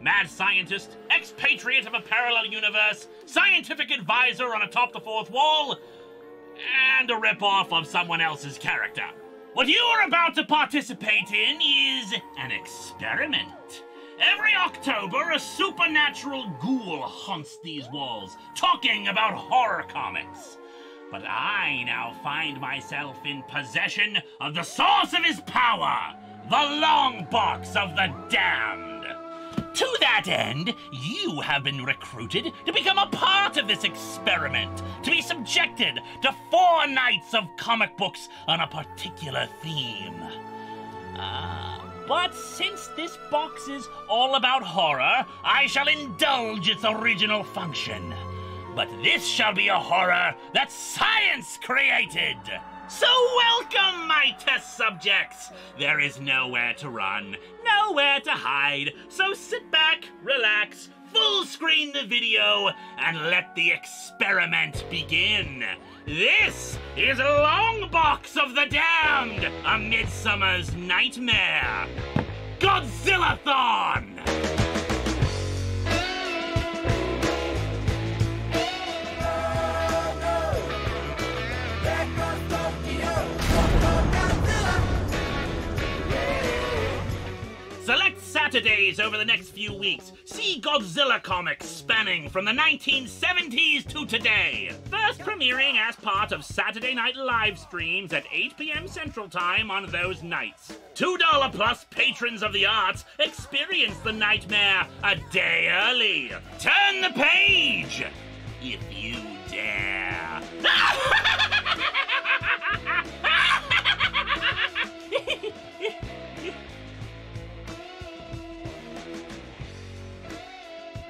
Mad scientist, expatriate of a parallel universe, scientific advisor on Atop the Fourth Wall, and a ripoff of someone else's character. What you are about to participate in is an experiment. Every October, a supernatural ghoul haunts these walls, talking about horror comics. But I now find myself in possession of the source of his power, the Longbox of the Damned. To that end, you have been recruited to become a part of this experiment, to be subjected to 4 nights of comic books on a particular theme. But since this box is all about horror, I shall indulge its original function. But this shall be a horror that science created! So welcome, my test subjects! There is nowhere to run, nowhere to hide, so sit back, relax, full screen the video, and let the experiment begin. This is Longbox of the Damned, a Midsummer's Nightmare. Godzilla-thon! Select Saturdays over the next few weeks. See Godzilla comics spanning from the 1970s to today. First premiering as part of Saturday night live streams at 8 p.m. Central Time on those nights. $2 plus patrons of the arts experience the nightmare a day early. Turn the page, if you dare.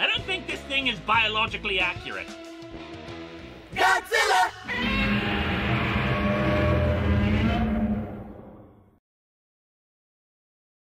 I don't think this thing is biologically accurate. Godzilla!